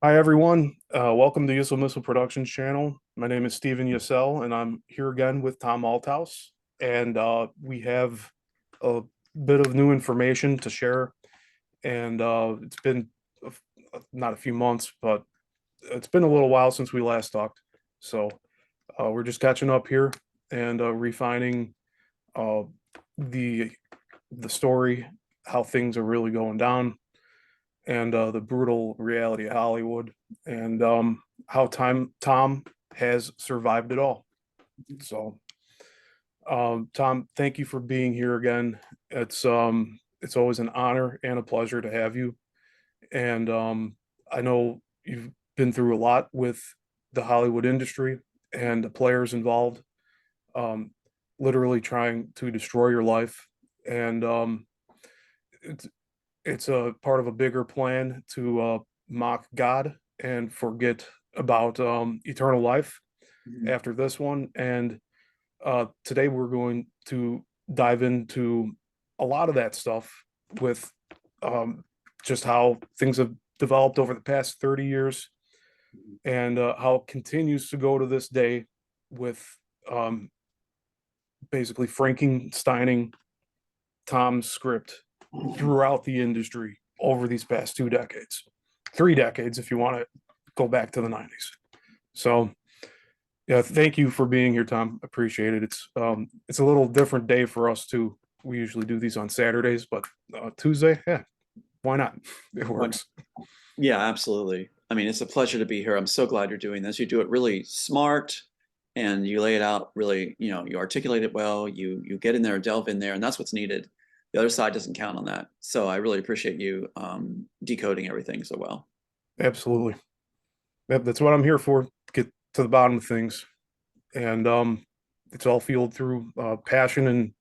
Hi, everyone. Welcome to Yissilmissil Productions channel. My name is Stephen Yisel, and I'm here again with Tom Althouse. And we have a bit of new information to share. And it's been not a few months, but it's been a little while since we last talked. So we're just catching up here and refining uh, the the story, how things are really going down, and the brutal reality of Hollywood, and how Tom has survived it all. So, Tom, thank you for being here again. It's always an honor and a pleasure to have you. And I know you've been through a lot with the Hollywood industry and the players involved, um, literally trying to destroy your life. And it's it's a part of a bigger plan to mock God and forget about eternal life Mhm. after this one. And today we're going to dive into a lot of that stuff with um, just how things have developed over the past 30 years and how it continues to go to this day with um, basically Frankensteining Tom's script throughout the industry over these past 2 decades, 3 decades, if you want to go back to the 90s. So, yeah, thank you for being here, Tom. Appreciate it. It's a little different day for us too. We usually do these on Saturdays, but Tuesday, yeah, why not? It Why not? works. Yeah, absolutely. I mean, it's a pleasure to be here. I'm so glad you're doing this. You do it really smart and you lay it out really, you articulate it well, you get in there, delve in there, and that's what's needed. The other side doesn't count on that. So I really appreciate you decoding everything so well. Absolutely. Yep, that's what I'm here for. Get to the bottom of things, and it's all fueled through passion and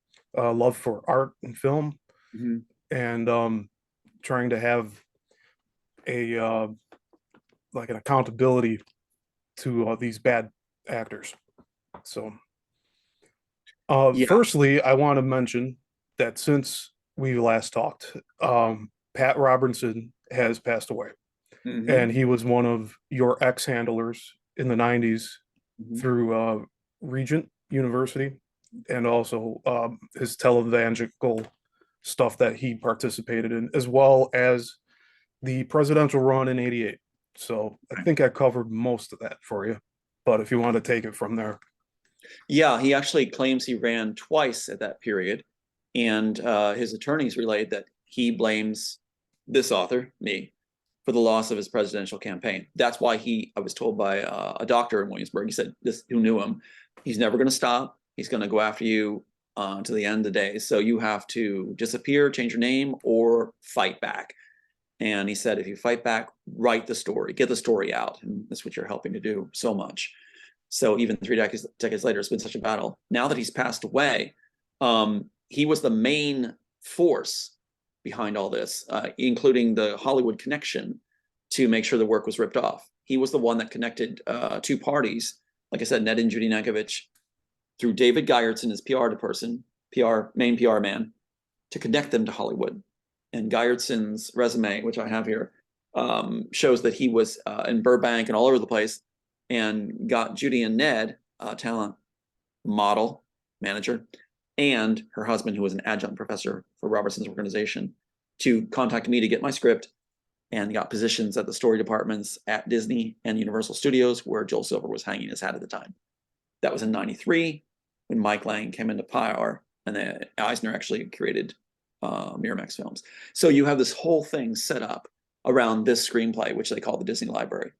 love for art and film, Mhm. and trying to have a like an accountability to these bad actors. So, Yeah. firstly, I want to mention that since we last talked, Pat Robertson has passed away, Hmm. and he was one of your ex handlers in the '90s Hmm. through Regent University, and also his televangelical stuff that he participated in, as well as the presidential run in '88. So I think I covered most of that for you. But if you want to take it from there, Yeah, he actually claims he ran twice at that period. And his attorneys relayed that he blames this author, me, for the loss of his presidential campaign. That's why I was told by a doctor in Williamsburg, he said, this, who knew him, he's never going to stop. He's going to go after you to the end of the day. So you have to disappear, change your name, or fight back. And he said, if you fight back, write the story, get the story out. And that's what you're helping to do so much. So even three decades later, it's been such a battle. Now that he's passed away, he was the main force behind all this, including the Hollywood connection to make sure the work was ripped off. He was the one that connected two parties, like I said, Ned and Judy Nankovich, through David Geyertson, his PR person, main PR man, to connect them to Hollywood. And Geyertson's resume, which I have here, shows that he was in Burbank and all over the place and got Judy and Ned, talent model, manager, and her husband, who was an adjunct professor for Robertson's organization, to contact me to get my script and got positions at the story departments at Disney and Universal Studios, where Joel Silver was hanging his hat at the time. That was in '93 when Mike Lang came into power, and then Eisner actually created Miramax Films. So you have this whole thing set up around this screenplay, which they call the Disney Library.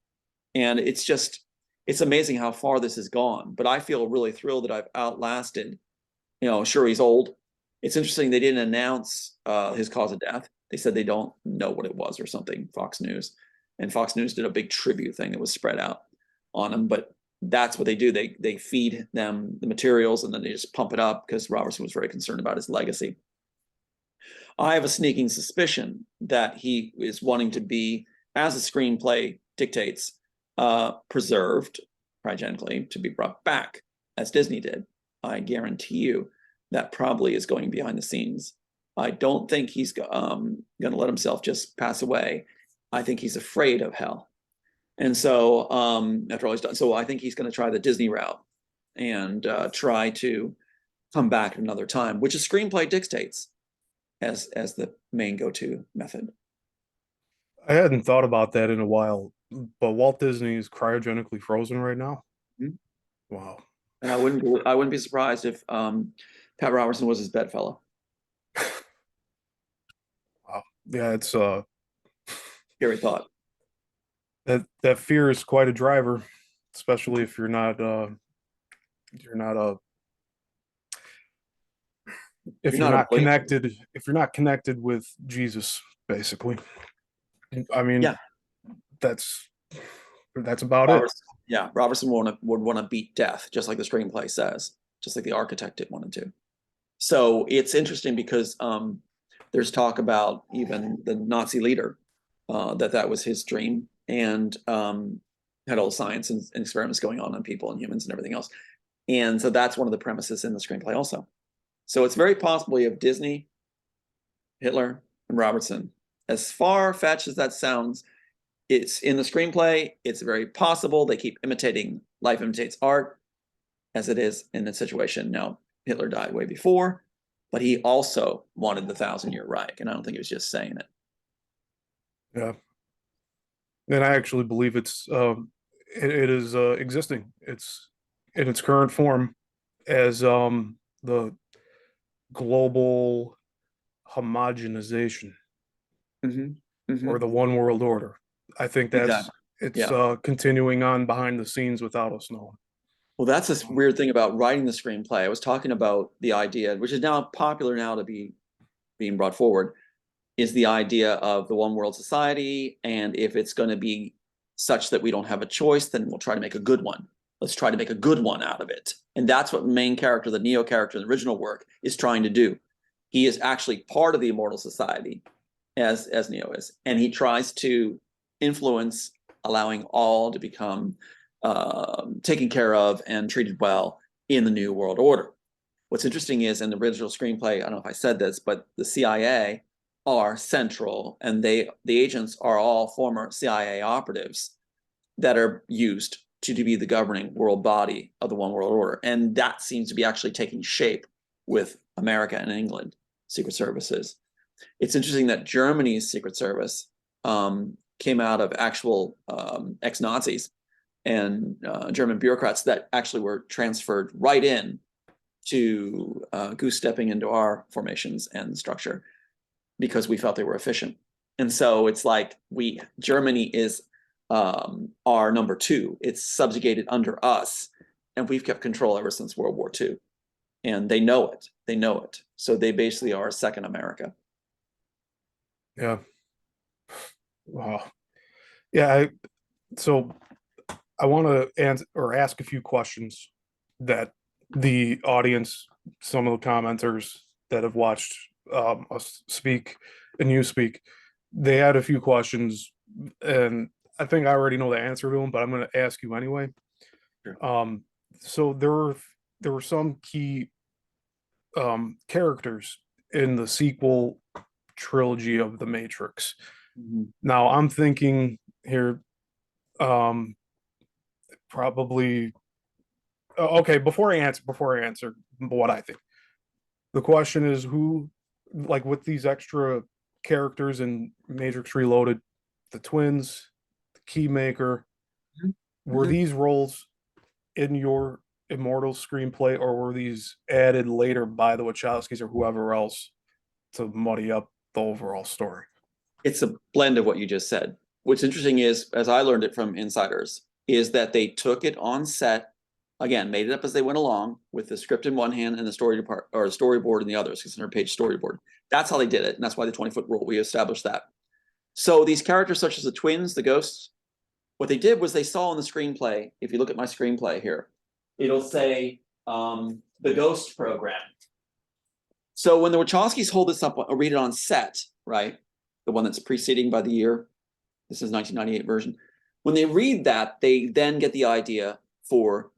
And it's amazing how far this has gone. But I feel really thrilled that I've outlasted, sure, he's old. It's interesting, they didn't announce his cause of death. They said they don't know what it was or something, Fox News. And Fox News did a big tribute thing that was spread out on him. But that's what they do. They feed them the materials and then they just pump it up because Robertson was very concerned about his legacy. I have a sneaking suspicion that he is wanting to be, as the screenplay dictates, preserved cryogenically to be brought back, as Disney did. I guarantee you that probably is going behind the scenes. I don't think he's going to let himself just pass away. I think he's afraid of hell. And so after all he's done, so I think he's going to try the Disney route and try to come back at another time, which a screenplay dictates as the main go-to method. I hadn't thought about that in a while, but Walt Disney is cryogenically frozen right now. Mhm. Wow. And I wouldn't be surprised if Pat Robertson was his bedfellow. Wow. Yeah, it's Scary thought. that fear is quite a driver, especially if you're not You're not a believer. if you're not connected with Jesus, basically. I mean, Yeah, that's about it. Robertson. Yeah, Robertson would want to beat death, just like the screenplay says, just like the architect didn't want to. So it's interesting because there's talk about even the Nazi leader that was his dream and had all the science and experiments going on people and humans and everything else. And so that's one of the premises in the screenplay also. So it's very possible you have Disney, Hitler, and Robertson. As far-fetched as that sounds, it's in the screenplay. It's very possible they keep imitating life imitates art as it is in the situation. Now, Hitler died way before, but he also wanted the 1,000-year Reich, and I don't think he was just saying it. Yeah. And I actually believe it is existing. It's in its current form as the global homogenization Mm-hmm. Mm-hmm. or the one world order. I think Exactly. it's Yeah. continuing on behind the scenes without us knowing. Well, that's this weird thing about writing the screenplay. I was talking about the idea, which is now popular now to be being brought forward, is the idea of the one world society. And if it's going to be such that we don't have a choice, then we'll try to make a good one. Let's try to make a good one out of it. And that's what the main character, the Neo character in the original work, is trying to do. He is actually part of the immortal society, as Neo is, and he tries to influence allowing all to become taken care of and treated well in the new world order. What's interesting is in the original screenplay, I don't know if I said this, but the CIA are central, and the agents are all former CIA operatives that are used to be the governing world body of the one world order. And that seems to be actually taking shape with America and England secret services. It's interesting that Germany's secret service came out of actual ex-Nazis and German bureaucrats that actually were transferred right in to goose stepping into our formations and structure because we felt they were efficient. And so it's like Germany is our number two. It's subjugated under us, and we've kept control ever since World War II. And they know it. They know it. So they basically are second America. Yeah. Wow. Yeah. So I want to answer or ask a few questions that the audience, some of the commenters that have watched us speak and you speak, they had a few questions, and I think I already know the answer to them, but I'm going to ask you anyway. Sure. So there were some key characters in the sequel trilogy of The Matrix. Mm-hmm. Now I'm thinking here, um, probably okay. Before I answer what I think, the question is who, like with these extra characters in Matrix Reloaded, the twins, the Keymaker, were Mm-hmm. these roles in your Immortals screenplay, or were these added later by the Wachowskis or whoever else to muddy up the overall story? It's a blend of what you just said. What's interesting is, as I learned it from insiders, is that they took it on set, again, made it up as they went along with the script in one hand and the story part or the storyboard in the other, 600-page storyboard. That's how they did it, and that's why the 20-foot rule. We established that. So these characters, such as the twins, the ghosts, what they did was they saw in the screenplay. If you look at my screenplay here, it'll say the Ghost Program. So when the Wachowskis hold this up or read it on set, right, the one that's preceding by the year, this is 1998 version. When they read that, they then get the idea for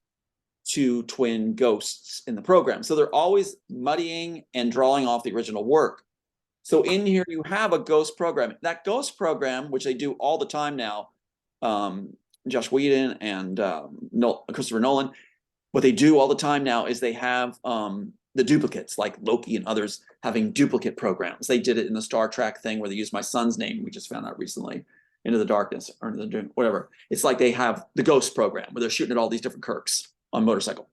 two twin ghosts in the program. So they're always muddying and drawing off the original work. So in here you have a ghost program. That ghost program, which they do all the time now, Josh Whedon and Christopher Nolan, what they do all the time now is they have the duplicates, like Loki and others having duplicate programs. They did it in the Star Trek thing where they used my son's name, we just found out recently, Into the Darkness, or whatever. It's like they have the Ghost program where they're shooting at all these different Kirks on motorcycle.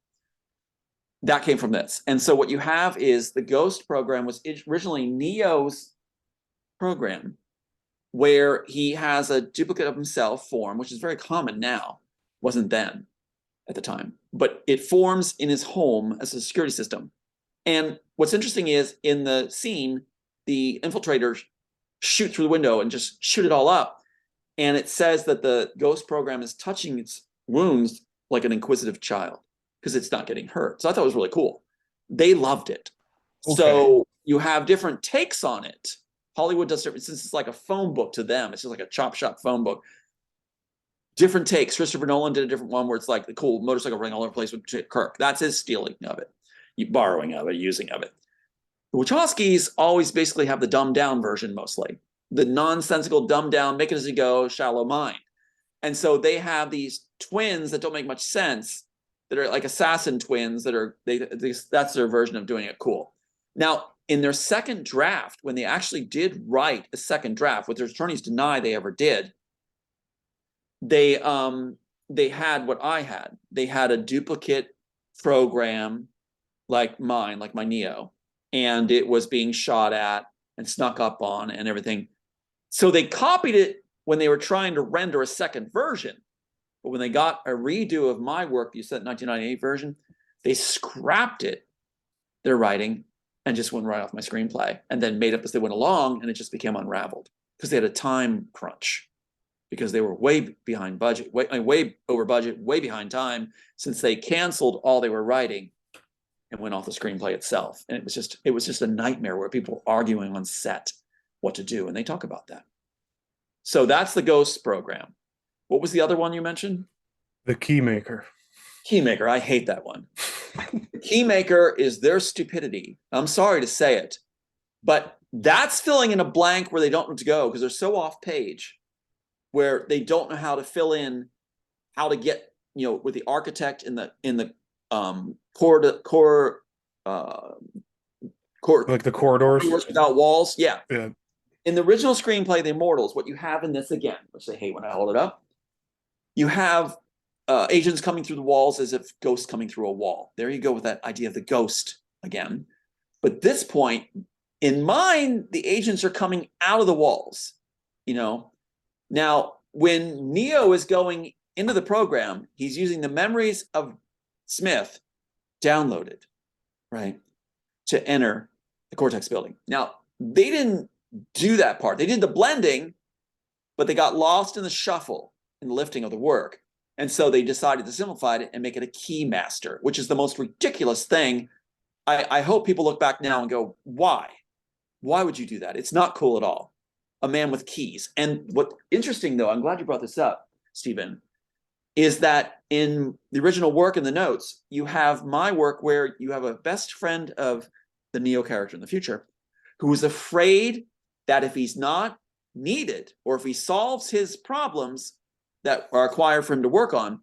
That came from this. And so what you have is the Ghost program was originally Neo's program, where he has a duplicate of himself form, which is very common now, wasn't then at the time, but it forms in his home as a security system. And what's interesting is in the scene, the infiltrators shoot through the window and just shoot it all up. And it says that the Ghost program is touching its wounds like an inquisitive child because it's not getting hurt. So I thought it was really cool. They loved it. Okay. So you have different takes on it. Hollywood does different, since it's like a phone book to them. It's just like a chop shop phone book. Different takes. Christopher Nolan did a different one where it's like the cool motorcycle running all over the place with Kirk. That's his stealing of it, borrowing of it, using of it. The Wachowskis always basically have the dumbed down version mostly. The nonsensical, dumbed down, make it as you go, shallow mind. And so they have these twins that don't make much sense, that are like assassin twins that are, that's their version of doing it cool. Now, in their second draft, when they actually did write a second draft, what their attorneys deny they ever did, they had what I had. They had a duplicate program like mine, like my Neo, and it was being shot at and snuck up on and everything. So they copied it when they were trying to render a second version. But when they got a redo of my work, you said 1998 version, they scrapped it, their writing, and just went right off my screenplay and then made up as they went along, and it just became unraveled because they had a time crunch, because they were way behind budget, way over budget, way behind time, since they canceled all they were writing and went off the screenplay itself. And it was just a nightmare where people were arguing on set what to do, and they talk about that. So that's the Ghost program. What was the other one you mentioned? The Keymaker. Keymaker, I hate that one. Keymaker is their stupidity. I'm sorry to say it, but that's filling in a blank where they don't know to go because they're so off page, where they don't know how to fill in, how to get, with the architect in the core like the corridors without walls. Yeah. Yeah. In the original screenplay, The Immortals, what you have in this again, which they hate when I hold it up, you have agents coming through the walls as if ghosts coming through a wall. There you go with that idea of the ghost again. But this point, in mine, the agents are coming out of the walls, Now, when Neo is going into the program, he's using the memories of Smith downloaded, right, to enter the Cortex building. Now, they didn't do that part. They did the blending, but they got lost in the shuffle in the lifting of the work. And so they decided to simplify it and make it a key master, which is the most ridiculous thing. I hope people look back now and go, why? Why would you do that? It's not cool at all. A man with keys. And what's interesting, though, I'm glad you brought this up, Stephen, is that in the original work in the notes, you have my work where you have a best friend of the Neo character in the future who is afraid that if he's not needed or if he solves his problems that are required for him to work on,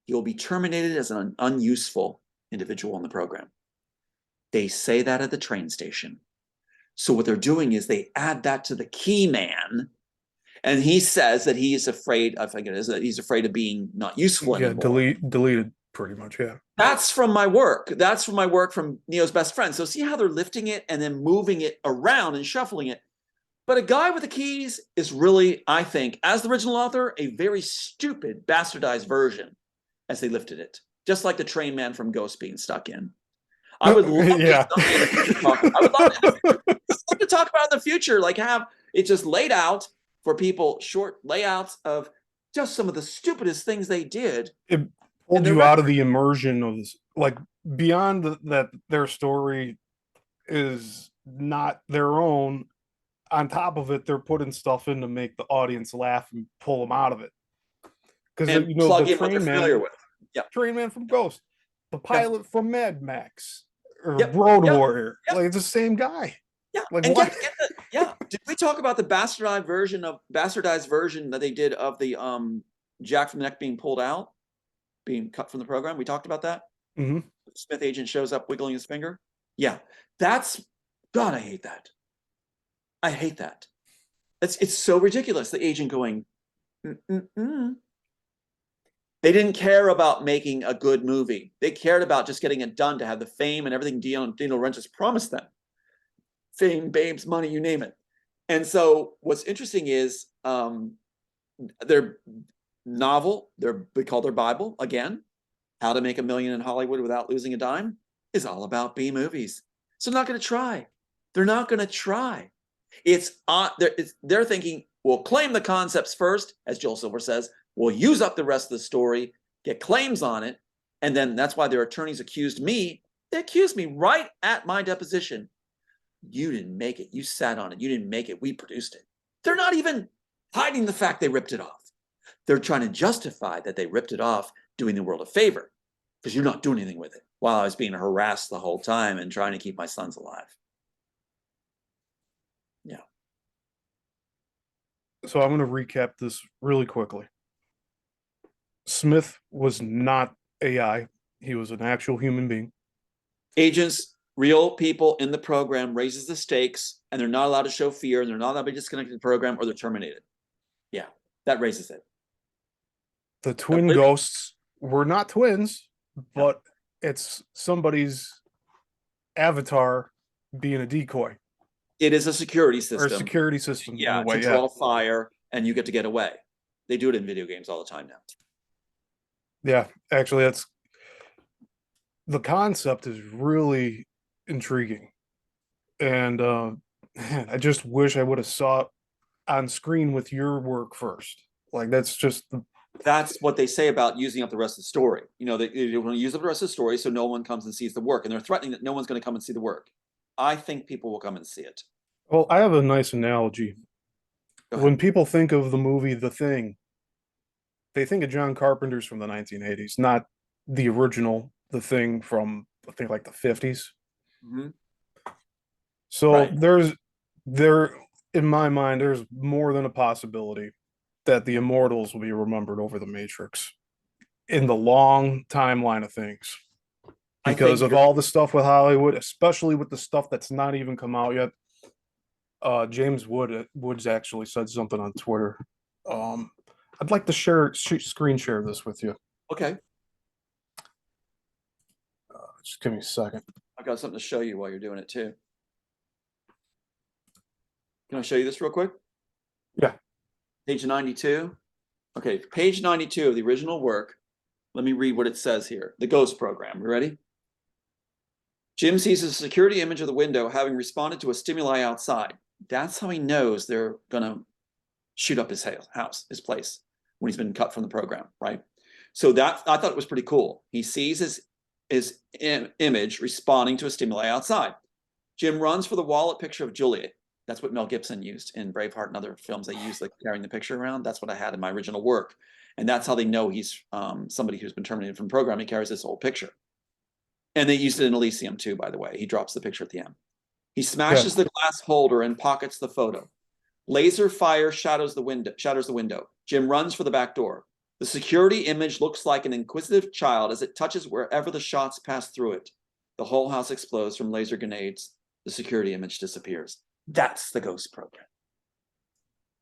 he will be terminated as an unuseful individual in the program. They say that at the train station. So what they're doing is they add that to the key man, and he says that he is afraid, I think it is, that he's afraid of being not useful anymore. Yeah, deleted pretty much, yeah. That's from my work. That's from my work from Neo's best friend. So see how they're lifting it and then moving it around and shuffling it. But a guy with the keys is really, I think, as the original author, a very stupid, bastardized version as they lifted it. Just like the train man from Ghost being stuck in. I would love to talk about in the future, like have it just laid out for people, short layouts of just some of the stupidest things they did. It pulled you out of the immersion of this, like beyond that their story is not their own. On top of it, they're putting stuff in to make the audience laugh and pull them out of it. Because plug in what they're familiar with. Yeah, train man from Ghost, the pilot from Mad Max, or Road Warrior. Like it's the same guy. Yeah, like and what? Did we talk about the bastardized version that they did of the Jack from the Neck being pulled out, being cut from the program. We talked about that. Mhm. Smith agent shows up wiggling his finger. Yeah, that's God. I hate that. I hate that. It's so ridiculous. The agent going. Mm-mm-mm. They didn't care about making a good movie. They cared about just getting it done to have the fame and everything Dino Laurentiis promised them. Fame, babes, money, you name it. And so what's interesting is their novel, we call their Bible, again, How to Make $1 Million in Hollywood Without Losing a Dime, is all about B movies. So they're not going to try. They're not going to try. They're thinking, we'll claim the concepts first, as Joel Silver says, we'll use up the rest of the story, get claims on it, and then that's why their attorneys accused me. They accused me right at my deposition. You didn't make it. You sat on it. You didn't make it. We produced it. They're not even hiding the fact they ripped it off. They're trying to justify that they ripped it off, doing the world a favor, because you're not doing anything with it, while I was being harassed the whole time and trying to keep my sons alive. Yeah. So I'm going to recap this really quickly. Smith was not AI. He was an actual human being. Agents, real people in the program, raises the stakes, and they're not allowed to show fear, and they're not allowed to be disconnected from the program, or they're terminated. Yeah, that raises it. The twin ghosts were not twins, but it's somebody's avatar being a decoy. It is a security system. Or a security system. Yeah, in a way, to draw fire, and you get to get away. They do it in video games all the time now. Yeah, actually, that's the concept is really intriguing, and I just wish I would have saw it on screen with your work first. Like that's what they say about using up the rest of the story. You know, they want to use up the rest of the story so no one comes and sees the work, and they're threatening that no one's going to come and see the work. I think people will come and see it. Well, I have a nice analogy. When people think of the movie The Thing, they think of John Carpenter's from the 1980s, not the original The Thing from, I think, like the 50s. Mm-hmm. So in my mind, there's more than a possibility that the Immortals will be remembered over the Matrix in the long timeline of things. Because of all the stuff with Hollywood, especially with the stuff that's not even come out yet. James Woods actually said something on Twitter. I'd like to screen share this with you. Okay. Just give me a second. I've got something to show you while you're doing it too. Can I show you this real quick? Yeah. Page 92. Okay, page 92 of the original work. Let me read what it says here. The Ghost Program. You ready? Jim sees a security image of the window having responded to a stimuli outside. That's how he knows they're going to shoot up his house, his place, when he's been cut from the program, right? So that I thought it was pretty cool. He sees his image responding to a stimuli outside. Jim runs for the wallet picture of Juliet. That's what Mel Gibson used in Braveheart and other films. They used like carrying the picture around. That's what I had in my original work. And that's how they know he's somebody who's been terminated from the program. He carries this old picture. And they used it in Elysium too, by the way. He drops the picture at the end. He smashes the glass holder and pockets the photo. Laser fire shatters the window. Jim runs for the back door. The security image looks like an inquisitive child as it touches wherever the shots pass through it. The whole house explodes from laser grenades. The security image disappears. That's the Ghost Program.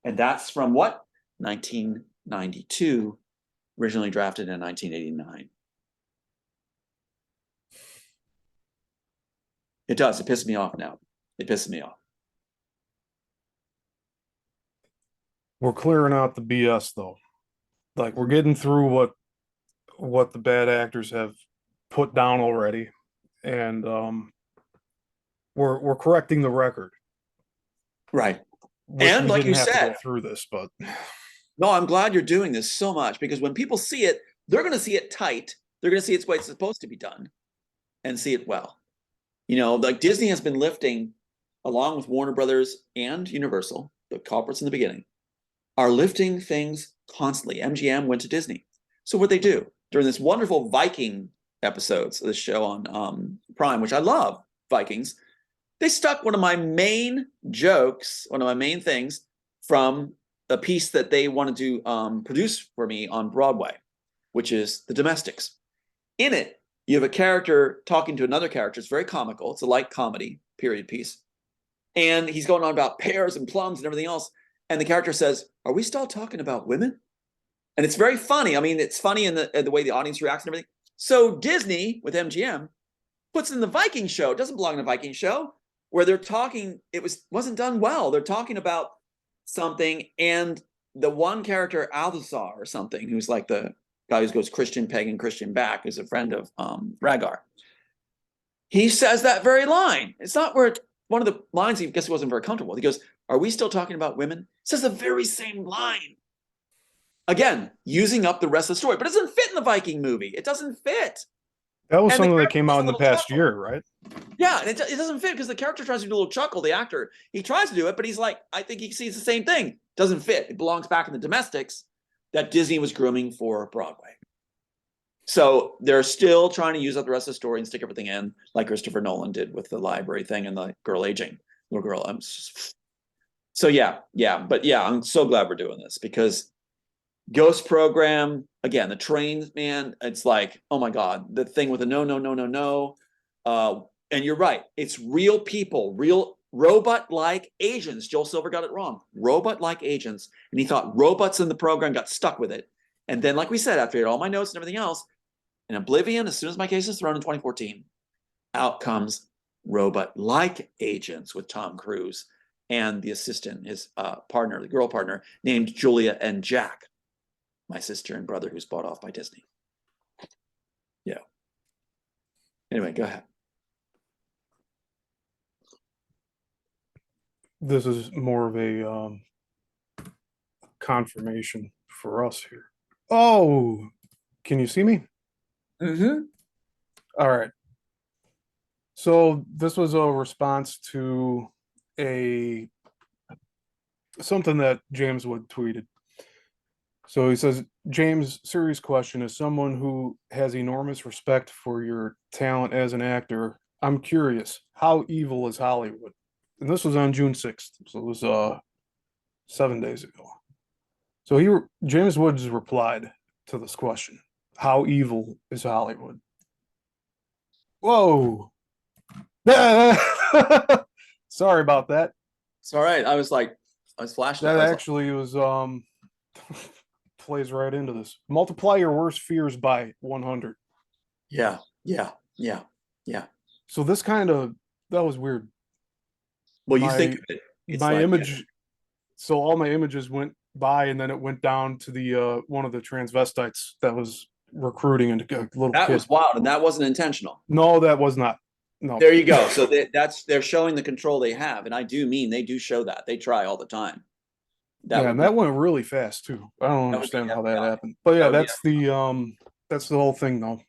And that's from what? 1992, originally drafted in 1989. It does. It pisses me off now. It pisses me off. We're clearing out the BS though. Like we're getting through what the bad actors have put down already, and we're correcting the record. Right. And like you said, go through this, but no, I'm glad you're doing this so much, because when people see it, they're going to see it tight. They're going to see it's the way it's supposed to be done and see it well. You know, like Disney has been lifting, along with Warner Brothers and Universal, the culprits in the beginning, are lifting things constantly. MGM went to Disney. So what they do during this wonderful Viking episodes of this show on Prime, which I love, Vikings, they stuck one of my main jokes, one of my main things from a piece that they wanted to produce for me on Broadway, which is The Domestics. In it, you have a character talking to another character. It's very comical. It's a light comedy period piece. And he's going on about pears and plums and everything else. And the character says, "Are we still talking about women?" And it's very funny. I mean, it's funny in the way the audience reacts and everything. So Disney, with MGM, puts in the Viking show. It doesn't belong in the Viking show, where they're talking. Wasn't done well. They're talking about something, and the one character, Althazar or something, who's like the guy who goes Christian pagan, Christian back, who's a friend of Rhaegar. He says that very line. It's not where one of the lines he guess he wasn't very comfortable with. He goes, "Are we still talking about women?" Says the very same line. Again, using up the rest of the story, but it doesn't fit in the Viking movie. It doesn't fit. That was And something that came out in the past year, right? Yeah, and it doesn't fit because the character tries to do a little chuckle, the actor. He tries to do it, but he's like, I think he sees the same thing. Doesn't fit. It belongs back in the Domestics that Disney was grooming for Broadway. So they're still trying to use up the rest of the story and stick everything in, like Christopher Nolan did with the library thing and the girl aging, little girl. So yeah, but yeah, I'm so glad we're doing this because Ghost Program, again, the train, man, it's like, oh my God, the thing with the no. And you're right, it's real people, real robot-like agents. Joel Silver got it wrong. Robot-like agents. And he thought robots in the program, got stuck with it. And then, like we said, after I had all my notes and everything else, in Oblivion, as soon as my case is thrown in 2014, out comes robot-like agents with Tom Cruise and the assistant, his partner, the girl partner, named Julia and Jack, my sister and brother who's bought off by Disney. Yeah. Anyway, go ahead. This is more of a confirmation for us here. Oh, can you see me? Mm-hmm. All right. So this was a response to something that James Wood tweeted. So he says, James, serious question. As someone who has enormous respect for your talent as an actor, I'm curious, how evil is Hollywood? And this was on June 6th. So it was 7 days ago. So James Woods replied to this question. How evil is Hollywood? Whoa. Sorry about that. It's all right. I was flashing. That actually was plays right into this. Multiply your worst fears by 100. Yeah. So this that was weird. Well, you think of it. My image, so all my images went by, and then it went down to the one of the transvestites that was recruiting a little that kid. Was wild, and that wasn't intentional. No, that was not. No. There you go. So they're showing the control they have, and I do mean they do show that. They try all the time. And that went really fast too. I don't understand how that happened. But yeah, that's the whole thing though.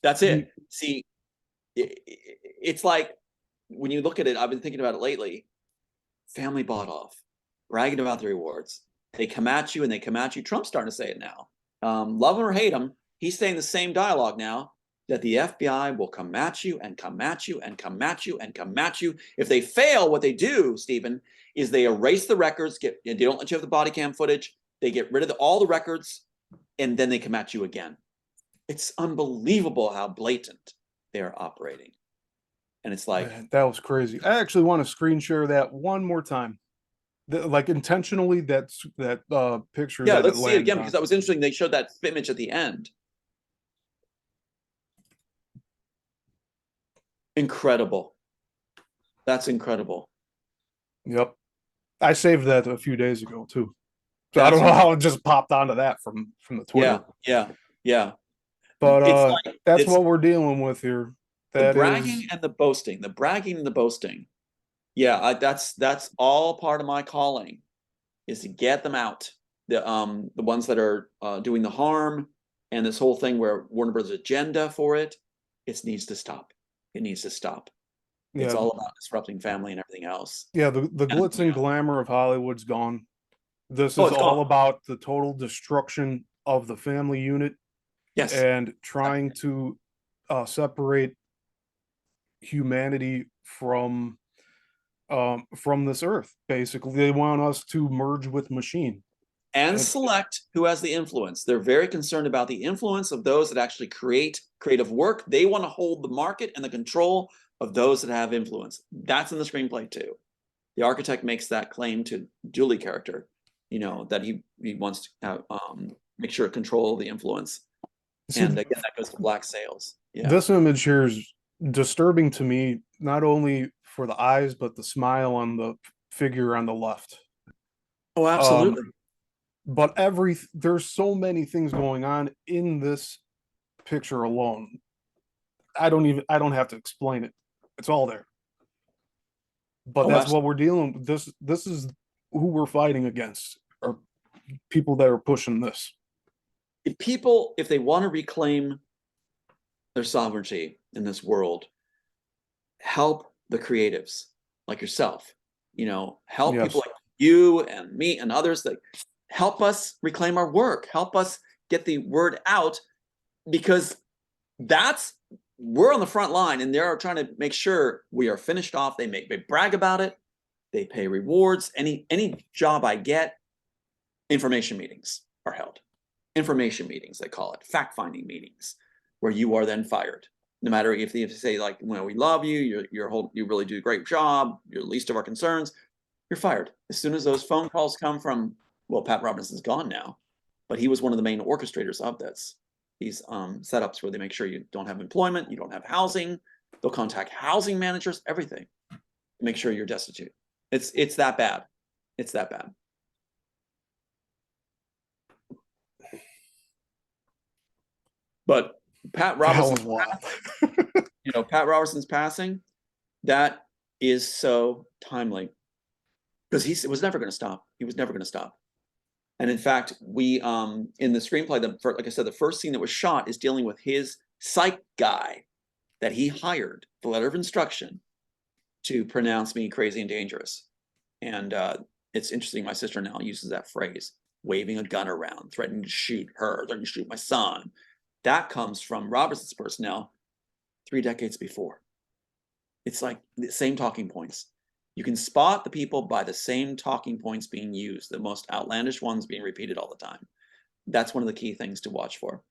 That's it. See, it's like when you look at it, I've been thinking about it lately. Family bought off, bragging about the rewards. They come at you and they come at you. Trump's starting to say it now. Love him or hate him, he's saying the same dialogue now, that the FBI will come at you and come at you and come at you and come at you. If they fail, what they do, Stephen, is they erase the records, they don't let you have the body cam footage, they get rid of all the records, and then they come at you again. It's unbelievable how blatant they're operating. And it's like, man, that was crazy. I actually want to screen share that one more time. Like intentionally, that picture. Yeah, let's see it again because that was interesting. They showed that image at the end. Incredible. That's incredible. Yep. I saved that a few days ago too. So I don't know how it just popped onto that from the Twitter. Yeah. But that's what we're dealing with here. The bragging and the boasting. The bragging and the boasting. Yeah, that's all part of my calling, is to get them out. The ones that are doing the harm, and this whole thing where Warner Brothers' agenda for it needs to stop. It needs to stop. It's all about disrupting family and everything else. Yeah, the glitz and glamour of Hollywood's gone. This is all about the total destruction of the family unit. Yes. And trying to separate humanity from from this earth. Basically, they want us to merge with machine. And It, select who has the influence. They're very concerned about the influence of those that actually create creative work. They want to hold the market and the control of those that have influence. That's in the screenplay too. The architect makes that claim to Julie character, you know, that he wants to have, make sure to control the influence. see, And again, that goes to black sails. Yeah. this image here is disturbing to me, not only for the eyes, but the smile on the figure on the left. Oh, absolutely. But there's so many things going on in this picture alone. I don't have to explain it. It's all there. But Oh, that's absolutely. what we're dealing with. This is who we're fighting against, or people that are pushing this. If people, if they want to reclaim their sovereignty in this world, help the creatives like yourself, you know, help people Yes. like you and me and others that help us reclaim our work, help us get the word out, because we're on the front line and they're trying to make sure we are finished off. They brag about it, they pay rewards. Any job I get, information meetings are held. Information meetings, they call it, fact-finding meetings, where you are then fired. No matter if they say like, well, we love you, you really do a great job, you're the least of our concerns, you're fired. As soon as those phone calls come from, well, Pat Robinson's gone now, but he was one of the main orchestrators of this. These setups where they make sure you don't have employment, you don't have housing, they'll contact housing managers, everything, to make sure you're destitute. It's that bad. It's that bad. But Pat Hell Robinson's of a lot. Pat Robertson's passing, that is so timely because he was never going to stop. He was never going to stop. And in fact, we in the screenplay, like I said, the first scene that was shot is dealing with his psych guy that he hired, the letter of instruction, to pronounce me crazy and dangerous. And it's interesting. My sister now uses that phrase, waving a gun around, threatening to shoot her, threatening to shoot my son. That comes from Robertson's personnel 3 decades before. It's like the same talking points. You can spot the people by the same talking points being used, the most outlandish ones being repeated all the time. That's one of the key things to watch for,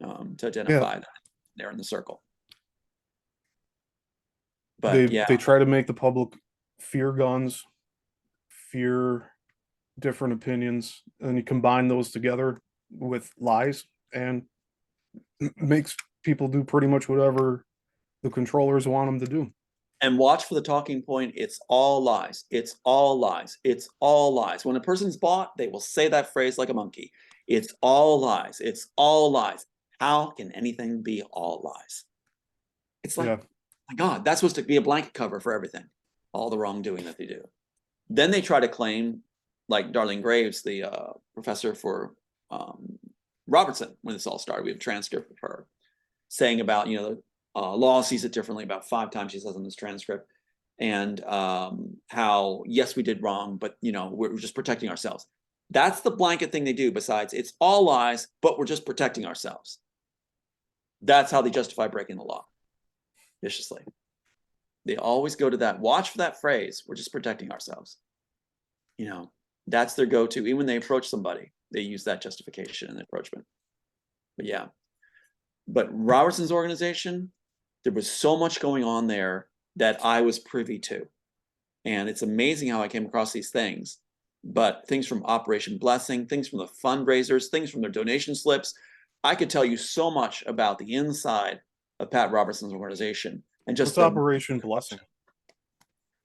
to identify that they're in the circle. But yeah, They try to make the public fear guns, fear different opinions, and you combine those together with lies and makes people do pretty much whatever the controllers want them to do. and watch for the talking point. It's all lies. It's all lies. It's all lies. When a person's bought, they will say that phrase like a monkey. It's all lies. It's all lies. How can anything be all lies? It's like, Yeah. my God, that's supposed to be a blanket cover for everything, all the wrongdoing that they do. Then they try to claim, like Darlene Graves, the professor for Robertson, when this all started, we have a transcript of her saying about, law sees it differently about 5 times she says in this transcript, and how, yes, we did wrong, but, we're just protecting ourselves. That's the blanket thing they do. Besides, it's all lies, but we're just protecting ourselves. That's how they justify breaking the law viciously. They always go to that. Watch for that phrase. We're just protecting ourselves. That's their go-to. Even when they approach somebody, they use that justification in the approachment. But yeah. But Robertson's organization, there was so much going on there that I was privy to. And it's amazing how I came across these things. But things from Operation Blessing, things from the fundraisers, things from their donation slips. I could tell you so much about the inside of Pat Robertson's organization. And just What's Operation Blessing?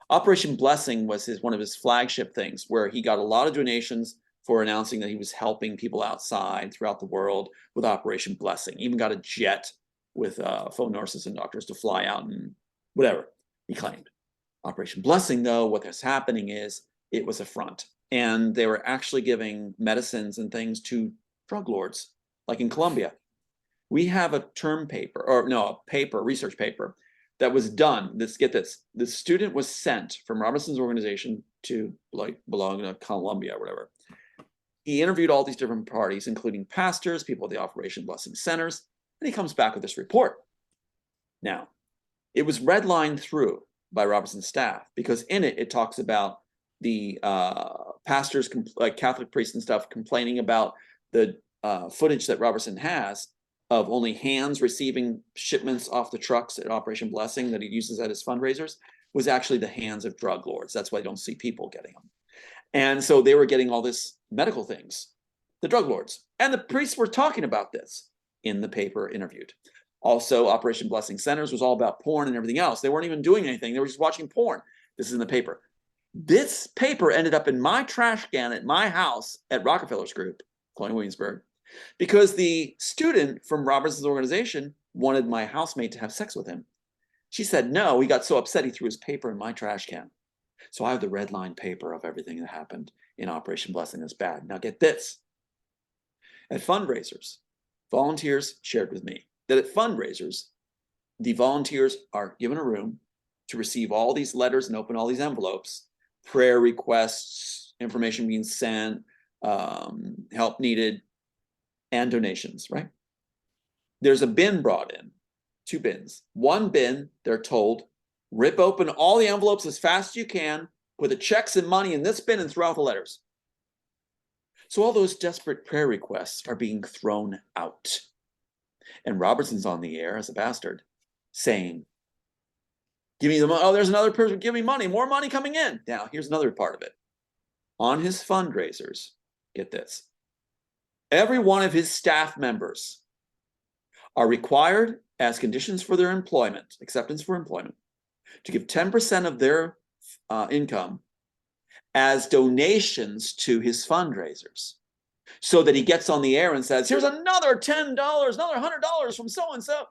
Operation Blessing was one of his flagship things, where he got a lot of donations for announcing that he was helping people outside throughout the world with Operation Blessing. Even got a jet with phone nurses and doctors to fly out and whatever, he claimed. Operation Blessing, though, what was happening is it was a front. And they were actually giving medicines and things to drug lords, like in Colombia. We have a research paper that was done. Get this. The student was sent from Robinson's organization to belong to Colombia or whatever. He interviewed all these different parties, including pastors, people at the Operation Blessing centers, and he comes back with this report. Now, it was redlined through. by Robertson's staff, because in it talks about the pastors, like Catholic priests and stuff, complaining about the footage that Robertson has of only hands receiving shipments off the trucks at Operation Blessing that he uses at his fundraisers was actually the hands of drug lords. That's why you don't see people getting them. And so they were getting all this medical things, the drug lords. And the priests were talking about this in the paper interviewed. Also, Operation Blessing Centers was all about porn and everything else. They weren't even doing anything. They were just watching porn. This is in the paper. This paper ended up in my trash can at my house at Rockefeller's Group, Colonial Williamsburg, because the student from Robertson's organization wanted my housemate to have sex with him. She said no. He got so upset he threw his paper in my trash can. So I have the red line paper of everything that happened in Operation Blessing that's bad. Now get this. At fundraisers, volunteers shared with me that at fundraisers, the volunteers are given a room to receive all these letters and open all these envelopes, prayer requests, information being sent, help needed, and donations, right? There's a bin brought in, 2 bins. One bin, they're told, rip open all the envelopes as fast as you can, put the checks and money in this bin and throw out the letters. So all those desperate prayer requests are being thrown out. And Robertson's on the air as a bastard saying, give me the money. Oh, there's another person, give me money, more money coming in. Now, here's another part of it. On his fundraisers, get this, every one of his staff members are required as conditions for their employment, acceptance for employment, to give 10% of their income as donations to his fundraisers, so that he gets on the air and says, here's another $10, another $100 from so-and-so.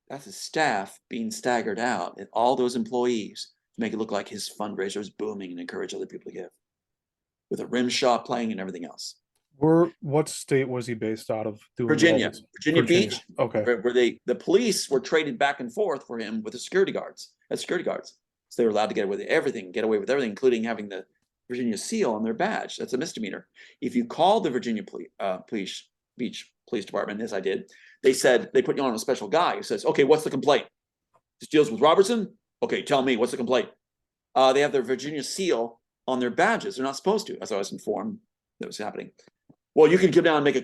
That's his staff being staggered out, and all those employees to make it look like his fundraiser is booming and encourage other people to give, with a rim shot playing and everything else. What state was he based out of? Virginia Beach. Okay. Where the police were traded back and forth for him with the security guards, So they were allowed to get away with everything, including having the Virginia seal on their badge. That's a misdemeanor. If you call the Virginia Beach Police Department, as I did, they said, they put you on a special guy who says, okay, what's the complaint? This deals with Robertson? Okay, tell me, what's the complaint? They have their Virginia seal on their badges. They're not supposed to, as I was informed that was happening. Well, you can come down and make a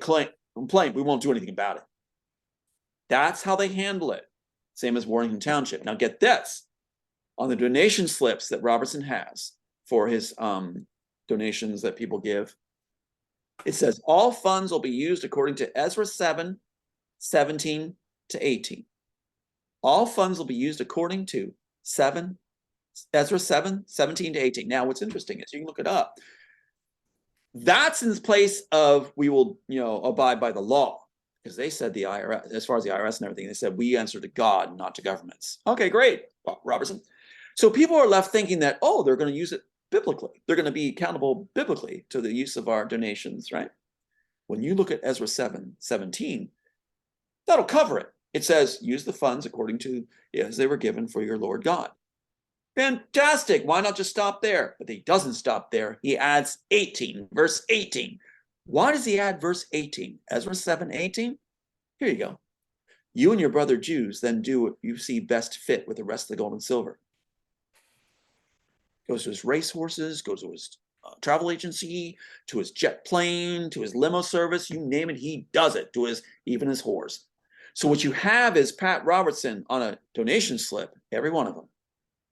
complaint. We won't do anything about it. That's how they handle it. Same as Warrington Township. Now get this. On the donation slips that Robertson has for his donations that people give, it says all funds will be used according to Ezra 7, 17 to 18. All funds will be used according to Ezra 7, 17 to 18. Now, what's interesting is you can look it up. That's in place of we will, abide by the law, because they said the IRS, as far as the IRS and everything, they said we answer to God, not to governments. Okay, great, Robertson. So people are left thinking that, oh, they're going to use it biblically. They're going to be accountable biblically to the use of our donations, right? When you look at Ezra 7, 17, that'll cover it. It says, use the funds according to as they were given for your Lord God. Fantastic. Why not just stop there? But he doesn't stop there. He adds 18, verse 18. Why does he add verse 18? Ezra 7, 18? Here you go. You and your brother Jews then do what you see best fit with the rest of the gold and silver. Goes to his racehorses, goes to his travel agency, to his jet plane, to his limo service, you name it, he does it, to even his whores. So what you have is Pat Robertson on a donation slip, every one of them,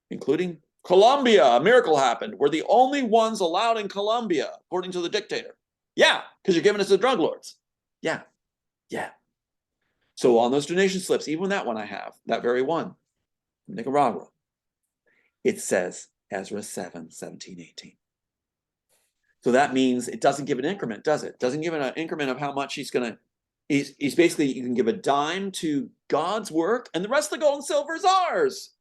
including Colombia. A miracle happened. We're the only ones allowed in Colombia, according to the dictator. Yeah, because you're giving us to drug lords. Yeah. So on those donation slips, even that one I have, that very one, Nicaragua, it says Ezra 7, 17, 18. So that means it doesn't give an increment, does it? It doesn't give an increment of how much he's basically, you can give a dime to God's work and the rest of the gold and silver is ours.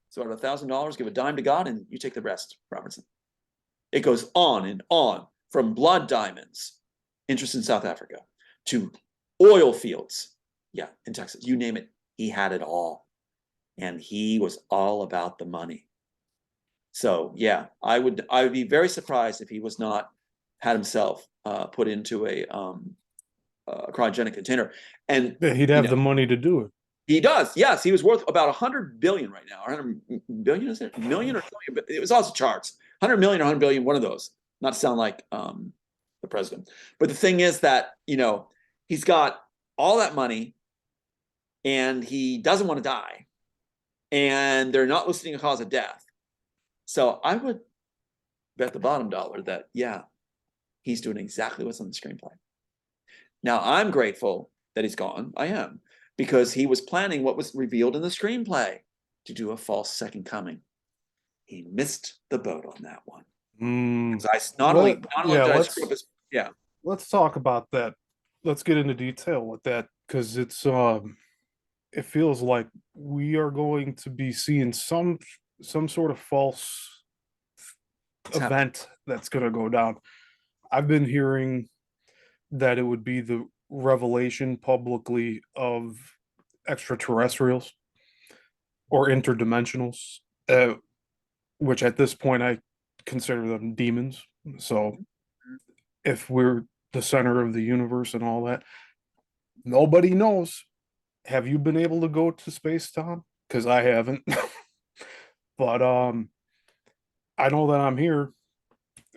So out of $1,000, give a dime to God and you take the rest, Robertson. It goes on and on, from blood diamonds, interest in South Africa, to oil fields, in Texas, you name it, he had it all. And he was all about the money. So I would be very surprised if he was not had himself put into a cryogenic container. And he'd have the money to do it. He does. Yes, he was worth about 100 billion right now. 100 billion, is it? Million or billion? It was also charts. 100 million or 100 billion, one of those. Not to sound like the president. But the thing is that, he's got all that money and he doesn't want to die. And they're not listing a cause of death. So I would bet the bottom dollar that, yeah, he's doing exactly what's in the screenplay. Now, I'm grateful that he's gone. I am. Because he was planning what was revealed in the screenplay, to do a false second coming. He missed the boat on that one. Not only did I screw up his, yeah. Let's talk about that. Let's get into detail with that, because it feels like we are going to be seeing some sort of false event that's going to go down. I've been hearing that it would be the revelation publicly of extraterrestrials or interdimensionals, which at this point I consider them demons. So if we're the center of the universe and all that, nobody knows. Have you been able to go to space, Tom? Because I haven't. But I know that I'm here.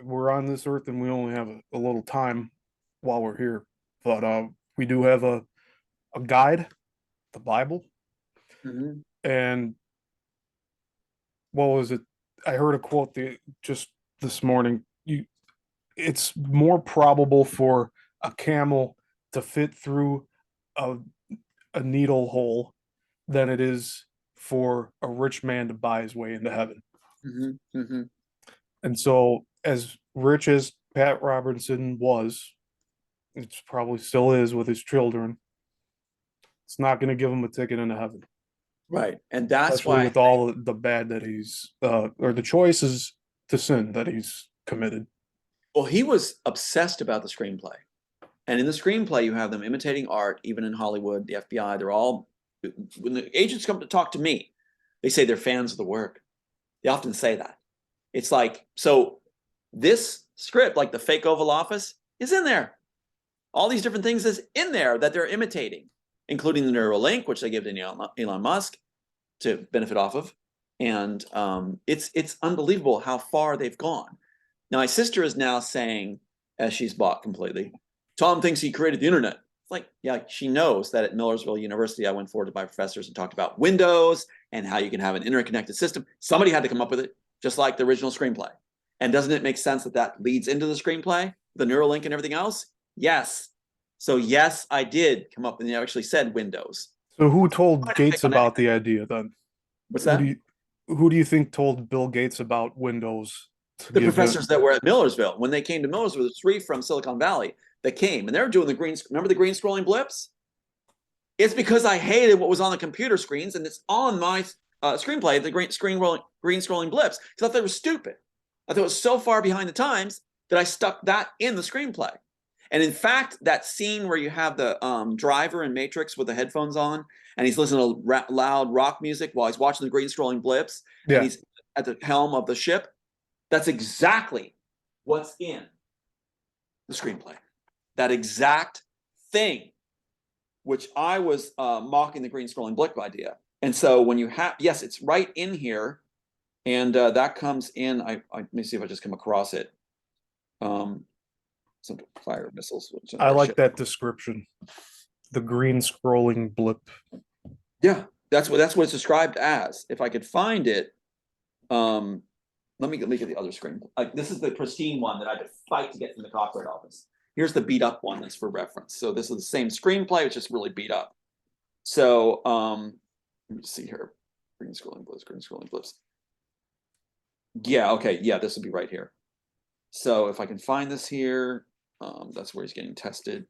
We're on this earth and we only have a little time while we're here. But we do have a guide, the Bible. Mm-hmm. And what was it? I heard a quote just this morning. It's more probable for a camel to fit through a needle hole than it is for a rich man to buy his way into heaven. Mm-hmm. Mm-hmm. And so, as rich as Pat Robertson was, it probably still is with his children, it's not going to give him a ticket into heaven. Right. And that's especially why, with all the bad that he's or the choices to sin that he's committed. well, he was obsessed about the screenplay. And in the screenplay, you have them imitating art, even in Hollywood, the FBI, they're all, when the agents come to talk to me, they say they're fans of the work. They often say that. It's like, so this script, like the fake Oval Office, is in there. All these different things is in there that they're imitating, including the Neuralink, which they give to Elon Musk to benefit off of. And it's unbelievable how far they've gone. Now, my sister is now saying, as she's bought completely, Tom thinks he created the internet. It's like, yeah, she knows that at Millersville University, I went forward to my professors and talked about Windows and how you can have an interconnected system. Somebody had to come up with it, just like the original screenplay. And doesn't it make sense that that leads into the screenplay, the Neuralink and everything else? Yes. So yes, I did come up with, and I actually said Windows. So who told Gates about the idea then? What's that? Who do you think told Bill Gates about Windows? The professors that were at Millersville. When they came to Millersville, there's 3 from Silicon Valley that came, and they were doing the green. Remember the green scrolling blips? It's because I hated what was on the computer screens, and it's on my screenplay, the green scrolling blips, because I thought they were stupid. I thought it was so far behind the times that I stuck that in the screenplay. And in fact, that scene where you have the driver in Matrix with the headphones on, and he's listening to loud rock music while he's watching the green scrolling blips, and he's at the helm of the ship, that's exactly what's in the screenplay. That exact thing, which I was mocking the green scrolling blip idea. And so when you have, yes, it's right in here, and that comes in. Let me see if I just come across it. Some fire missiles. I like that description. The green scrolling blip. Yeah, that's what it's described as. If I could find it, let me get the other screen. This is the pristine one that I had to fight to get from the copyright office. Here's the beat up one that's for reference. So this is the same screenplay, it's just really beat up. So let me see here. Green scrolling blips. Yeah, okay, yeah, this would be right here. So if I can find this here, that's where he's getting tested.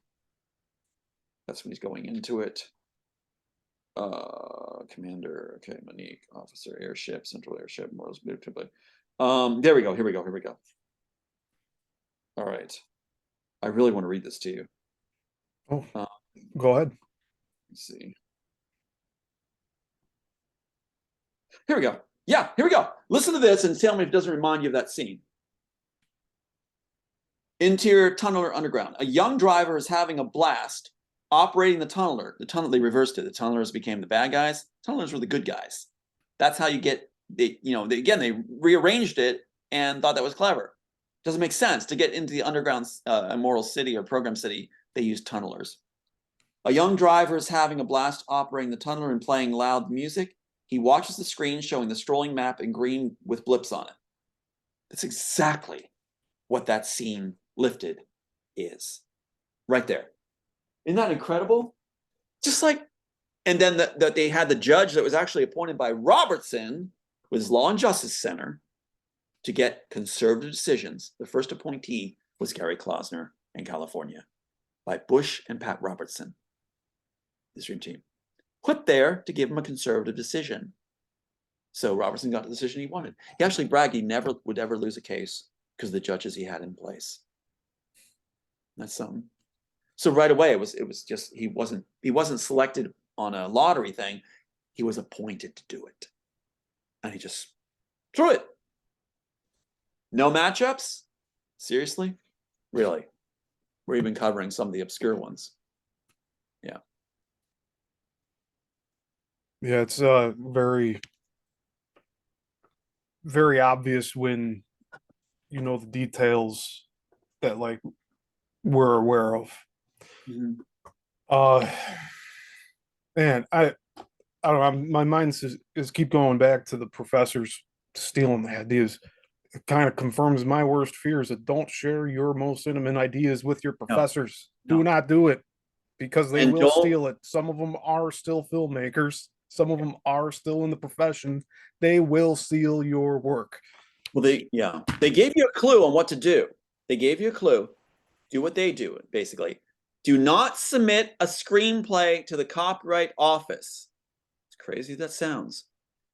That's when he's going into it. Commander, okay, Monique, officer, airship, central airship, Mortals. There we go. Here we go. All right. I really want to read this to you. Oh, go ahead. Let's see. Here we go. Yeah, here we go. Listen to this and tell me if it doesn't remind you of that scene. Interior tunnel or underground. A young driver is having a blast operating the tunneler. They reversed it. The tunnelers became the bad guys. Tunnelers were the good guys. That's how you get, they rearranged it and thought that was clever. Doesn't make sense. To get into the underground Immortal City or Program City, they used tunnelers. A young driver is having a blast operating the tunneler and playing loud music. He watches the screen showing the strolling map in green with blips on it. That's exactly what that scene lifted is. Right there. Isn't that incredible? Just like, and then that they had the judge that was actually appointed by Robertson with his Law and Justice Center to get conservative decisions. The first appointee was Gary Klausner in California by Bush and Pat Robertson, the Dream Team. Put there to give him a conservative decision. So Robertson got the decision he wanted. He actually bragged he never would ever lose a case because of the judges he had in place. That's something. So right away, it was just he wasn't selected on a lottery thing. He was appointed to do it, and he just threw it. No matchups? Seriously? Really? We're even covering some of the obscure ones. Yeah. Yeah, it's very, very obvious when you know the details that like we're aware of. Mhm. Man, I don't know. My mind is keep going back to the professors stealing the ideas. It kind of confirms my worst fears that don't share your most intimate ideas with your No, professors. no. Do not do it because they And will Joel, steal it. Some of them are still filmmakers. Some of them are still in the profession. They will steal your work. well, they gave you a clue on what to do. They gave you a clue. Do what they do, basically. Do not submit a screenplay to the Copyright Office. As crazy as that sounds.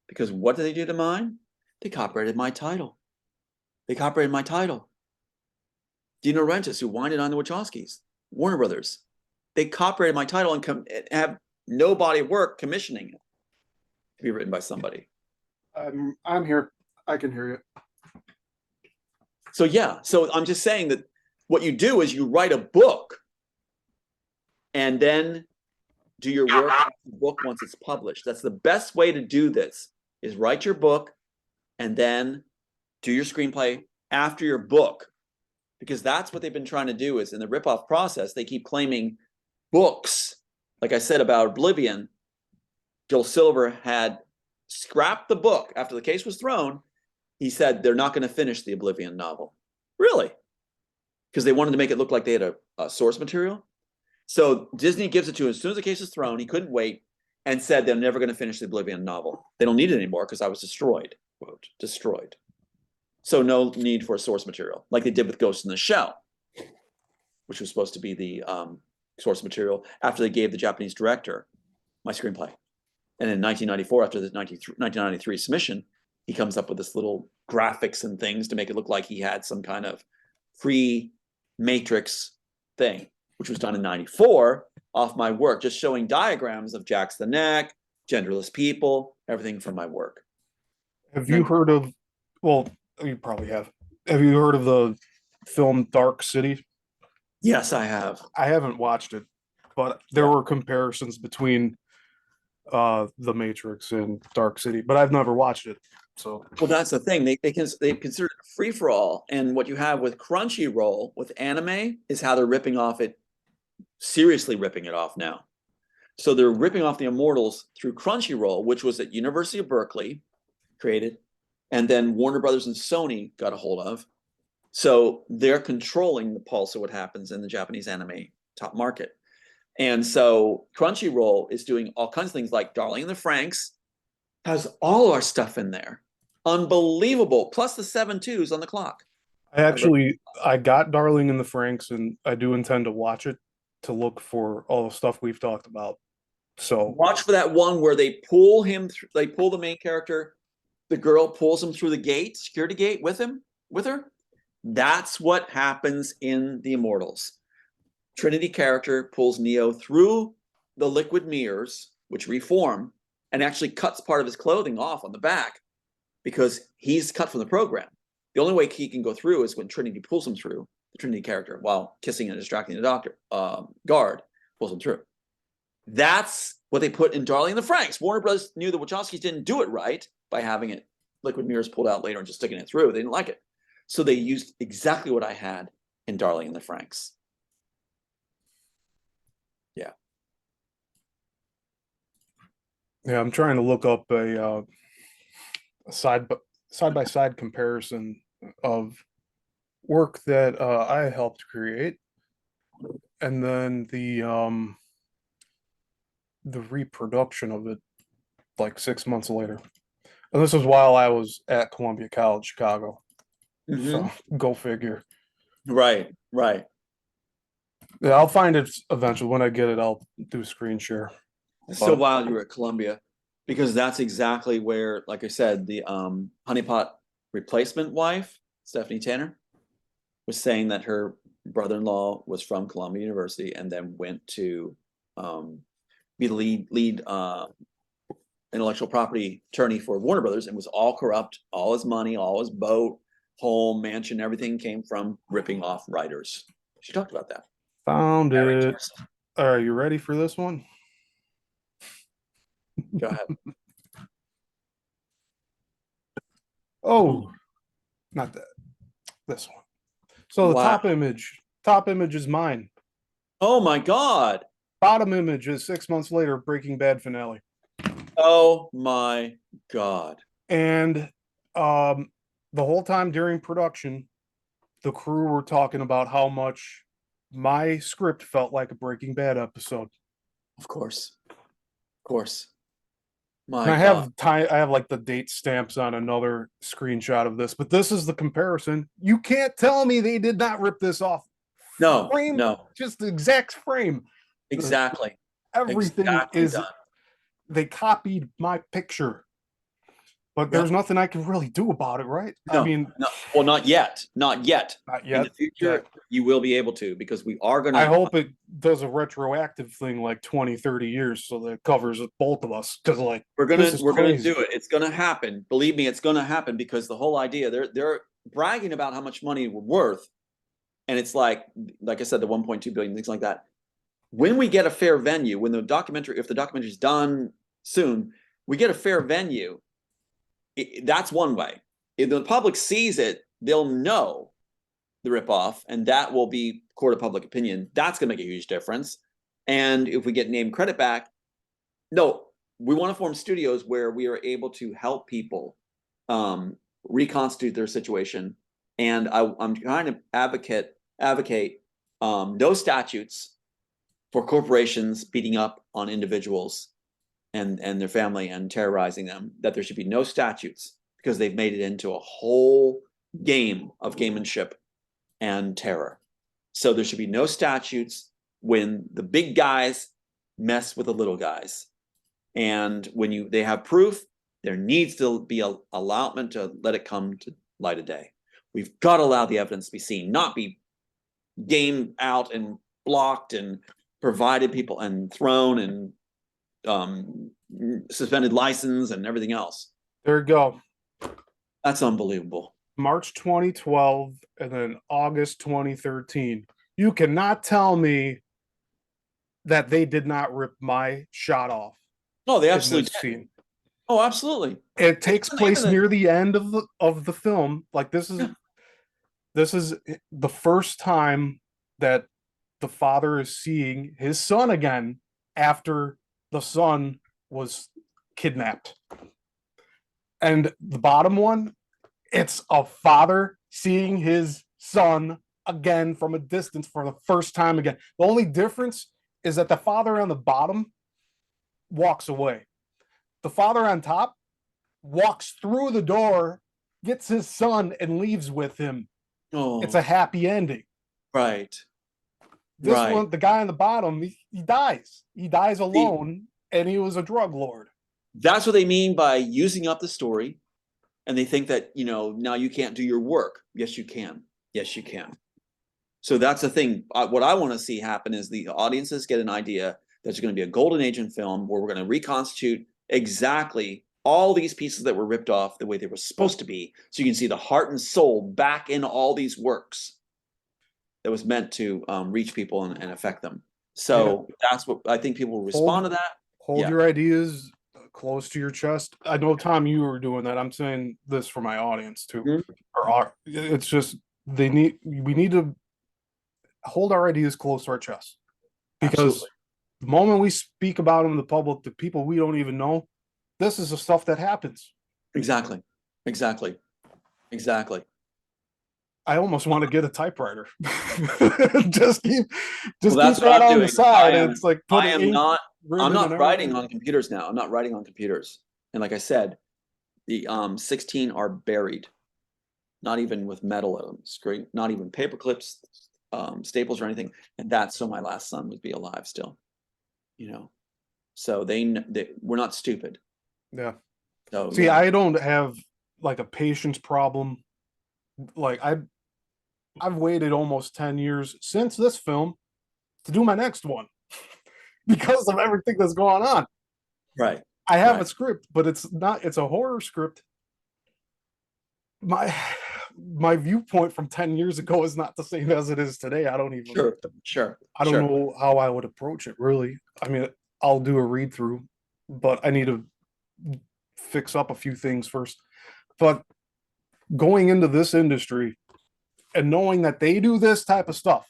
Because what did they do to mine? They copyrighted my title. They copyrighted my title. Dino Rentis, who winded on the Wachowskis, Warner Brothers. They copyrighted my title and have no body of work commissioning it to be written by somebody. I'm here. I can hear you. So yeah, so I'm just saying that what you do is you write a book and then do your work on the book once it's published. That's the best way to do this, is write your book and then do your screenplay after your book. Because that's what they've been trying to do, is in the ripoff process, they keep claiming books. Like I said about Oblivion, Joel Silver had scrapped the book after the case was thrown. He said they're not going to finish the Oblivion novel. Really? Because they wanted to make it look like they had a source material. So Disney gives it to him as soon as the case is thrown. He couldn't wait and said they're never going to finish the Oblivion novel. They don't need it anymore because I was destroyed. Quote, destroyed. So no need for source material, like they did with Ghost in the Shell, which was supposed to be the source material after they gave the Japanese director my screenplay. And in 1994, after the 1993 submission, he comes up with this little graphics and things to make it look like he had some kind of pre-Matrix thing, which was done in 94 off my work, just showing diagrams of Jack's the Neck, genderless people, everything from my work. Have you heard of, well, you probably have. Have you heard of the film Dark City? Yes, I have. I haven't watched it, but there were comparisons between The Matrix and Dark City, but I've never watched it. So well, that's the thing. They consider it free for all. And what you have with Crunchyroll with anime is how they're ripping off it, seriously ripping it off now. So they're ripping off the Immortals through Crunchyroll, which was at University of Berkeley created, and then Warner Brothers and Sony got a hold of. So they're controlling the pulse of what happens in the Japanese anime top market. And so Crunchyroll is doing all kinds of things, like Darling in the Franxx has all our stuff in there. Unbelievable. Plus the 7/2s on the clock. I got Darling in the Franxx, and I do intend to watch it to look for all the stuff we've talked about. So watch for that one where they pull him, they pull the main character, the girl pulls him through the gate, security gate with her. That's what happens in the Immortals. Trinity character pulls Neo through the liquid mirrors, which reform, and actually cuts part of his clothing off on the back because he's cut from the program. The only way he can go through is when Trinity pulls him through, the Trinity character, while kissing and distracting the doctor, guard pulls him through. That's what they put in Darling in the Franxx. Warner Brothers knew the Wachowskis didn't do it right by having it liquid mirrors pulled out later and just sticking it through. They didn't like it. So they used exactly what I had in Darling in the Franxx. Yeah. Yeah, I'm trying to look up a side by side comparison of work that I helped create, and then the reproduction of it like 6 months later. And this was while I was at Columbia College, Chicago. So go figure. Right, right. Yeah, I'll find it eventually. When I get it, I'll do screen share. So wild you were at Columbia, because that's exactly where, like I said, the honeypot replacement wife, Stephanie Tanner, was saying that her brother-in-law was from Columbia University and then went to be the lead intellectual property attorney for Warner Brothers, and was all corrupt. All his money, all his boat, home, mansion, everything came from ripping off writers. She talked about that. Found it. All right, you ready for this one? Go ahead. Oh, not that. This one. So the Wow. top image is mine. Oh my God. Bottom image is 6 months later, Breaking Bad finale. Oh my God. And the whole time during production, the crew were talking about how much my script felt like a Breaking Bad episode. Of course. Of course. My And God. I have like the date stamps on another screenshot of this, but this is the comparison. You can't tell me they did not rip this off. No, Frame, no. just the exact frame. Exactly. Everything Exactly is done. They copied my picture. But there's nothing I can really do about it, right? No, I mean, no. Well, not yet. Not yet. not In yet. the future, you will be able to, because we are going to. I hope it does a retroactive thing like 20, 30 years so that it covers both of us. Because like we're gonna do it. It's gonna happen. Believe me, it's gonna happen, because the whole idea, they're bragging about how much money we're worth, and it's like I said, the 1.2 billion, things like that. When we get a fair venue, when the documentary, if the documentary is done soon, we get a fair venue. That's one way. If the public sees it, they'll know the ripoff, and that will be court of public opinion. That's going to make a huge difference. And if we get name credit back, no, we want to form studios where we are able to help people reconstitute their situation. And I'm trying to advocate no statutes for corporations beating up on individuals and their family and terrorizing them. That there should be no statutes, because they've made it into a whole game of gamemanship and terror. So there should be no statutes when the big guys mess with the little guys. And when they have proof, there needs to be an allowance to let it come to light of day. We've got to allow the evidence to be seen, not be gamed out and blocked and provided people and thrown and suspended license and everything else. There you go. That's unbelievable. March 2012 and then August 2013. You cannot tell me that they did not rip my shot off. No, they absolutely did. Scene. Oh, absolutely. It takes place near the end of the film. Like this is the first time that the father is seeing his son again after the son was kidnapped. And the bottom one, it's a father seeing his son again from a distance for the first time again. The only difference is that the father on the bottom walks away. The father on top walks through the door, gets his son, and leaves with him. Oh, it's a happy ending. Right. This one, the guy on the bottom, he dies. He dies alone, and he was a drug lord. That's what they mean by using up the story. And they think that, now you can't do your work. Yes, you can. Yes, you can. So that's the thing. What I want to see happen is the audiences get an idea that there's going to be a golden age in film where we're going to reconstitute exactly all these pieces that were ripped off the way they were supposed to be. So you can see the heart and soul back in all these works that was meant to reach people and affect them. So that's what I think people will respond to that. Hold Yeah. your ideas close to your chest. I know, Tom, you were doing that. I'm saying this for my audience too. Mhm. It's just we need to hold our ideas close to our chest, because Absolutely. the moment we speak about them in the public to people we don't even know, this is the stuff that happens. Exactly. Exactly. Exactly. I almost want to get a typewriter. just keep Well, just keep that's what that I'm on the doing. side. It's like I putting am ink, not, I'm ribbon, and not writing everything. on computers now. I'm not writing on computers. And like I said, the 16 are buried, not even with metal screen, not even paper clips, staples or anything. And that's so my last son would be alive still, you know. So we're not stupid. Yeah. So See, yeah, I don't have like a patience problem. Like I've waited almost 10 years since this film to do my next one because of everything that's going on. right, I have a right. script, but it's a horror script. My my viewpoint from 10 years ago is not the same as it is today. Sure, sure, I don't sure. know how I would approach it really. I mean, I'll do a read through, but I need to fix up a few things first. But going into this industry and knowing that they do this type of stuff,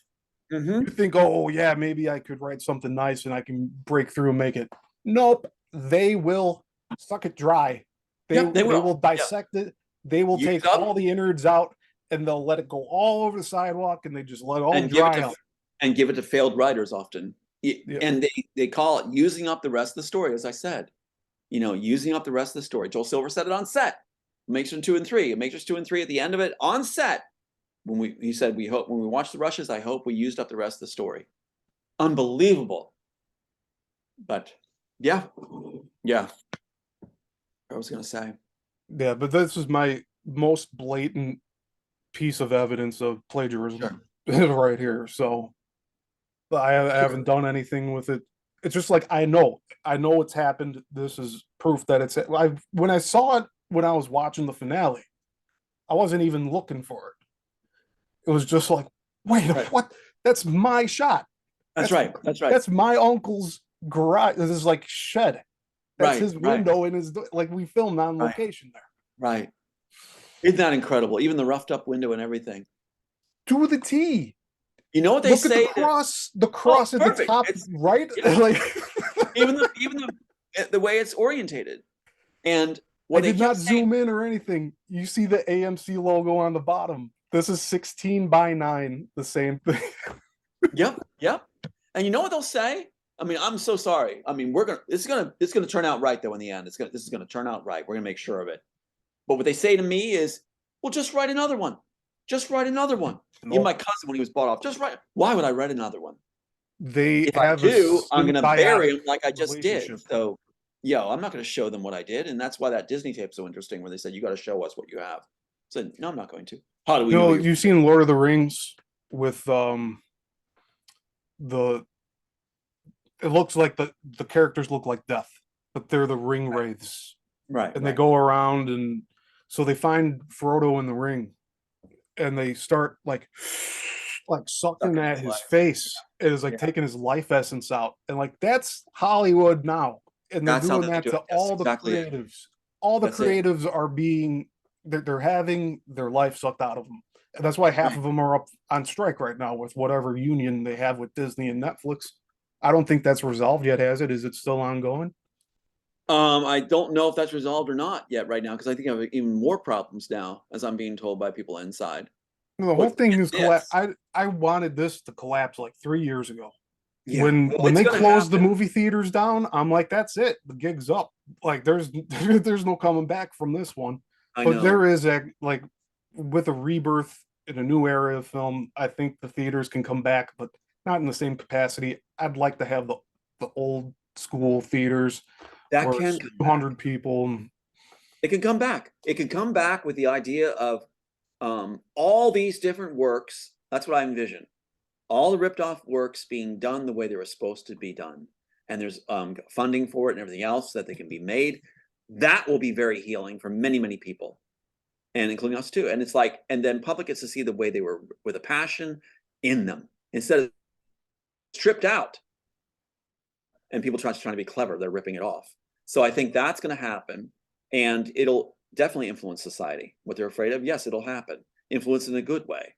Mm-hmm. you think, oh yeah, maybe I could write something nice and I can break through and make it. Nope, they will suck it dry. Yep, they They will. will Yeah. dissect it. They will Use take up all the innards out and they'll let it go all over the sidewalk and they just let it all and give it dry to up. failed writers often. Yeah, And they call it using up the rest of the story, as I said. Using up the rest of the story. Joel Silver said it on set. Matrix 2 and 3. Matrix 2 and 3 at the end of it on set. He said, we hope when we watch the rushes, I hope we used up the rest of the story. Unbelievable. But yeah. Yeah. I was gonna say. yeah, but this is my most blatant piece of evidence of plagiarism Sure. right here. So I haven't Sure. done anything with it. It's just like I know it's happened. This is proof that it's. When I saw it when I was watching the finale, I wasn't even looking for it. It was just like, wait, Right. what? That's my shot. That's right. That's right. That's my uncle's garage. This is like shed. That's Right. his Right. window in his like we filmed on Right. location there. Right. Isn't that incredible? Even the roughed up window and everything. To the T. You know what they Look at say? the cross at the Perfect. top It's right. yeah. Like even the way it's orientated. And I what they did kept not saying, zoom in or anything. You see the AMC logo on the bottom. This is 16 by 9, the same thing. yep, yep. And you know what they'll say? I mean, I'm so sorry. I mean, it's gonna turn out right though in the end. This is gonna turn out right. We're gonna make sure of it. But what they say to me is, well, just write another one. Just write another one. Even my cousin, when he was bought off, just write. Why would I write another one? They If I have a do, I'm going to bury symbiotic him like I just did. relationship. So, yeah, I'm not going to show them what I did, and that's why that Disney tape's so interesting, where they said you got to show us what you have. I said, no, I'm not going to. How do we You know know, what you're? you've seen Lord of the Rings with the it looks like the characters look like death, but they're the ring wraiths. Right, And they right. go around and so they find Frodo in the ring and they start like sucking at his face. It is like Yeah, taking his life essence out. And like that's Hollywood now. And they're that's how doing they that do to it. Yes, all the exactly it. creatives. All the That's it. creatives are being they're having their life sucked out of them. And that's why half Right. of them are up on strike right now with whatever union they have with Disney and Netflix. I don't think that's resolved yet, has it? Is it still ongoing? I don't know if that's resolved or not yet right now because I think I have even more problems now, as I'm being told by people inside. The whole But thing get is collapse. this. I wanted this to collapse like 3 years ago. Yeah, well, When it's they going to closed the happen. movie theaters down, I'm like, that's it. The gig's up. Like there's no coming back from this one. I But know. there is a like with a rebirth in a new era of film, I think the theaters can come back, but not in the same capacity. I'd like to have the old school theaters That where can it's come back. 200 people. It can come back. It can come back with the idea of all these different works. That's what I envision. All the ripped off works being done the way they were supposed to be done. And there's funding for it and everything else that they can be made. That will be very healing for many, many people, and including us too. And it's like, and then public gets to see the way they were with a passion in them instead of stripped out. and people trying to be clever, they're ripping it off. So I think that's going to happen, and it'll definitely influence society. What they're afraid of, yes, it'll happen. Influence in a good way.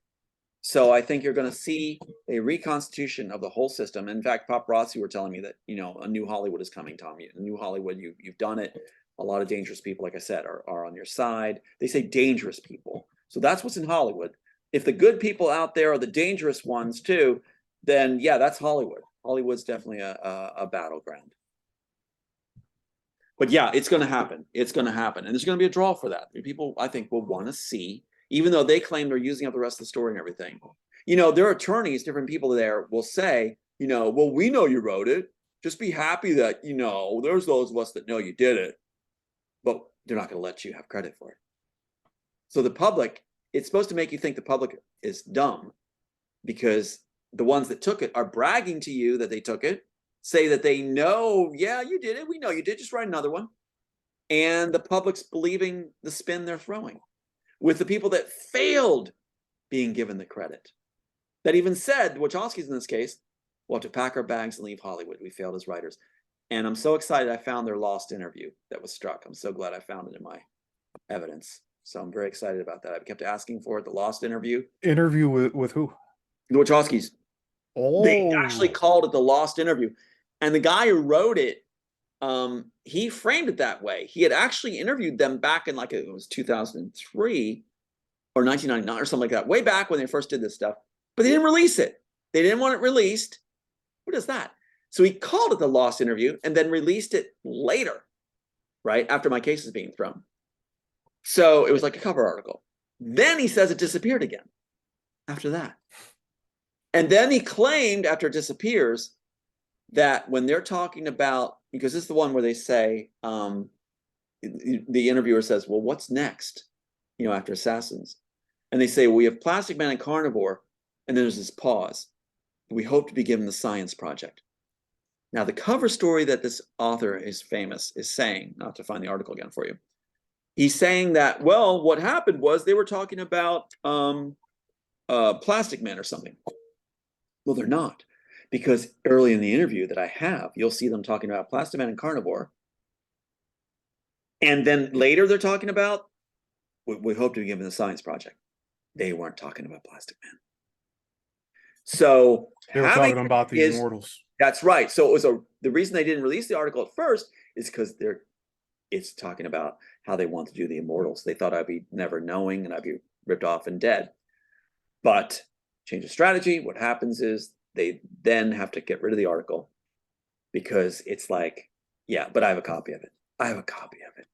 So I think you're going to see a reconstitution of the whole system. In fact, paparazzi were telling me that, you know, a new Hollywood is coming, Tom. A new Hollywood, you've done it. A lot of dangerous people, like I said, are on your side. They say dangerous people. So that's what's in Hollywood. If the good people out there are the dangerous ones too, then yeah, that's Hollywood. Hollywood's definitely a battleground. But yeah, it's going to happen. It's going to happen. And there's going to be a draw for that. People, I think, will want to see, even though they claim they're using up the rest of the story and everything. You know, their attorneys, different people there will say, you know, well, we know you wrote it. Just be happy that, you know, there's those of us that know you did it. But they're not going to let you have credit for it. So the public, it's supposed to make you think the public is dumb, because the ones that took it are bragging to you that they took it, say that they know, yeah, you did it. We know you did. Just write another one. And the public's believing the spin they're throwing, with the people that failed being given the credit, that even said, Wachowski's in this case, we'll have to pack our bags and leave Hollywood. We failed as writers. And I'm so excited I found their lost interview that was struck. I'm so glad I found it in my evidence. So I'm very excited about that. I kept asking for it, the lost interview. Interview with who? The Wachowskis. Oh, They actually called it the lost interview. And the guy who wrote it, he framed it that way. He had actually interviewed them back in, like, it was 2003 or 1999 or something like that, way back when they first did this stuff. But they didn't release it. They didn't want it released. What is that? So he called it the lost interview and then released it later, right after my case is being thrown. So it was like a cover article. Then he says it disappeared again after that. And then he claimed, after it disappears, that when they're talking about, because this is the one where they say, the interviewer says, well, what's next, you know, after Assassins? And they say, well, we have Plastic Man and Carnivore. And then there's this pause. We hope to be given the Science Project. Now, the cover story that this author is famous is saying, not to find the article again for you, he's saying that, well, what happened was they were talking about Plastic Man or something. Well, they're not, because early in the interview that I have, you'll see them talking about Plastic Man and Carnivore. And then later they're talking about, we hope to be given the Science Project. They weren't talking about Plastic Man. So they were talking about the Immortals. That's right. So it was the reason they didn't release the article at first is because it's talking about how they want to do the Immortals. They thought I'd be never knowing and I'd be ripped off and dead. But change of strategy. What happens is they then have to get rid of the article, because it's like, yeah, but I have a copy of it. I have a copy of it.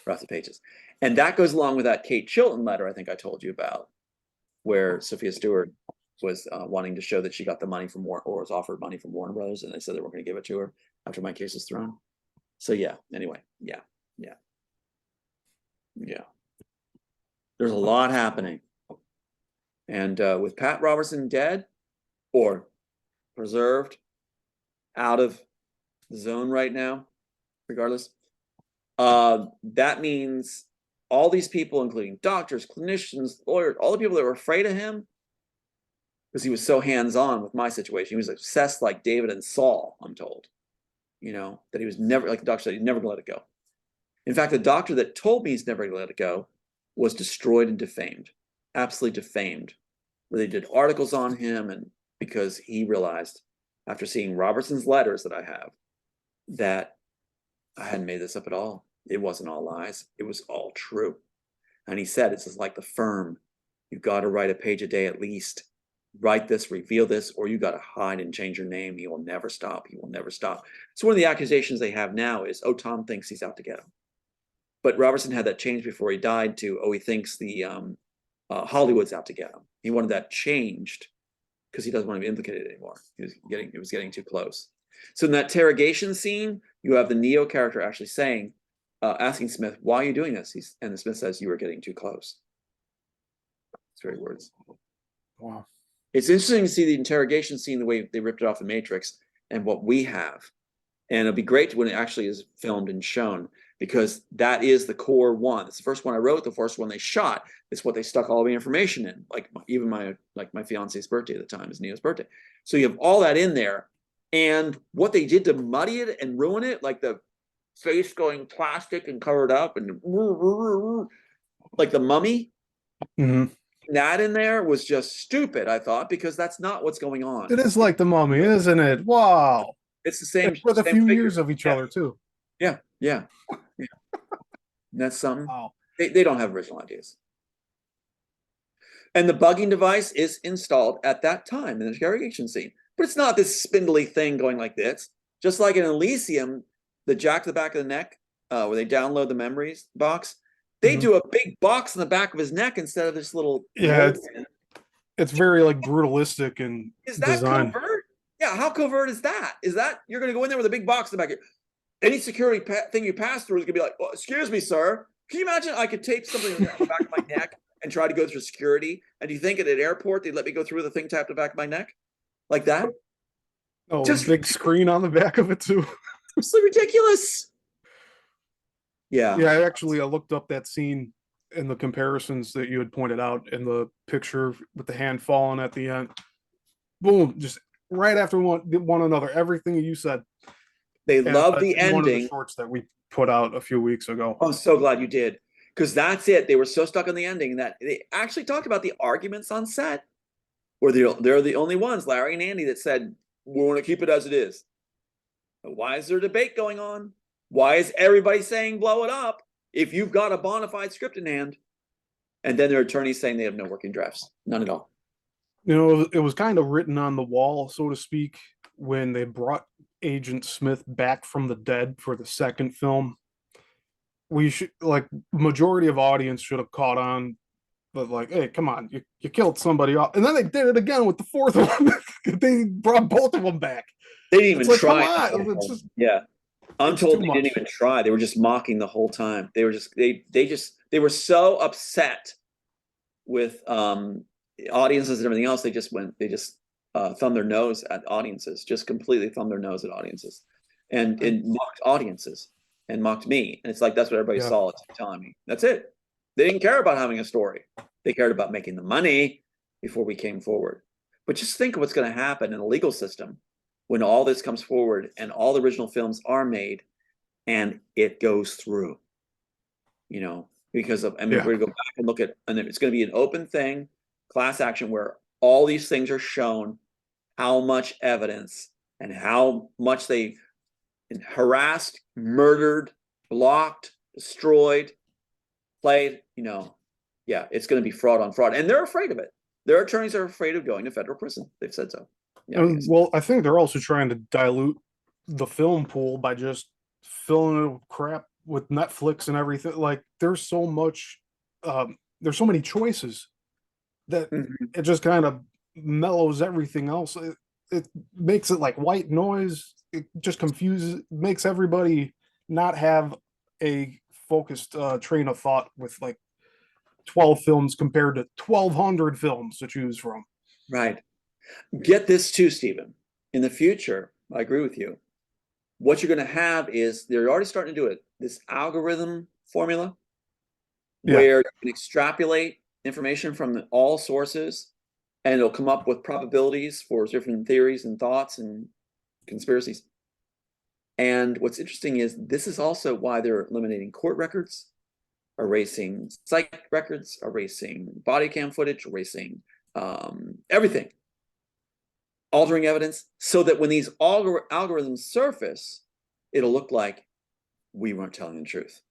Across the pages. And that goes along with that Kate Chilton letter I think I told you about, where Sophia Stewart was wanting to show that she got the money from or was offered money from Warner Brothers, and they said they weren't going to give it to her after my case was thrown. So yeah, anyway, yeah. There's a lot happening. And with Pat Robertson dead or preserved out of the zone right now, regardless, that means all these people, including doctors, clinicians, lawyers, all the people that were afraid of him, because he was so hands-on with my situation. He was obsessed like David and Saul, I'm told, you know, that he was never, like the doctor said, he'd never let it go. In fact, the doctor that told me he's never going to let it go was destroyed and defamed, absolutely defamed, where they did articles on him, and because he realized, after seeing Robertson's letters that I have, that I hadn't made this up at all. It wasn't all lies. It was all true. And he said, it's just like the firm. You've got to write a page a day at least. Write this, reveal this, or you got to hide and change your name. He will never stop. He will never stop. So one of the accusations they have now is, oh, Tom thinks he's out to get him. But Robertson had that changed before he died to, oh, he thinks the Hollywood's out to get him. He wanted that changed because he doesn't want to be implicated anymore. It was getting too close. So in that interrogation scene, you have the Neo character actually saying, asking Smith, why are you doing this? And the Smith says, you were getting too close. It's very words. Wow. It's interesting to see the interrogation scene, the way they ripped it off the Matrix, and what we have. And it'll be great when it actually is filmed and shown, because that is the core one. It's the first one I wrote, the first one they shot. It's what they stuck all the information in, like even my fiance's birthday at the time is Neo's birthday. So you have all that in there. And what they did to muddy it and ruin it, like the face going plastic and covered up and like the mummy, Mhm. that in there was just stupid, I thought, because that's not what's going on. It is like the Mummy, isn't it? Wow. It's the And same with a same few figure. years of each Yeah, other too. yeah, yeah. Yeah. That's something. Wow. They don't have original ideas. And the bugging device is installed at that time in the interrogation scene. But it's not this spindly thing going like this. Just like in Elysium, the jack to the back of the neck, where they download the memories box, they Mhm. do a big box in the back of his neck instead of this little Yeah, mold. it's very like brutalistic in Is that design. covert? Yeah, how covert is that? Is that you're going to go in there with a big box in the back? Any security thing you pass through is going to be like, well, excuse me, sir. Can you imagine I could tape something on the back of my neck and try to go through security? And do you think at an airport they'd let me go through with a thing tapped to the back of my neck like that? Oh, a Just big screen on the back of it too. absolutely ridiculous. Yeah. Yeah, I looked up that scene and the comparisons that you had pointed out in the picture with the hand falling at the end. Boom, just right after one another. Everything you said, They and love the in one of the ending. shorts that we put out a few weeks ago. I'm so glad you did. Because that's it. They were so stuck on the ending that they actually talked about the arguments on set. Where they're the only ones, Larry and Andy, that said, we want to keep it as it is. Why is there debate going on? Why is everybody saying blow it up if you've got a bona fide script in hand? And then their attorneys saying they have no working drafts. None at all. You know, it was kind of written on the wall, so to speak, when they brought Agent Smith back from the dead for the second film. We should like majority of audience should have caught on, but like, hey, come on, you killed somebody off, and then they did it again with the fourth one. They brought both of them back. They didn't even It's like, come try. on, it's just Yeah. I'm it's told too they much. didn't even try. They were just mocking the whole time. They were just they were so upset with audiences and everything else. They just thumbed their nose at audiences, just completely thumbed their nose at audiences, and mocked audiences and mocked me. And it's like that's what everybody Yeah, saw at telling me. That's it. They didn't care about having a story. They cared about making the money before we came forward. But just think of what's going to happen in the legal system when all this comes forward and all the original films are made and it goes through, because of, I mean, yeah, we're going to go back and look at, and it's going to be an open thing, class action, where all these things are shown, how much evidence and how much they harassed, murdered, blocked, destroyed, played, yeah, it's going to be fraud on fraud. And they're afraid of it. Their attorneys are afraid of going to federal prison. They've said so. Yeah, I guess. well, I think they're also trying to dilute the film pool by just filling it with crap with Netflix and everything. Like, there's so many choices that Mhm. it just kind of mellows everything else. It makes it like white noise. It just confuses, makes everybody not have a focused train of thought with like 12 films compared to 1,200 films to choose from. Right. Get this too, Stephen. In the future, I agree with you. What you're going to have is they're already starting to do it. This algorithm formula Yeah. where you can extrapolate information from all sources and it'll come up with probabilities for different theories and thoughts and conspiracies. And what's interesting is this is also why they're eliminating court records, erasing psych records, erasing body cam footage, erasing everything, altering evidence, so that when these algorithms surface, it'll look like we weren't telling the truth.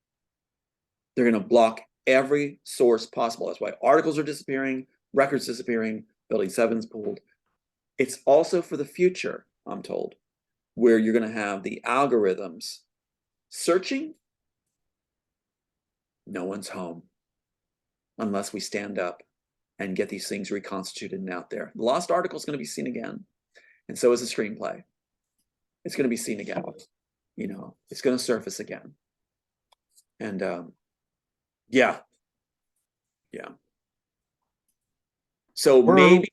They're going to block every source possible. That's why articles are disappearing, records disappearing, Building 7's pulled. It's also for the future, I'm told, where you're going to have the algorithms searching. No one's home unless we stand up and get these things reconstituted and out there. The lost article is going to be seen again. And so is the screenplay. It's going to be seen again. It's going to surface again. And yeah. So maybe,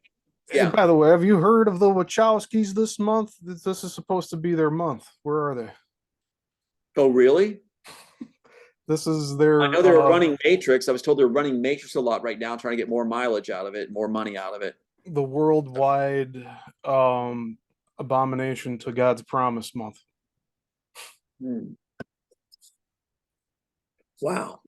And by the way, have you heard of the Wachowskis this month? This is supposed to be their month. Where are they? Oh, really? This is I know their they were running Matrix. I was told they're running Matrix a lot right now, trying to get more mileage out of it, more money out of it. the worldwide abomination to God's promise month. Hmm. Wow.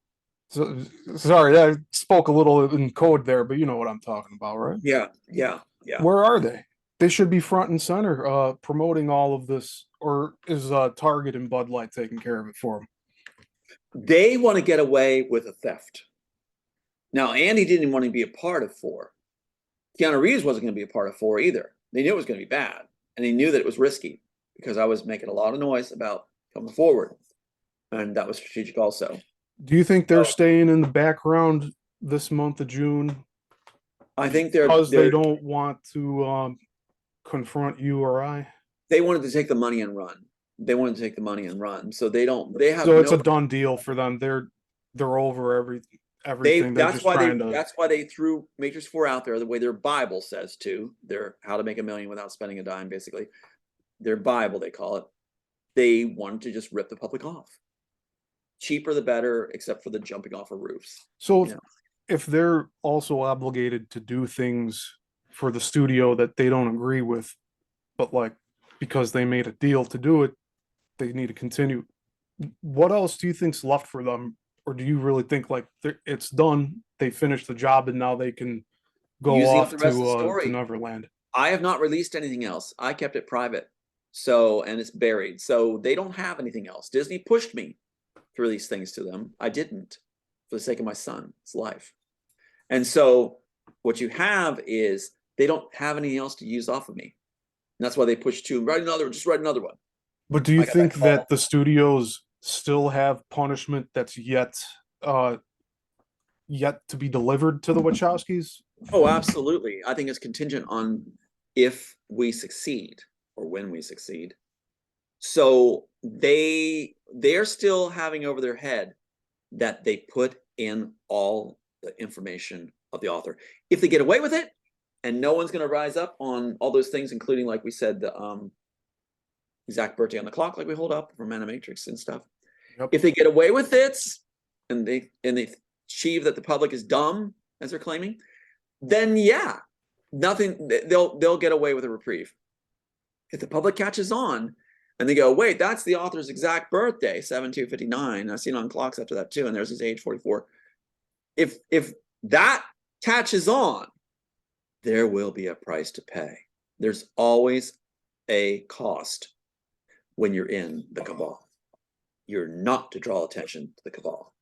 So, sorry, I spoke a little in code there, but you know what I'm talking about, right? Yeah, yeah, yeah. Where are they? They should be front and center, promoting all of this, or is Target and Bud Light taking care of it for them? They want to get away with a theft. Now, Andy didn't want to be a part of 4. Keanu Reeves wasn't going to be a part of 4 either. They knew it was going to be bad, and they knew that it was risky because I was making a lot of noise about coming forward, and that was strategic also. Do you think they're staying in the background this month of June? I think because they don't want to confront you or I. They wanted to take the money and run. They wanted to take the money and run. So they don't. They have. So it's a done deal for them. They're over everything. They're just trying to. That's why they threw Matrix 4 out there the way their Bible says to. Their How to Make a Million Without Spending a Dime, basically. Their Bible, they call it. They wanted to just rip the public off. Cheaper the better, except for the jumping off of roofs. So if they're also obligated to do things for the studio that they don't agree with, but like because they made a deal to do it, they need to continue. What else do you think's left for them, or do you really think like it's done? They finished the job and now they can go off to Neverland. I have not released anything else. I kept it private, and it's buried. So they don't have anything else. Disney pushed me to release things to them. I didn't, for the sake of my son's life. And so what you have is they don't have anything else to use off of me. And that's why they push 2. Just write another one. But do you think that the studios still have punishment that's yet to be delivered to the Wachowskis? Oh, absolutely. I think it's contingent on if we succeed or when we succeed. So they're still having over their head that they put in all the information of the author. If they get away with it, and no one's going to rise up on all those things, including, like we said, the exact birthday on the clock, like we hold up from Animatrix and stuff. Yep. If they get away with it, and they achieve that the public is dumb, as they're claiming, then nothing. They'll get away with a reprieve. If the public catches on, and they go, wait, that's the author's exact birthday, 7/2/59. I've seen on clocks after that too, and there's his age 44. If that catches on, there will be a price to pay. There's always a cost when you're in the cabal. You're not to draw attention to the cabal.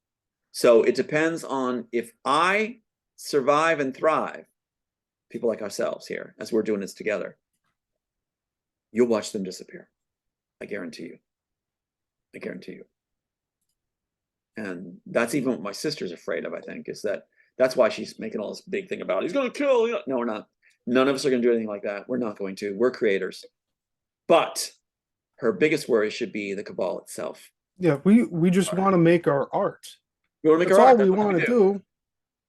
So it depends on if I survive and thrive, people like ourselves here, as we're doing this together, you'll watch them disappear. I guarantee you. I guarantee you. And that's even what my sister's afraid of, I think, is that's why she's making all this big thing about it. He's going to kill you. No, we're not. None of us are going to do anything like that. We're not going to. We're creators. But her biggest worry should be the cabal itself. Yeah, we just want to make our art. We want to make That's our art. All we want to do.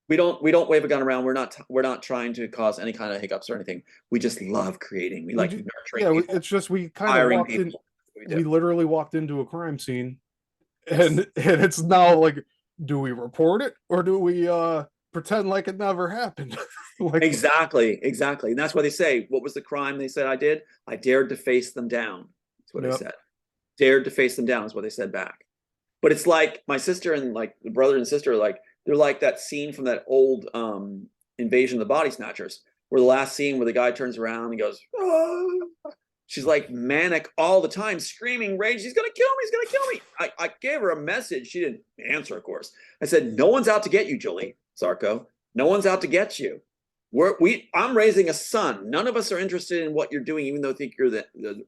We don't wave a gun around. We're not trying to cause any kind of hiccups or anything. We just love creating. We like nurturing. Yeah, it's just we kind of walked in. We literally walked into a crime scene, and it's now like, do we report it or do we pretend like it never happened? Exactly. And that's why they say, what was the crime they said I did? I dared to face them down. That's what they said. Dared to face them down is what they said back. But it's like my sister and like the brother and sister are like, they're like that scene from that old Invasion of the Body Snatchers, where the last scene where the guy turns around and goes, oh. She's like manic all the time, screaming, rage. He's going to kill me. He's going to kill me. I gave her a message. She didn't answer, of course. I said, no one's out to get you, Julie Zarko. No one's out to get you. I'm raising a son. None of us are interested in what you're doing, even though I think you're the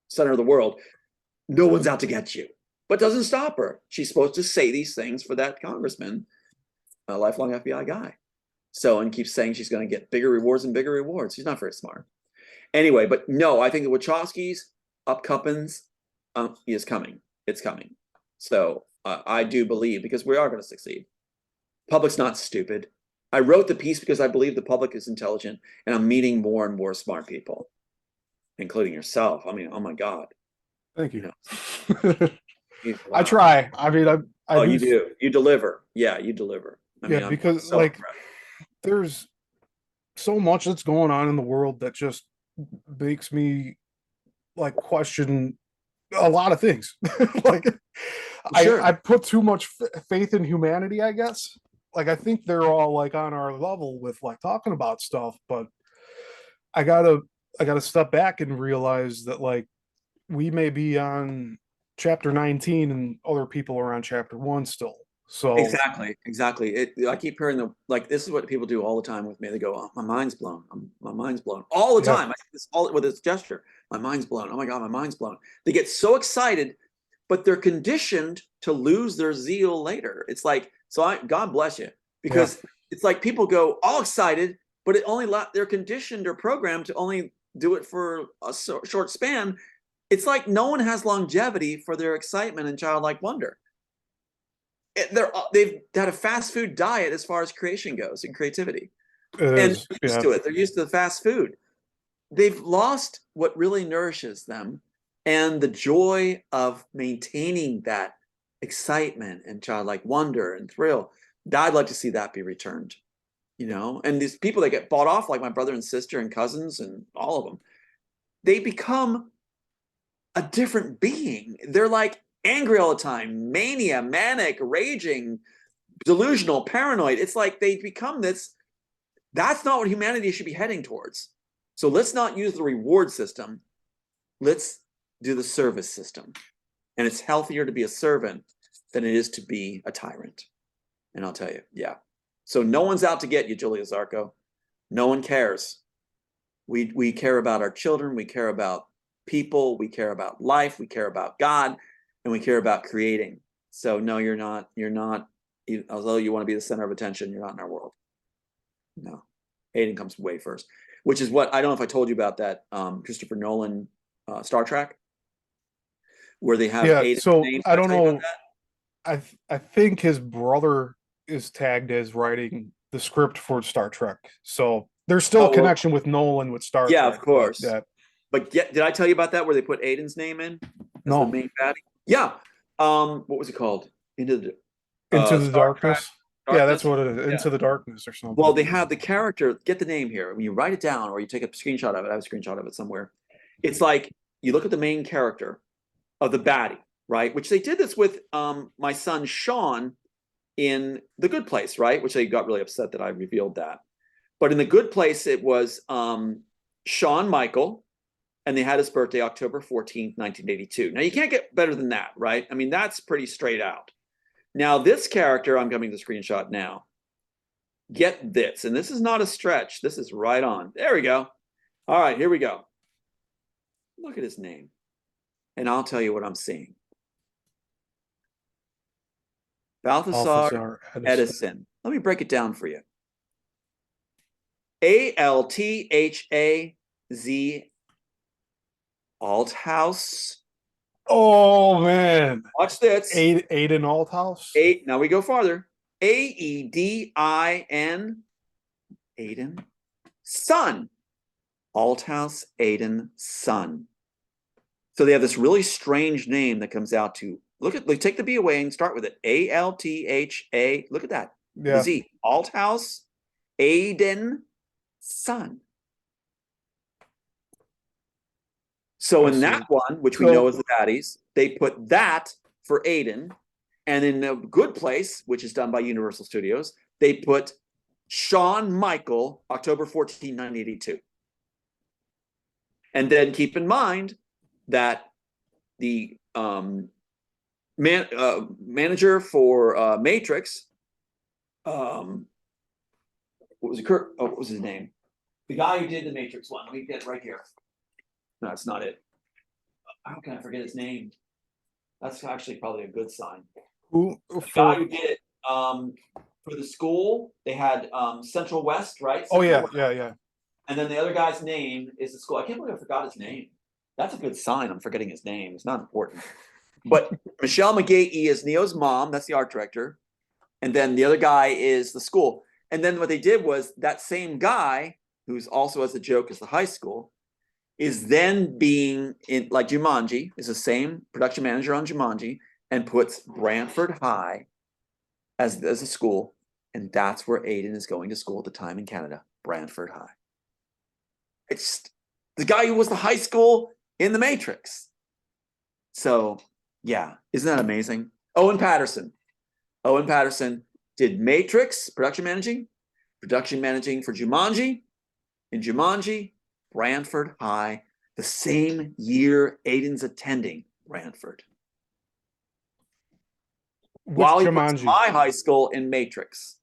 center of the world. No one's out to get you. But doesn't stop her. She's supposed to say these things for that congressman, a lifelong FBI guy. So, and keeps saying she's going to get bigger rewards and bigger rewards. She's not very smart. Anyway, but no, I think the Wachowskis' upcomings is coming. It's coming. So I do believe, because we are going to succeed. Public's not stupid. I wrote the piece because I believe the public is intelligent, and I'm meeting more and more smart people, including yourself. I mean, oh my God. Thank you. Wow. I try. I mean, you do. You deliver. Yeah, you deliver. I mean, because so like impressed. There's so much that's going on in the world that just makes me like question a lot of things. Like Sure. I put too much faith in humanity, I guess. Like I think they're all like on our level with like talking about stuff, but I gotta I gotta step back and realize that like we may be on chapter 19 and other people are on chapter 1 still. So Exactly. I keep hearing like this is what people do all the time with me. They go, "Oh, my mind's blown. My mind's blown." All the yeah, time. I see this all with this gesture. My mind's blown. Oh my God, my mind's blown. They get so excited, but they're conditioned to lose their zeal later. It's like, God bless you, yeah, because it's like people go all excited, but they're conditioned or programmed to only do it for a short span. It's like no one has longevity for their excitement and childlike wonder. They've had a fast food diet as far as creation goes and creativity, it and is. they're used Yeah, to it. They're used to the fast food. They've lost what really nourishes them and the joy of maintaining that excitement and childlike wonder and thrill. I'd like to see that be returned, and these people that get bought off, like my brother and sister and cousins and all of them, they become a different being. They're like angry all the time, mania, manic, raging, delusional, paranoid. It's like they become this. That's not what humanity should be heading towards. So let's not use the reward system. Let's do the service system. And it's healthier to be a servant than it is to be a tyrant. And I'll tell you, yeah. So no one's out to get you, Julia Zarco. No one cares. We care about our children. We care about people. We care about life. We care about God, and we care about creating. So no, you're not. You're not. Although you want to be the center of attention, you're not in our world. No, Hayden comes way first, which is what I don't know if I told you about that Christopher Nolan Star Trek, where they have yeah. Hayden's So name. I Did I don't tell you about know. I think his brother is tagged as writing the script for Star Trek. So there's that? still a Oh well, connection with Nolan with Star yeah, of Trek, but course. yeah, But did I tell you about that where they put Aiden's name in as the no. main baddie? Yeah. What was it called? Into the Into the Star Trek Darkness. Yeah, that's Darkness. what it is. Yeah. Into the Darkness or Well, something. they have the character. Get the name here. When you write it down, or you take a screenshot of it. I have a screenshot of it somewhere. It's like you look at the main character of the baddie, right? Which they did this with my son Sean in The Good Place, right? Which they got really upset that I revealed that. But in The Good Place, it was Shawn Michael, and they had his birthday October 14th, 1982. Now, you can't get better than that, right? I mean, that's pretty straight out. Now, this character, I'm coming to the screenshot now. Get this, and this is not a stretch. This is right on. There we go. All right, here we go. Look at his name, and I'll tell you what I'm seeing. Balthazar Balthazar Edison. Edison. Let me break it down for you. Althaz Althouse. Oh man. Watch this. Aiden Althouse. Now we go farther. Aedin. Aiden. Son. Althouse Aiden son. So they have this really strange name that comes out to take the B away and start with it. Altha. Look at that. The Yeah. Z. Althouse Aiden son. So in that one, which we know as the baddies, they put that for Aiden. And in The Good Place, which is done by Universal Studios, they put Shawn Michael, October 14, 1982. And then keep in mind that the manager for Matrix, what was it? What was his name? The guy who did the Matrix one. Let me get it right here. No, that's not it. How can I forget his name? That's actually probably a good sign. Who The guy who did it for the school, they had Central West, right? Oh Central yeah, West. yeah. And then the other guy's name is the school. I can't believe I forgot his name. That's a good sign. I'm forgetting his name. It's not important. But Michelle McGahee is Neo's mom. That's the art director. And then the other guy is the school. And then what they did was that same guy, who's also as a joke as the high school, is then being in like Jumanji, is the same production manager on Jumanji, and puts Brantford High as a school. And that's where Aiden is going to school at the time in Canada, Brantford High. It's the guy who was the high school in The Matrix. So yeah, isn't that amazing? Owen Patterson. Owen Patterson did Matrix, production managing for Jumanji. In Jumanji, Brantford High, the same year Aiden's attending Brantford. Which While he was Jumanji? my high school in Matrix.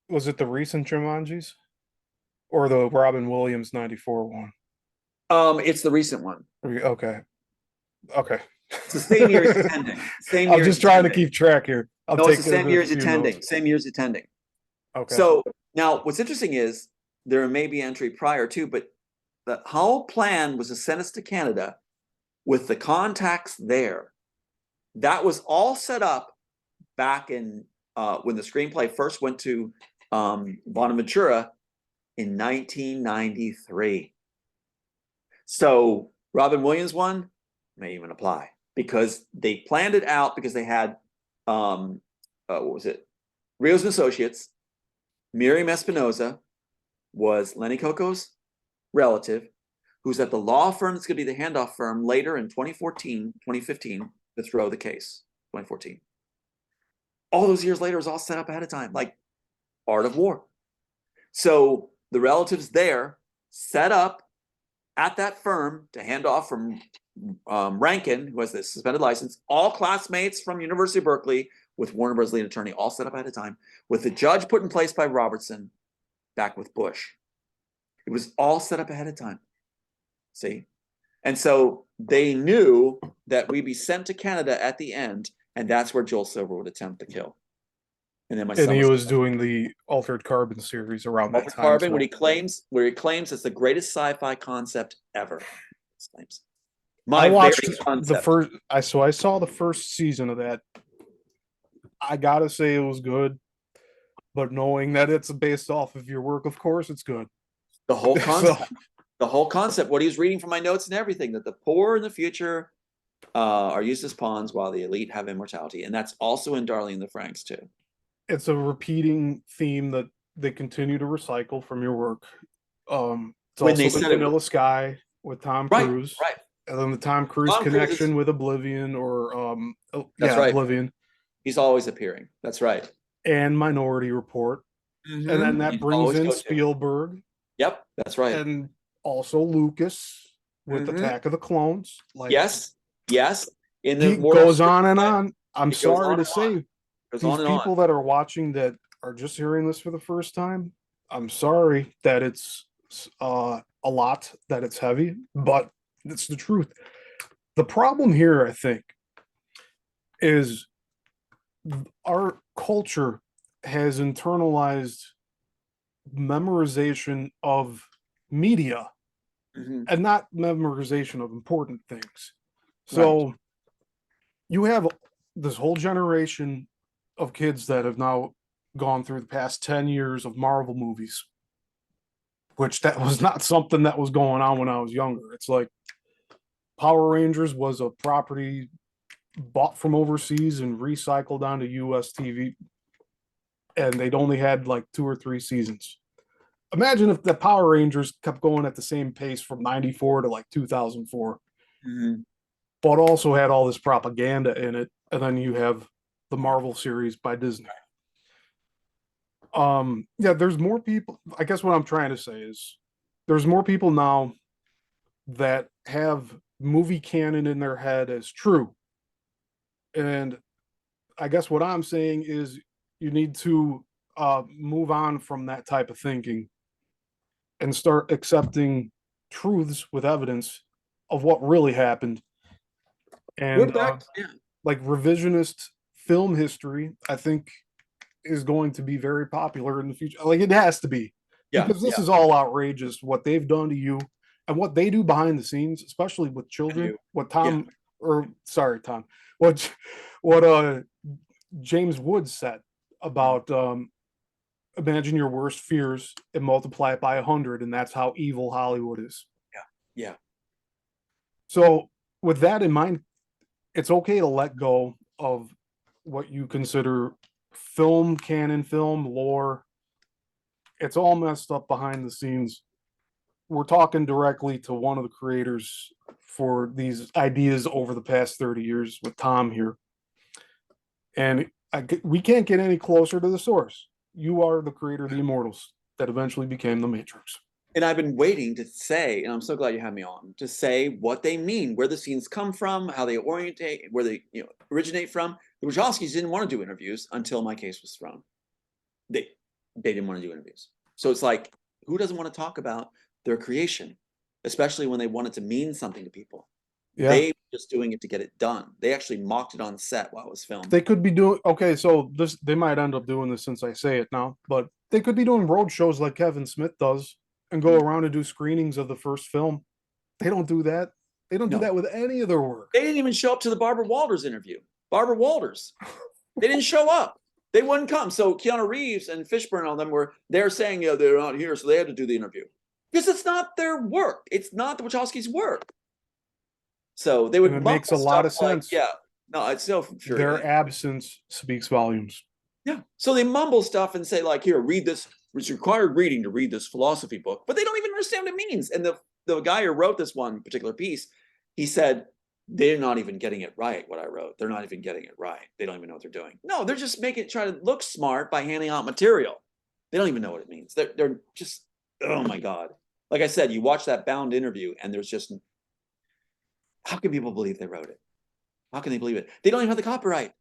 Was it the recent Jumanjis? Or the Robin Williams 94 one? It's the recent one. Okay. Okay. It's the same year he's attending. Same I'm year just he's trying to attending. keep track here. No, it's the same year he's attending. Same year he's attending. Okay. So now what's interesting is there may be entry prior to, but the whole plan was to send us to Canada with the contacts there. That was all set up back in when the screenplay first went to Bonaventura in 1993. So Robin Williams one may even apply because they planned it out because they had what was it? Rios and Associates. Miriam Espinoza was Lenny Coco's relative, who's at the law firm that's going to be the handoff firm later in 2015 to throw the case. 2014. All those years later was all set up ahead of time, like Art of War. So the relatives there set up at that firm to hand off from Rankin, who has this suspended license, all classmates from University of Berkeley with Warner Bros. Lead attorney, all set up ahead of time, with the judge put in place by Robertson back with Bush. It was all set up ahead of time. See? And so they knew that we'd be sent to Canada at the end, and that's where Joel Silver would attempt to kill. And then my son he was doing the Altered Carbon series around that Altered time. Carbon, where he claims it's the greatest sci-fi concept ever. I watched the first. I saw the first season of that. I gotta say it was good, but knowing that it's based off of your work, of course, it's good. The whole concept. The whole concept, what he was reading from my notes and everything, that the poor in the future are used as pawns while the elite have immortality. And that's also in Darling in the Franxx too. It's a repeating theme that they continue to recycle from your work. It's when also the Vanilla Sky with Tom Cruise. Right. And then the Tom Cruise connection with Oblivion or Oblivion. He's always appearing. That's right. And Minority Report. Mm-hmm. And then that brings in Spielberg. Yep, that's right. And also Lucas with Attack of the Clones. Like, yes. In the goes on and on. I'm sorry to say, these people that are watching that are just hearing this for the first time, I'm sorry that it's a lot, that it's heavy, but it's the truth. The problem here, I think, is our culture has internalized memorization of media and not memorization of important things. So you have this whole generation of kids that have now gone through the past 10 years of Marvel movies, which that was not something that was going on when I was younger. It's like Power Rangers was a property bought from overseas and recycled onto US TV, and they'd only had like 2 or 3 seasons. Imagine if the Power Rangers kept going at the same pace from 94 to like 2004, but also had all this propaganda in it. And then you have the Marvel series by Disney. There's more people. I guess what I'm trying to say is there's more people now that have movie canon in their head as true. And I guess what I'm saying is you need to move on from that type of thinking and start accepting truths with evidence of what really happened. And like revisionist film history, I think, is going to be very popular in the future. Like it has to be, because this is all outrageous what they've done to you and what they do behind the scenes, especially with children. What James Woods said about imagine your worst fears and multiply it by 100, and that's how evil Hollywood is. Yeah. So with that in mind, it's okay to let go of what you consider film canon, film lore. It's all messed up behind the scenes. we're talking directly to one of the creators for these ideas over the past 30 years with Tom here. And we can't get any closer to the source. You are the creator of the Immortals that eventually became the Matrix. And I've been waiting to say, and I'm so glad you had me on, to say what they mean, where the scenes come from, how they orientate, where they originate from. The Wachowskis didn't want to do interviews until my case was thrown. They didn't want to do interviews. So it's like, who doesn't want to talk about their creation, especially when they want it to mean something to people? Yeah. They were just doing it to get it done. They actually mocked it on set while it was filmed. They could be doing okay, so this they might end up doing this since I say it now, but they could be doing road shows like Kevin Smith does and go around and do screenings of the first film. They don't do that. They don't do that with any of their work. They didn't even show up to the Barbara Walters interview. Barbara Walters. They didn't show up. They wouldn't come. So Keanu Reeves and Fishburne on them they're saying, they're not here, so they had to do the interview. Because it's not their work. It's not the Wachowskis' work. So they would. And it makes a lot of sense. No, it's so sure. Their absence speaks volumes. Yeah. So they mumble stuff and say, like, here, read this. It's required reading to read this philosophy book, but they don't even understand what it means. And the guy who wrote this one particular piece, he said, they're not even getting it right, what I wrote. They're not even getting it right. They don't even know what they're doing. No, they're just try to look smart by handing out material. They don't even know what it means. They're just, oh my God. Like I said, you watch that Bound interview and there's just, how can people believe they wrote it? How can they believe it? They don't even have the copyright.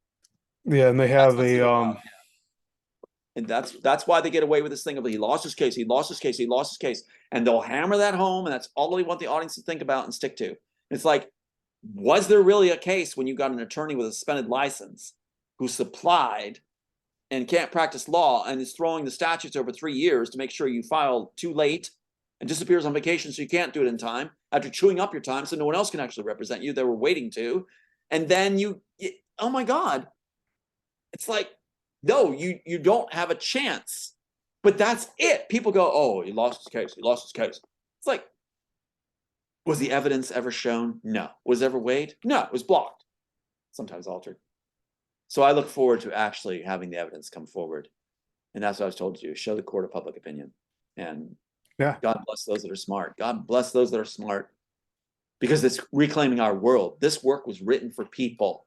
Yeah, and they have and that's why they get away with this thing of he lost his case, and they'll hammer that home, and that's all they want the audience to think about and stick to. It's like, was there really a case when you got an attorney with a suspended license who supplied and can't practice law and is throwing the statutes over 3 years to make sure you file too late and disappears on vacation so you can't do it in time after chewing up your time so no one else can actually represent you? They were waiting to. And then oh my God. It's like, no, you don't have a chance. But that's it. People go, oh, he lost his case. He lost his case. It's like, was the evidence ever shown? No. Was it ever weighed? No, it was blocked. Sometimes altered. So I look forward to actually having the evidence come forward. And that's what I was told to do. Show the court of public opinion. And God bless those that are smart. God bless those that are smart. Because it's reclaiming our world. This work was written for people.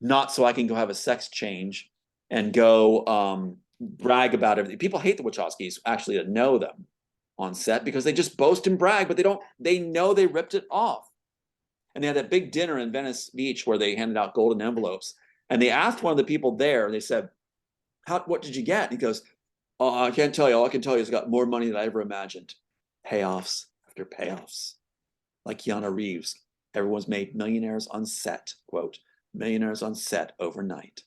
Not so I can go have a sex change and go brag about everything. People hate the Wachowskis actually to know them on set because they just boast and brag, but they know they ripped it off. And they had that big dinner in Venice Beach where they handed out golden envelopes. And they asked one of the people there, they said, what did you get? And he goes, oh, I can't tell you. All I can tell you is I got more money than I ever imagined. Payoffs after payoffs. Like Keanu Reeves. Everyone's made millionaires on set, quote, millionaires on set overnight.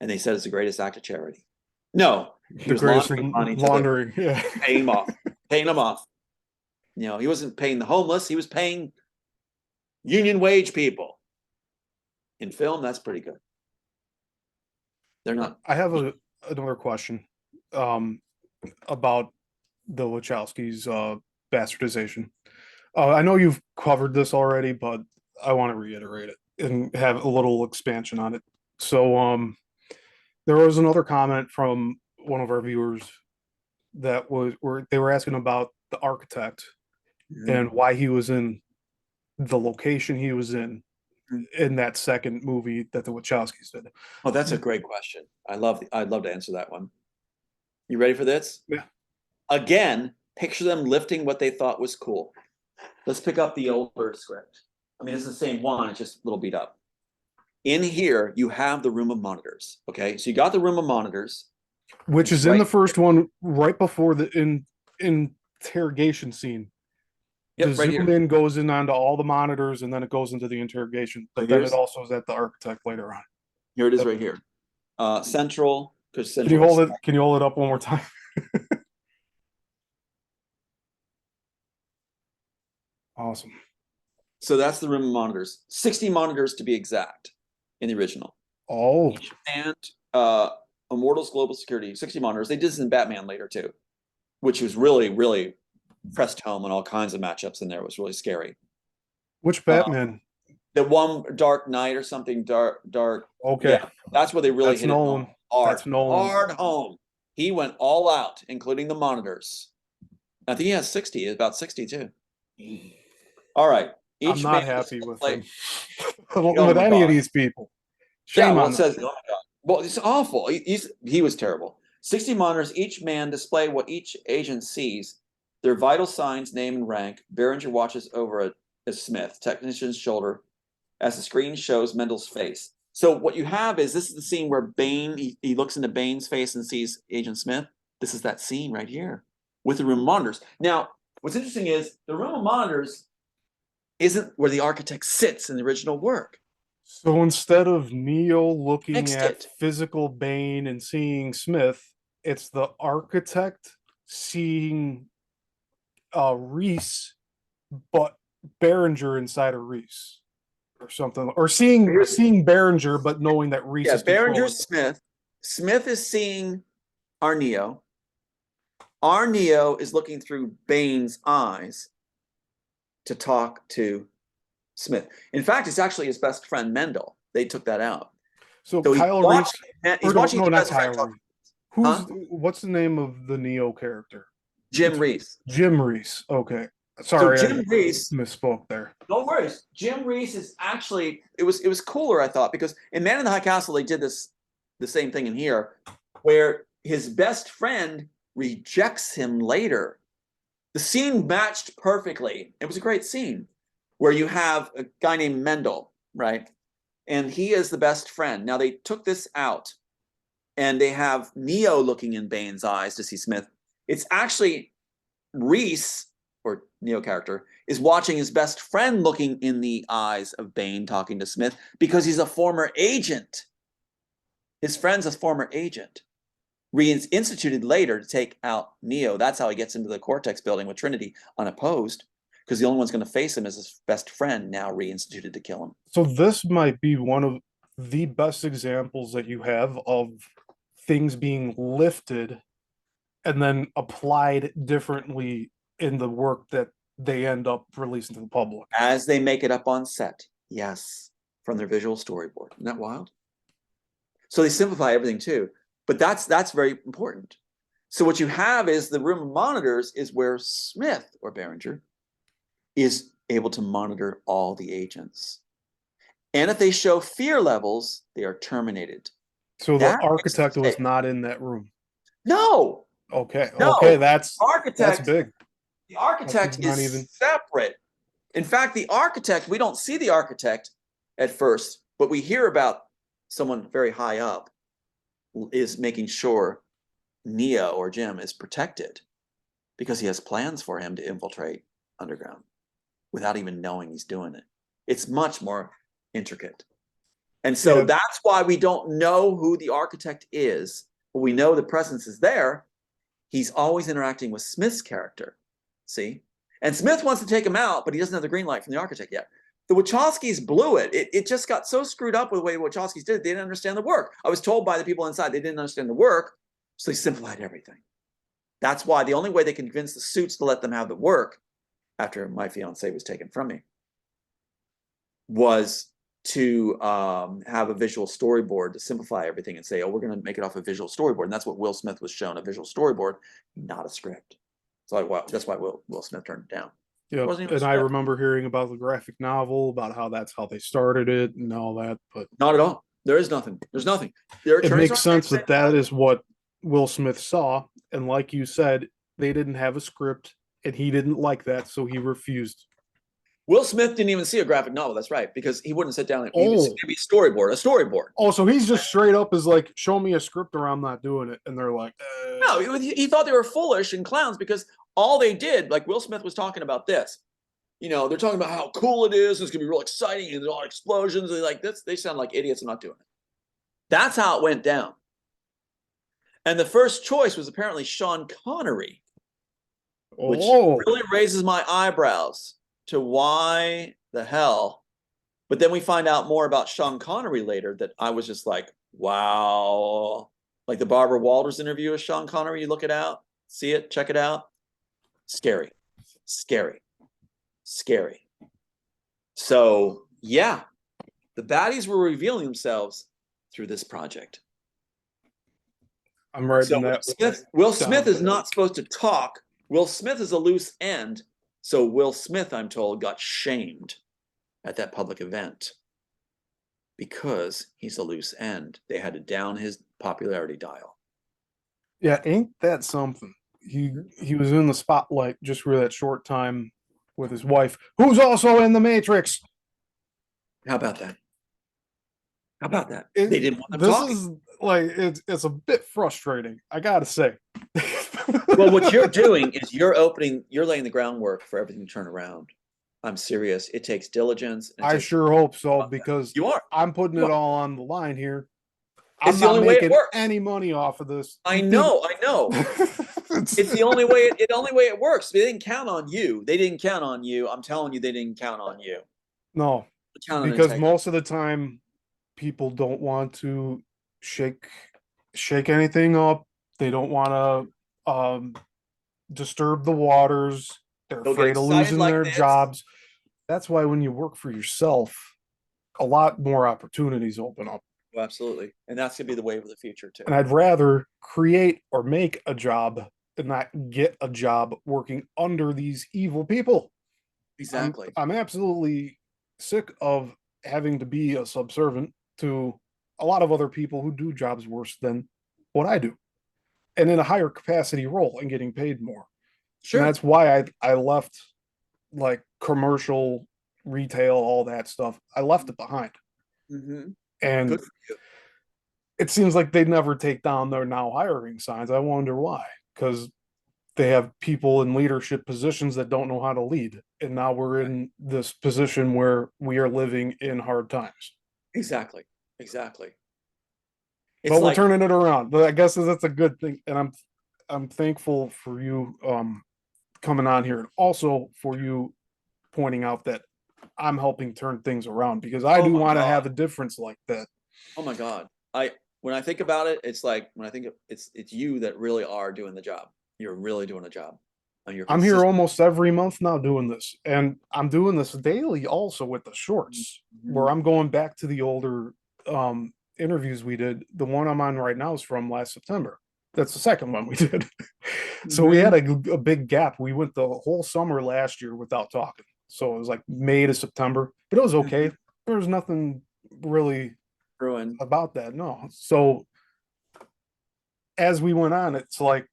And they said it's the greatest act of charity. No, he was laundering money paying them off. He wasn't paying the homeless. He was paying union wage people. In film, that's pretty good. They're not. I have another question about the Wachowskis' bastardization. I know you've covered this already, but I want to reiterate it and have a little expansion on it. So there was another comment from one of our viewers that where they were asking about the architect and why he was in the location he was in that second movie that the Wachowskis did. Oh, that's a great question. I'd love to answer that one. You ready for this? Yeah. Again, picture them lifting what they thought was cool. Let's pick up the older script. I mean, it's the same one, it's just a little beat up. In here, you have the room of monitors. Okay, so you got the room of monitors, which is in the first one, right before the interrogation scene. Yep, the zoom in goes in onto all the monitors, and then it goes into the interrogation. But then it also is at the architect later on. Here it is, right here. Central. Can you hold it? Can you hold it up one more time? Awesome. So that's the room of monitors. 60 monitors to be exact in the original. Oh. And Immortals Global Security, 60 monitors. They did this in Batman later too, which was really, really pressed home on all kinds of matchups in there. It was really scary. Which Batman? The one Dark Knight or something dark. Okay. Yeah, that's where they really hit Nolan. It hard. That's Nolan. Hard home. He went all out, including the monitors. I think he has 60, about 62. All right. I'm Each not man happy with display. him. Oh With my any of God. these people. Yeah, Shame well, on it them. says, oh my God. Well, it's awful. He was terrible. 60 monitors, each man display what each agent sees, their vital signs, name, and rank. Behringer watches over a Smith, technician's shoulder, as the screen shows Mendel's face. So what you have is, this is the scene where Bain, he looks into Bain's face and sees Agent Smith. This is that scene right here with the room of monitors. Now, what's interesting is the room of monitors isn't where the architect sits in the original work. So instead of Neo looking Fixed at it. physical Bane and seeing Smith, it's the architect seeing Reese, but Behringer inside of Reese, or something, or seeing Behringer, but knowing that Reese Yeah, is controlling. Behringer Smith. Smith is seeing our Neo. Our Neo is looking through Bane's eyes to talk to Smith. In fact, it's actually his best friend Mendel. They took that out. So So Kyle Reese, he's or no, watching no, his not best friend Kyle talk. Reese. Who's Huh? what's the name of the Neo character? Jim It's Reese. Jim Reese. Okay, So sorry, I Jim Reese, misspoke there. no worries. Jim Reese is actually, it was cooler, I thought, because in Man in the High Castle they did the same thing in here, where his best friend rejects him later. The scene matched perfectly. It was a great scene where you have a guy named Mendel, right? And he is the best friend. Now they took this out and they have Neo looking in Bane's eyes to see Smith. It's actually Reese, or Neo character, is watching his best friend looking in the eyes of Bane talking to Smith because he's a former agent. His friend's a former agent. Reinstituted later to take out Neo. That's how he gets into the Cortex building with Trinity unopposed, because the only one's going to face him is his best friend, now reinstituted to kill him. So this might be one of the best examples that you have of things being lifted and then applied differently in the work that they end up releasing to the public. As they make it up on set, yes, from their visual storyboard. Isn't that wild? So they simplify everything too. But that's very important. So what you have is the room of monitors is where Smith, or Behringer, is able to monitor all the agents. And if they show fear levels, they are terminated. So the That architect was not in that room. No. Okay. No. Okay, that's Architect, big. the architect Not is even separate. In fact, the architect, we don't see the architect at first, but we hear about someone very high up is making sure Neo, or Jim, is protected because he has plans for him to infiltrate underground without even knowing he's doing it. It's much more intricate. And so that's why we don't know who the architect is, but we know the presence is there. He's always interacting with Smith's character, see? And Smith wants to take him out, but he doesn't have the green light from the architect yet. The Wachowskis blew it. It just got so screwed up with the way the Wachowskis did it, they didn't understand the work. I was told by the people inside they didn't understand the work, so they simplified everything. That's why the only way they convinced the suits to let them have the work, after my fiance was taken from me, was to have a visual storyboard to simplify everything and say, oh, we're going to make it off a visual storyboard. And that's what Will Smith was shown, a visual storyboard, not a script. So that's why Will Smith turned it down. Yeah, and I remember hearing about the graphic novel, about how that's how they started it and all that, but not at all. There is nothing. There's nothing. It makes sense that that is what Will Smith saw, and like you said, they didn't have a script, and he didn't like that, so he refused. Will Smith didn't even see a graphic novel. That's right, because he wouldn't sit down and maybe a storyboard. Oh, so he's just straight up is like, show me a script or I'm not doing it, and they're like, no, he thought they were foolish and clowns because all they did, like Will Smith was talking about this. You know, they're talking about how cool it is. It's gonna be real exciting, and there's all explosions. And like this, they sound like idiots. I'm not doing it. That's how it went down. And the first choice was apparently Sean Connery, which really raises my eyebrows to why the hell. But then we find out more about Sean Connery later that I was just like, wow. Like the Barbara Walters interview with Sean Connery, you look it out, see it, check it out. Scary, scary, scary. So yeah, the baddies were revealing themselves through this project. I'm writing that. Will Smith is not supposed to talk Will Smith is a loose end. So Will Smith, I'm told, got shamed at that public event because he's a loose end. They had to down his popularity dial. Yeah, ain't that something? He was in the spotlight just for that short time with his wife, who's also in the Matrix. How about that? How about that? It, They didn't want them this talking. is like it's a bit frustrating, I gotta say. Well, what you're doing is you're laying the groundwork for everything to turn around. I'm serious. It takes diligence. And it I takes sure hope so, because you are. I'm putting You it are. all on the line here. It's I'm the not only way it making works. any money off of this. I know. It's It's the only way. The only way it works. They didn't count on you. They didn't count on you. I'm telling you, they didn't count on you. no, Count on because integrity. most of the time people don't want to shake anything up. They don't want to disturb the waters. They're They'll get afraid of excited losing like their this. jobs. That's why when you work for yourself, a lot more opportunities open up. Oh, absolutely, and that's gonna be the wave of the future too. And I'd rather create or make a job and not get a job working under these evil people. Exactly. I'm absolutely sick of having to be a subservient to a lot of other people who do jobs worse than what I do, and in a higher capacity role and getting paid more. And Sure. that's why I left, like, commercial, retail, all that stuff. I left it behind. Mm-hmm. And Good for you. it seems like they never take down their now hiring signs. I wonder why. Because they have people in leadership positions that don't know how to lead. And now we're Right. in this position where we are living in hard times. Exactly. Exactly. It's But we're like, turning it around. But I guess that's a good thing. And I'm thankful for you coming on here, and also for you pointing out that I'm helping turn things around, because I oh do my want to God. have a difference like that. Oh my God. When I think about it, it's like when I think of it's you that really are doing the job. You're really doing a job. And you're I'm here consistent. almost every month now doing this, and I'm doing this daily also with the shorts, Mm-hmm. where I'm going back to the older interviews we did. The one I'm on right now is from last September. That's the second one we did. So we had Mm-hmm. a big gap. We went the whole summer last year without talking. So it was like May to September, but it was Mm-hmm. okay. There was nothing really Ruin. about that. No. So as we went on, it's like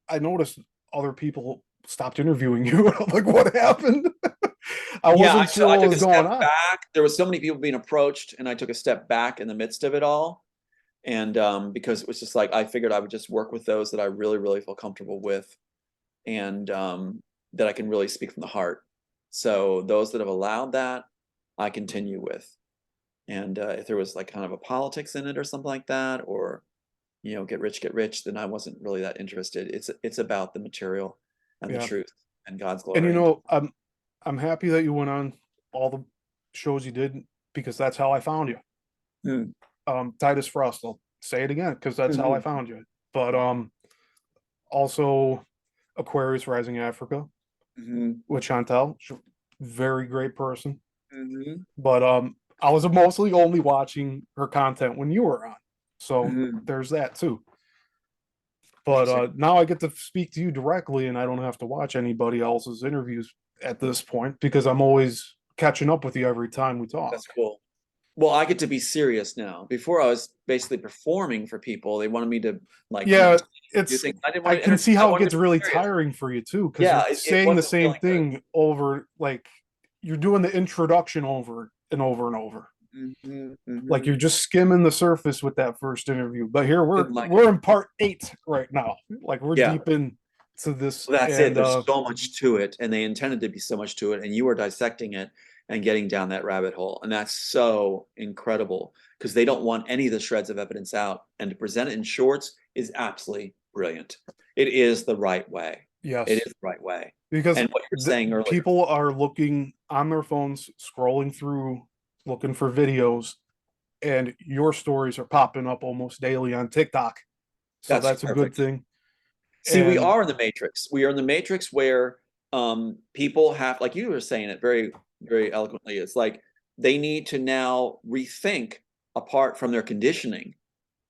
I noticed other people stopped interviewing you. I'm like, what happened? I Yeah, wasn't sure I what took was a going step on. back. There was so many people being approached, and I took a step back in the midst of it all. And because it was just like I figured I would just work with those that I really, really feel comfortable with, and that I can really speak from the heart. So those that have allowed that, I continue with. And if there was like kind of a politics in it or something like that, or get rich, then I wasn't really that interested. It's about the material and the Yeah. truth and God's And glory. I'm happy that you went on all the shows you did, because that's how I found you. Mm. Titus Frost, I'll say it again because that's how I Mhm. found you. But also Aquarius Rising Africa Mhm. with Chantel, very great person. Mhm. But I was mostly only watching her content when you were on. So Mhm. there's that too. But Interesting. now I get to speak to you directly, and I don't have to watch anybody else's interviews at this point, because I'm always catching up with you every time we talk. That's cool. Well, I get to be serious now. Before I was basically performing for people. They wanted me to like, Yeah, do it's things. I didn't I want to can entertain. see I how it wanted to gets be really serious. tiring for you too, because Yeah, you're it saying the wasn't same feeling good. thing over, like you're doing the introduction over and over and over. Mhm. Like Mhm. you're just skimming the surface with that first interview. But here Didn't like it. we're in part 8 right now. Like we're Yeah. deep in to this, Well, that's it. and There's so much to it, and they intended to be so much to it, and you are dissecting it and getting down that rabbit hole. And that's so incredible because they don't want any of the shreds of evidence out. And to present it in shorts is absolutely brilliant. It is the right way. It yes, is the right way. because And what you were saying earlier, people are looking on their phones, scrolling through, looking for videos, and your stories are popping up almost daily on TikTok. So that's that's a good perfect. thing. See, we And are in the matrix. We are in the matrix where people have, like you were saying it very, very eloquently. It's like they need to now rethink apart from their conditioning.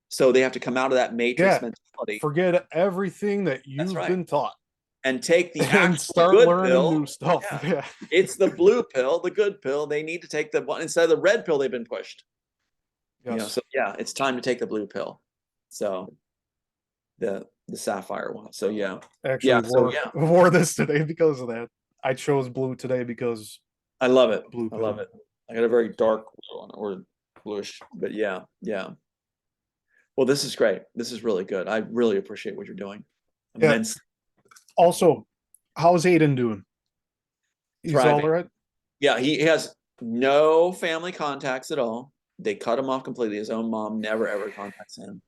So they have to come out of that matrix yeah, mentality. forget everything that That's you've right. been taught. and take the and actual start good learning pill. new stuff. Yeah. Yeah. It's the blue pill, the good pill. They need to take the one instead of the red pill they've been pushed. Yes. So yeah, it's time to take the blue pill. So the sapphire one. So yeah. Actually So yeah. wore this today because of that. I chose blue today because I love it. blue I love pill. it. I got a very dark blue on it, or bluish, but yeah. Well, this is great. This is really good. I really appreciate what you're doing. Yeah. Immensely. Also, how's Aiden doing? He's all Thriving. right? Yeah, he has no family contacts at all. They cut him off completely. His own mom never ever contacts him.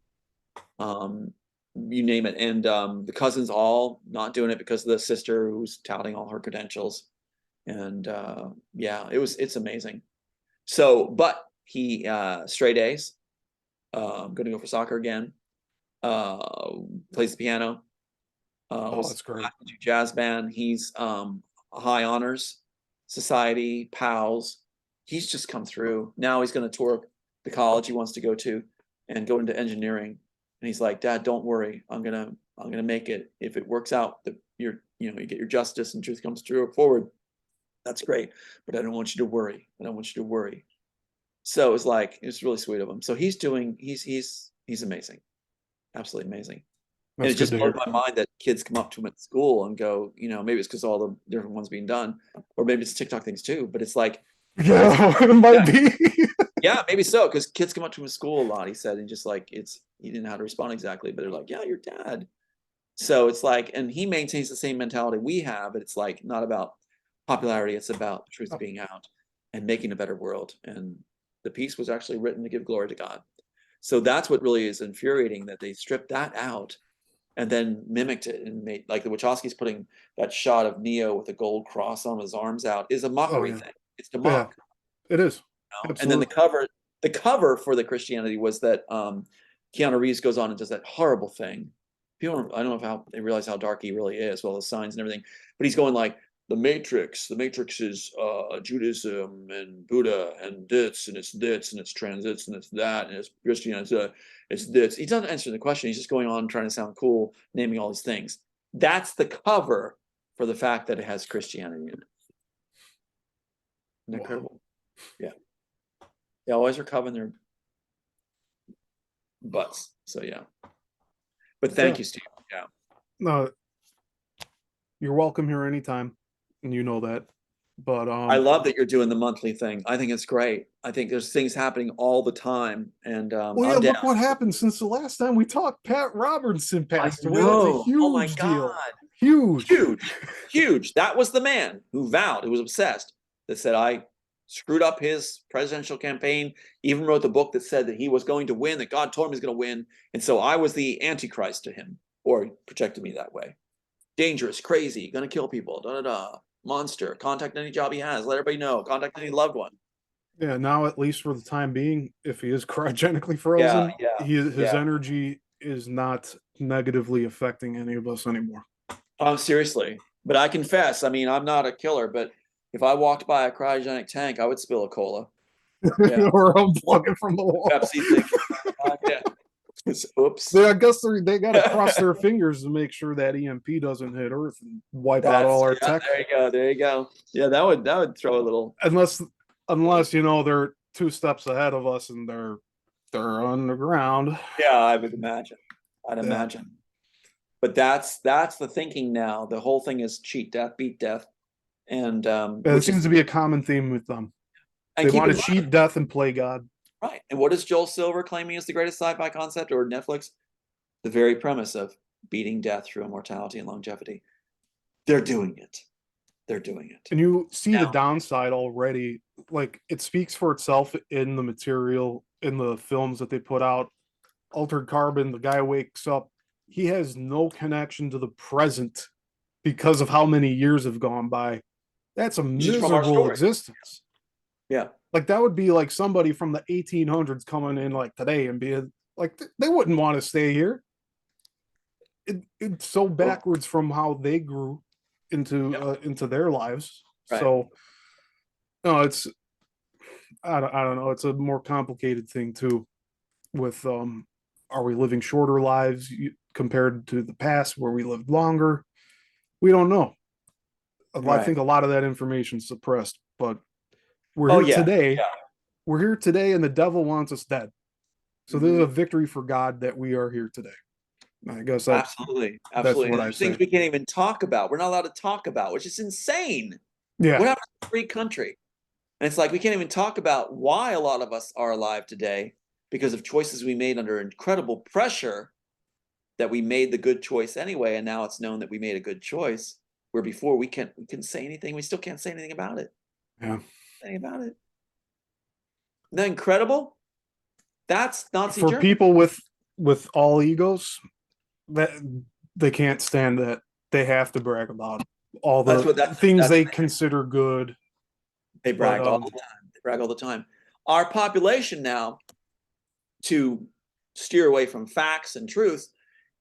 You name it. And the cousins all not doing it because of the sister who's touting all her credentials. And yeah, it's amazing. So, but he straight A's, gonna go for soccer again. Plays the piano. Was That's great. jazz band. He's high honors society, pals. He's just come through. Now he's going to tour the college he wants to go to and go into engineering. And he's like, Dad, don't worry. I'm gonna make it. If it works out, that you get your justice and truth comes through forward. That's great, but I don't want you to worry. I don't want you to worry. So it's really sweet of him. So he's amazing, absolutely amazing. And That's it good just to blows hear. my mind that kids come up to him at school and go, maybe it's because all the different ones being done, or maybe it's TikTok things too. But it's like, Yeah, it might be. yeah, maybe so, because kids come up to him at school a lot. He said, and just like he didn't know how to respond exactly, but they're like, yeah, your dad. So it's like, and he maintains the same mentality we have, but it's like not about popularity. It's about truth being out and making a better world. And the piece was actually written to give glory to God. So that's what really is infuriating, that they stripped that out and then mimicked it and made, like, the Wachowski's putting that shot of Neo with a gold cross on his arms out is a Oh mockery yeah. thing. It's to Yeah, mock. it is. And then Absolutely. the cover for the Christianity was that Keanu Reeves goes on and does that horrible thing. People, I don't know if how they realize how dark he really is, well, the signs and everything. But he's going like, the Matrix. The Matrix is Judaism and Buddha and this and it's this and it's transits and it's that and it's Christianity. It's this. He doesn't answer the question. He's just going on trying to sound cool, naming all these things. That's the cover for the fact that it has Christianity in it. Isn't that incredible? Yeah. They always are covering their butts. So yeah. But thank you, Steve. Yeah. No, you're welcome here anytime, and you know that. But I love that you're doing the monthly thing. I think it's great. I think there's things happening all the time, and well, yeah, I'm down. look what happened since the last time we talked. Pat Robertson I passed away. That's a know. Oh my huge deal. God. Huge. Huge. That was the man who vowed, who was obsessed, that said, I screwed up his presidential campaign, even wrote the book that said that he was going to win, that God told him he was going to win. And so I was the antichrist to him, or protected me that way. Dangerous, crazy, going to kill people, da da da. Monster. Contact any job he has. Let everybody know. Contact any loved one. Yeah, now at least for the time being, if he is cryogenically Yeah, frozen, yeah, his yeah. energy is not negatively affecting any of us anymore. Oh, seriously. But I confess, I mean, I'm not a killer, but if I walked by a cryogenic tank, I would spill a cola. Yeah. Or unplug it from the wall. Pepsi thing. Yeah. Oops. I guess they got to cross their fingers to make sure that EMP doesn't hit Earth and wipe out all our tech. There you go. There you go. Yeah, that would throw a little. Unless they're 2 steps ahead of us and they're underground. Yeah, I would imagine. I'd imagine. But that's the thinking now. The whole thing is cheat death, beat death, and It seems to be a common theme with them. They want to cheat death and play God. Right. And what is Joel Silver claiming is the greatest sci-fi concept, or Netflix? The very premise of beating death through immortality and longevity. They're doing it. They're doing it. And you see the downside already. Like, it speaks for itself in the material, in the films that they put out. Altered Carbon, the guy wakes up. He has no connection to the present because of how many years have gone by. That's a miserable existence. Yeah. Like, that would be like somebody from the 1800s coming in like today and being like, they wouldn't want to stay here. It's so backwards from how they grew into their lives. Right. So no, it's I don't know. It's a more complicated thing too. With are we living shorter lives compared to the past where we lived longer? We don't know. I Right. think a lot of that information is suppressed, but we're Oh here yeah. today. Yeah. We're here today, and the devil wants us dead. So this is Hmm. a victory for God that we are here today. I guess Absolutely. that's Absolutely. what And I there's things say. we can't even talk about. We're not allowed to talk about, which is insane. Yeah, What happens to a free country? And it's like we can't even talk about why a lot of us are alive today because of choices we made under incredible pressure that we made the good choice anyway, and now it's known that we made a good choice. Where before we can say anything, we still can't say anything about it. yeah. Anything about it. Isn't that incredible? That's Nazi For Germany. people with all egos, that they can't stand that. They have to brag about all That's the what things that's they consider good. they But bragged all the time. They brag all the time. Our population now, to steer away from facts and truth,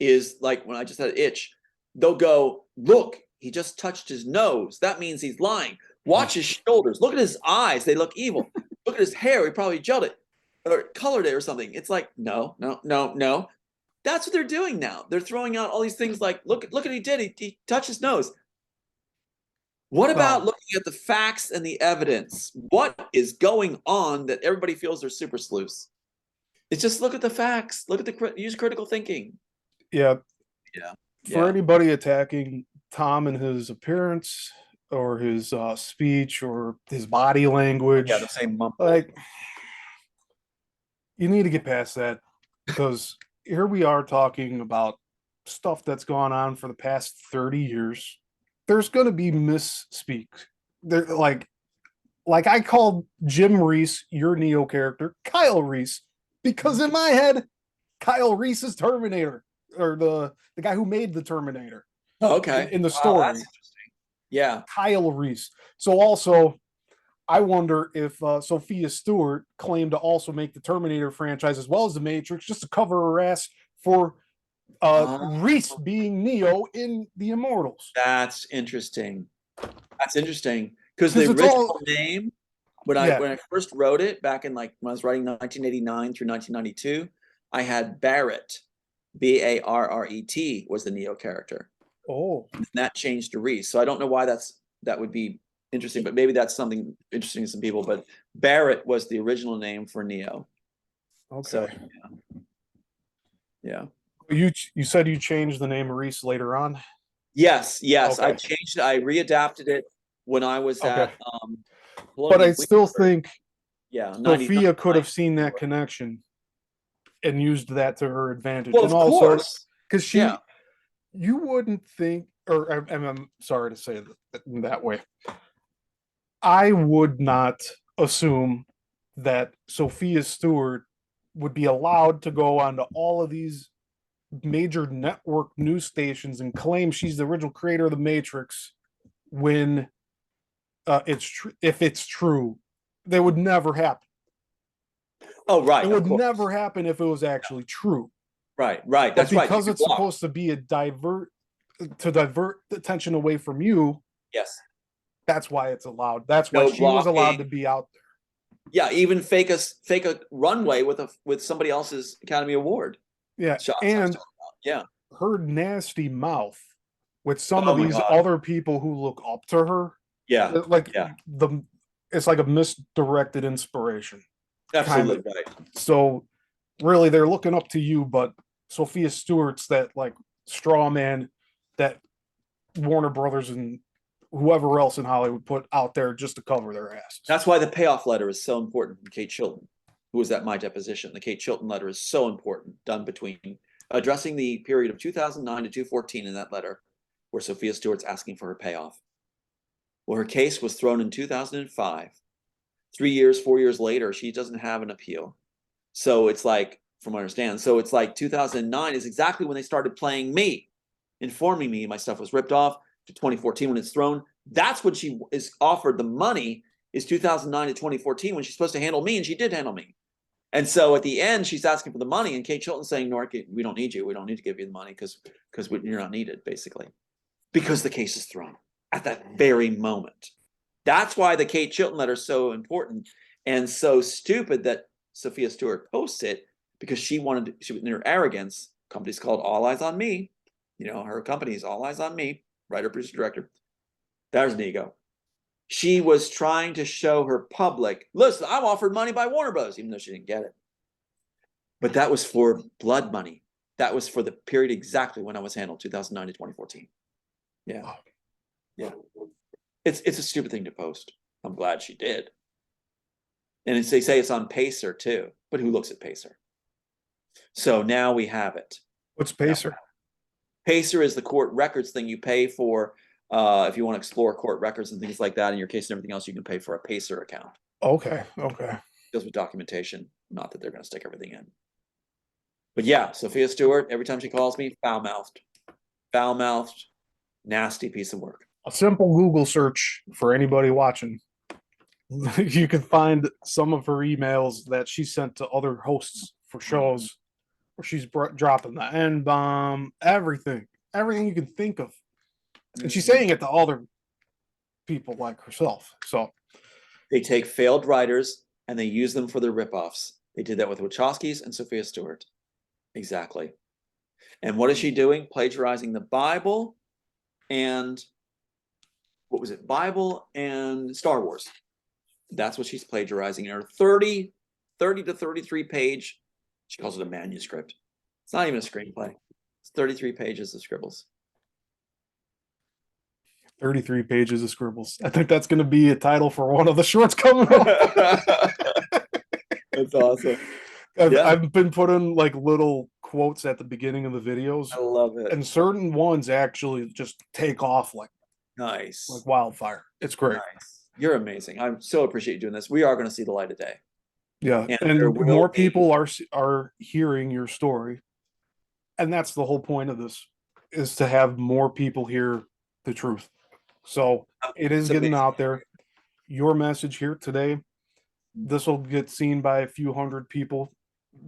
is like when I just had an itch, they'll go, look, he just touched his nose. That means he's lying. Watch his shoulders. Look at his eyes. They look evil. Look at his hair. He probably gelled it or colored it or something. It's like, no, no, no, no. That's what they're doing now. They're throwing out all these things like, look at what he did. He touched his nose. What about um, looking at the facts and the evidence? What is going on that everybody feels they're super sleuths? It's just look at the facts. Look at use critical thinking. yeah, Yeah. for Yeah. anybody attacking Tom and his appearance or his speech or his body Yeah. The language, same mumble. like you need to get past that because here we are talking about stuff that's gone on for the past 30 years. There's going to be misspeak. There, like I called Jim Reese, your Neo character, Kyle Reese, because in my head, Kyle Reese is Terminator, or the guy who made the Terminator Oh, in, okay. in the Wow, that's story, interesting. Yeah. Kyle Reese. So also, I wonder if Sophia Stewart claimed to also make the Terminator franchise as well as the Matrix, just to cover her ass for Uh, Reese being Neo in the Immortals, that's interesting. That's interesting because the because it's all original name, yeah. when I first wrote it back in like when I was writing 1989 through 1992, I had Barrett, Barret was the Neo character. Oh, And that changed to Reese. So I don't know why that would be interesting, but maybe that's something interesting to some people. But Barrett was the original name for Neo. So okay. yeah. You said you changed the name of Reese later on. Yes, yes. I Okay, changed it. I readapted it when I was okay, at but I Colonial still Williamsburg. think Yeah, 99. Sophia could have seen that connection and used that to her advantage, Well, and of also course. because Yeah. you wouldn't think, or I'm sorry to say that way. I would not assume that Sophia Stewart would be allowed to go onto all of these major network news stations and claim she's the original creator of the Matrix when if it's true, that would never happen. Oh, It right. Of would course. never happen if it was actually true. Right. Right. But That's right. You'd because be it's blocked. supposed to be a divert attention away from you, Yes. that's why it's allowed. That's why No she was allowed blocking. to be out there. Yeah. Even fake a runway with somebody else's Academy Award Yeah, shots I was and talking about. Yeah. her nasty mouth with some Oh of my these God. other people who look up to her, Yeah. like Yeah. the it's like a misdirected inspiration kind of. Absolutely right. So really, they're looking up to you, but Sophia Stewart's that like straw man that Warner Brothers and whoever else in Hollywood put out there just to cover their asses. That's why the payoff letter is so important from Kate Chilton, who was at my deposition. The Kate Chilton letter is so important, done between addressing the period of 2009 to 2014 in that letter, where Sophia Stewart's asking for her payoff. Well, her case was thrown in 2005. 3 years, 4 years later, she doesn't have an appeal. So it's like, from what I understand, so it's like 2009 is exactly when they started playing me, informing me my stuff was ripped off, to 2014 when it's thrown. That's when she is offered the money, is 2009 to 2014 when she's supposed to handle me, and she did handle me. And so at the end, she's asking for the money, and Kate Chilton's saying, "Nork, we don't need you. We don't need to give you the money because you're not needed," basically, because the case is thrown at that very moment. That's why the Kate Chilton letter is so important and so stupid that Sophia Stewart posts it, because she in her arrogance, company's called All Eyes on Me. You know, her company is All Eyes on Me. writer, producer, director. There's an ego. She was trying to show her public, listen, I'm offered money by Warner Brothers, even though she didn't get it. But that was for blood money. That was for the period exactly when I was handled, 2009 to 2014. Yeah. Yeah. It's a stupid thing to post. I'm glad she did. And they say it's on Pacer too, but who looks at Pacer? So now we have it. What's Pacer? Pacer is the court records thing you pay for if you want to explore court records and things like that. In your case and everything else, you can pay for a Pacer account. Okay. Deals with documentation. Not that they're going to stick everything in. But yeah, Sophia Stewart, every time she calls me, foul-mouthed. Foul-mouthed, nasty piece of work. A simple Google search for anybody watching. You can find some of her emails that she sent to other hosts for shows where she's dropping the N-bomb, everything you can think of. And she's saying it to other people like herself. So they take failed writers and they use them for their ripoffs. They did that with Wachowskis and Sophia Stewart. Exactly. And what is she doing? Plagiarizing the Bible and what was it? Bible and Star Wars. That's what she's plagiarizing in her 30 to 33 page. She calls it a manuscript. It's not even a screenplay. It's 33 pages of scribbles. 33 pages of scribbles. I think that's going to be a title for one of the shorts coming up. That's awesome. I've been putting like little quotes at the beginning of the videos. I love it. And certain ones actually just take off like nice, like wildfire. It's great. Nice. You're amazing. I so appreciate you doing this. We are going to see the light of day. Yeah, and more people are hearing your story, and that's the whole point of this, is to have more people hear the truth. So it is getting out there. Your message here today, this will get seen by a few hundred people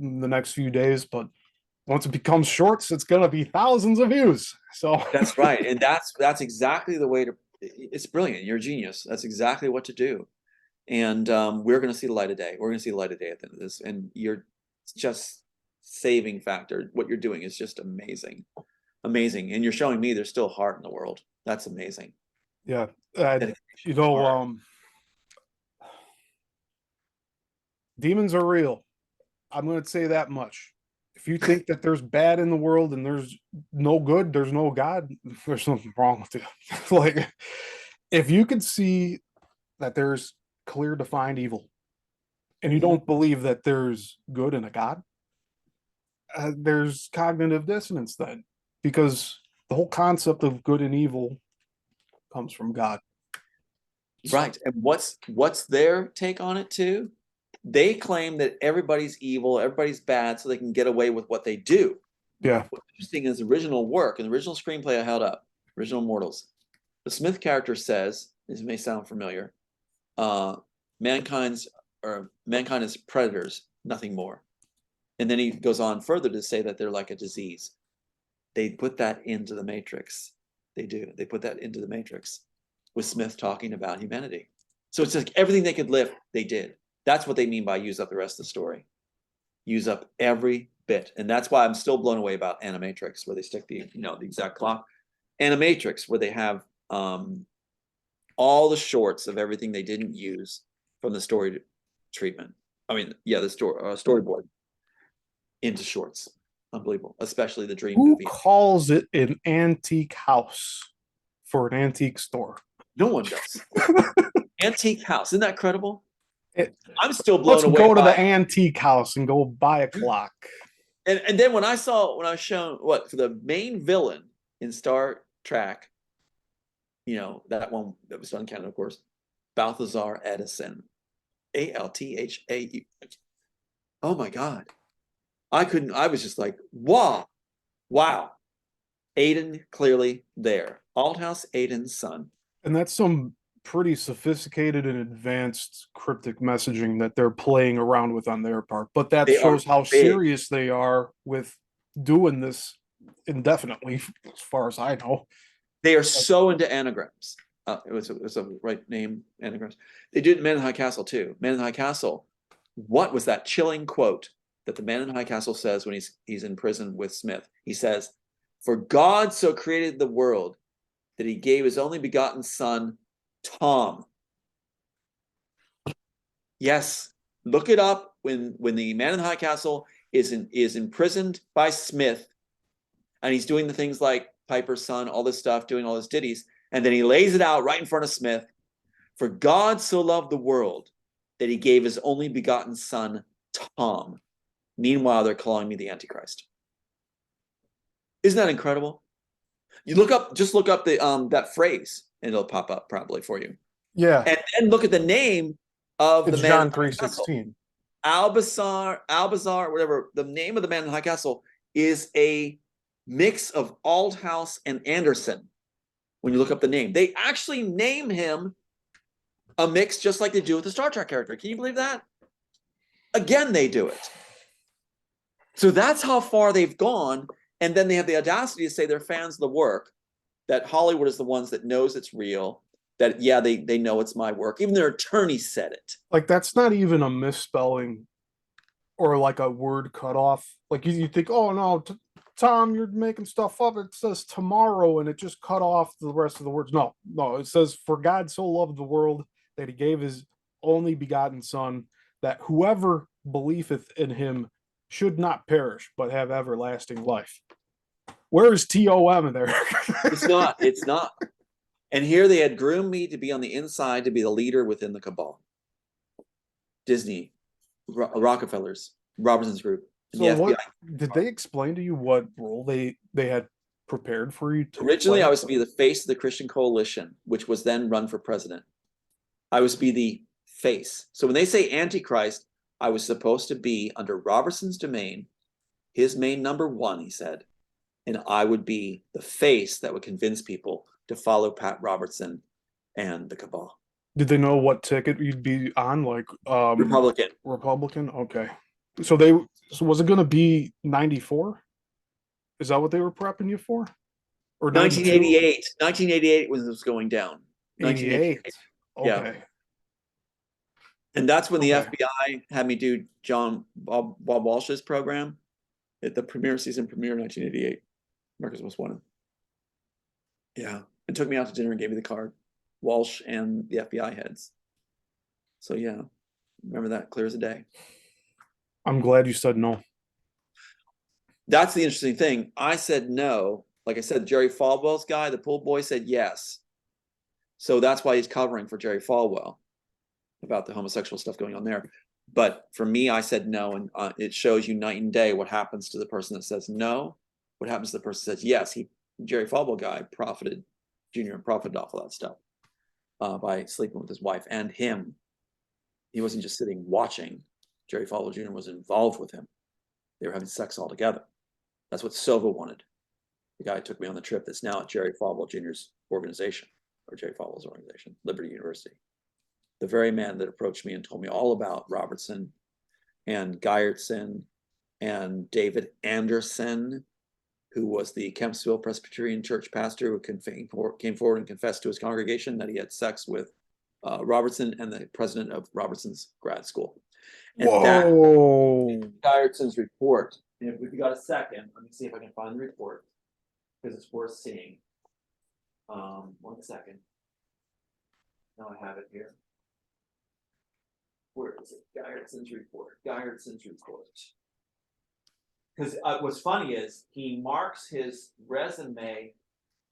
in the next few days, but once it becomes shorts, it's going to be thousands of views. So that's right, and that's exactly the way to. It's brilliant. You're a genius. That's exactly what to do. And we're going to see the light of day. We're going to see the light of day at the end of this. And you're just saving factor. What you're doing is just amazing. Amazing. And you're showing me there's still heart in the world. That's amazing. Yeah. You know, demons are real. I'm going to say that much. If you think that there's bad in the world and there's no good, there's no God, there's something wrong with you. Like, if you could see that there's clear defined evil and you don't believe that there's good in a God, there's cognitive dissonance then, because the whole concept of good and evil comes from God. Right. And what's their take on it too? They claim that everybody's evil, everybody's bad, so they can get away with what they do. Yeah. What's interesting is the original work, and the original screenplay I held up, original Immortals. The Smith character says, this may sound familiar, mankind is predators, nothing more. And then he goes on further to say that they're like a disease. They put that into the Matrix. They do. They put that into the Matrix with Smith talking about humanity. So it's like everything they could lift, they did. That's what they mean by use up the rest of the story. Use up every bit. And that's why I'm still blown away about Animatrix, where they stick the exact clock. Animatrix, where they have all the shorts of everything they didn't use from the story treatment. I mean, yeah, the storyboard into shorts. Unbelievable, especially the dream movie. Who calls it an antique house for an antique store? No one does. Antique house, isn't that credible? I'm still blown away. Let's go to the antique house and go buy a clock. And then when I was shown for the main villain in Star Trek, that one that was done in Canada, of course, Balthazar Edison, Althae. Oh my God. I was just like, wow. Aiden clearly there. Althouse, Aiden's son. And that's some pretty sophisticated and advanced cryptic messaging that they're playing around with on their part. But that shows how serious they are with doing this indefinitely, as far as I know. They are so into anagrams. It was a right name, anagrams. They did Man in the High Castle too. Man in the High Castle. What was that chilling quote that the Man in the High Castle says when he's in prison with Smith? He says, "For God so created the world that he gave his only begotten son, Tom. Yes, look it up. When the man in the high castle is imprisoned by Smith, and he's doing the things like Piper's son, all this stuff, doing all his ditties, and then he lays it out right in front of Smith. For God so loved the world that he gave his only begotten son, Tom. Meanwhile, they're calling me the Antichrist. Isn't that incredible? You just look up the that phrase, and it'll pop up probably for you. Yeah. And then look at the name of It's the man. John 3:16. Albazar, whatever. The name of the man in the high castle is a mix of Althouse and Anderson. When you look up the name, they actually name him a mix, just like they do with the Star Trek character. Can you believe that? Again, they do it. So that's how far they've gone. And then they have the audacity to say they're fans of the work, that Hollywood is the ones that knows it's real, that, yeah, they know it's my work. Even their attorney said it. Like, that's not even a misspelling or like a word cut off. Like, you think, oh no, Tom, you're making stuff up. It says tomorrow and it just cut off the rest of the words. No, it says, for God so loved the world that he gave his only begotten son, that whoever believeth in him should not perish, but have everlasting life. Where is TOM in there? It's not. And here they had groomed me to be on the inside, to be the leader within the cabal. Disney, Rockefellers, Robertson's Group. So did they explain to you what role they had prepared for you to Originally, play? I was to be the face of the Christian Coalition, which was then run for president. I was to be the face. So when they say Antichrist, I was supposed to be under Robertson's domain, his main number one, he said, and I would be the face that would convince people to follow Pat Robertson and the cabal. Did they know what ticket you'd be on? Like Republican. Republican? Okay. So was it going to be 94? Is that what they were prepping you for? Or 1988. 1988 when it was going down. 88. Okay. Yeah. And that's when the FBI had me do Bob Walsh's program at the season premiere 1988. Marcus was one. Yeah. And took me out to dinner and gave me the card. Walsh and the FBI heads. So yeah, remember that clear as a day. I'm glad you said no. That's the interesting thing. I said no. Like I said, Jerry Falwell's guy, the pool boy, said yes. So that's why he's covering for Jerry Falwell about the homosexual stuff going on there. But for me, I said no, and it shows you night and day what happens to the person that says no, what happens to the person that says yes. Jerry Falwell guy profited off of that stuff by sleeping with his wife and him. He wasn't just sitting watching. Jerry Falwell Jr. was involved with him. They were having sex all together. That's what Sova wanted. The guy who took me on the trip that's now at Jerry Falwell Jr.'s organization, or Jerry Falwell's organization, Liberty University. The very man that approached me and told me all about Robertson and Gyertson and David Anderson, who was the Kempsville Presbyterian Church pastor who came forward and confessed to his congregation that he had sex with Robertson and the president of Robertson's grad school. And whoa! That Gyertson's report. And if we got a second, let me see if I can find the report because it's worth seeing. 1 second. Now I have it here. Where is it? Gyertson's report. Because what's funny is he marks his resume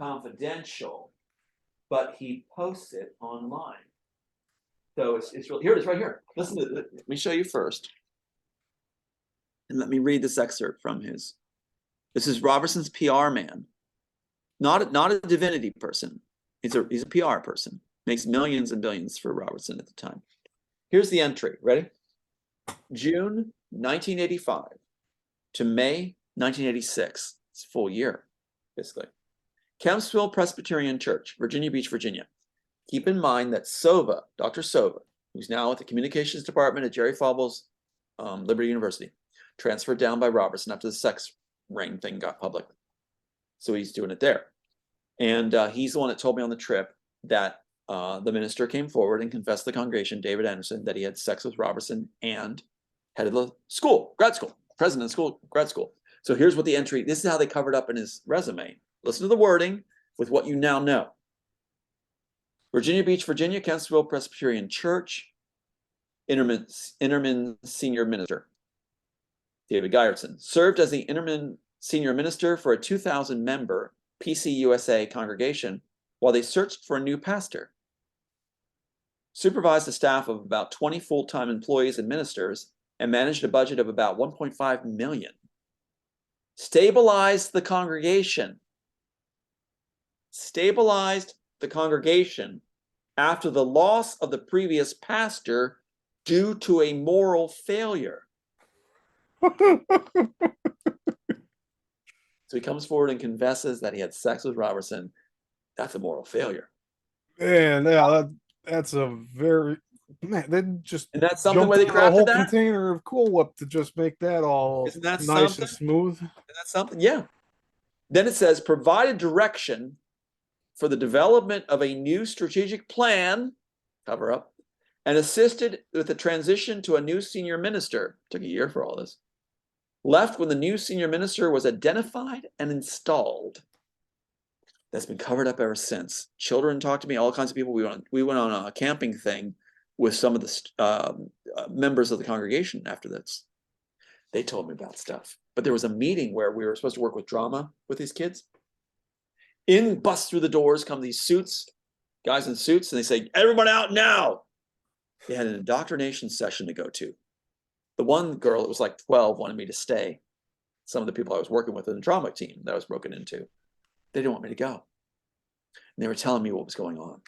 confidential, but he posts it online. So it's really, here it is right here. Listen to it. Let me show you first. And let me read this excerpt from his. This is Robertson's PR man. Not a divinity person. He's a PR person. Makes millions and billions for Robertson at the time. Here's the entry. Ready? June 1985 to May 1986. It's a full year, basically. Kempsville Presbyterian Church, Virginia Beach, Virginia. Keep in mind that Sova, Dr. Sova, who's now at the communications department at Jerry Falwell's Liberty University, transferred down by Robertson after the sex ring thing got public. So he's doing it there. And he's the one that told me on the trip that the minister came forward and confessed to the congregation, David Anderson, that he had sex with Robertson and head of the school, grad school, president of school, grad school. So here's what the entry, this is how they covered up in his resume. Listen to the wording with what you now know. Virginia Beach, Virginia, Kensville Presbyterian Church, Intermin Senior Minister. David Geyerson served as the Intermin Senior Minister for a 2,000 member PCUSA congregation while they searched for a new pastor. Supervised a staff of about 20 full-time employees and ministers and managed a budget of about 1.5 million. Stabilized the congregation. Stabilized the congregation after the loss of the previous pastor due to a moral failure. So he comes forward and confesses that he had sex with Robertson. That's a moral failure. And yeah, that's a very man. They just And that's something jumped where they out a whole crafted that. container of Cool Whip to just make that all Isn't that nice something? and smooth. Isn't that something? Yeah. Then it says provided direction for the development of a new strategic plan, cover up, and assisted with the transition to a new senior minister. Took a year for all this. Left when the new senior minister was identified and installed. That's been covered up ever since. Children talked to me, all kinds of people. We went on a camping thing with some of the members of the congregation after this. They told me about stuff. But there was a meeting where we were supposed to work with drama with these kids. In, bust through the doors, come these suits, guys in suits, and they say, everyone out now. They had an indoctrination session to go to. The one girl, it was like 12, wanted me to stay. Some of the people I was working with in the drama team that I was broken into, they didn't want me to go. And they were telling me what was going on.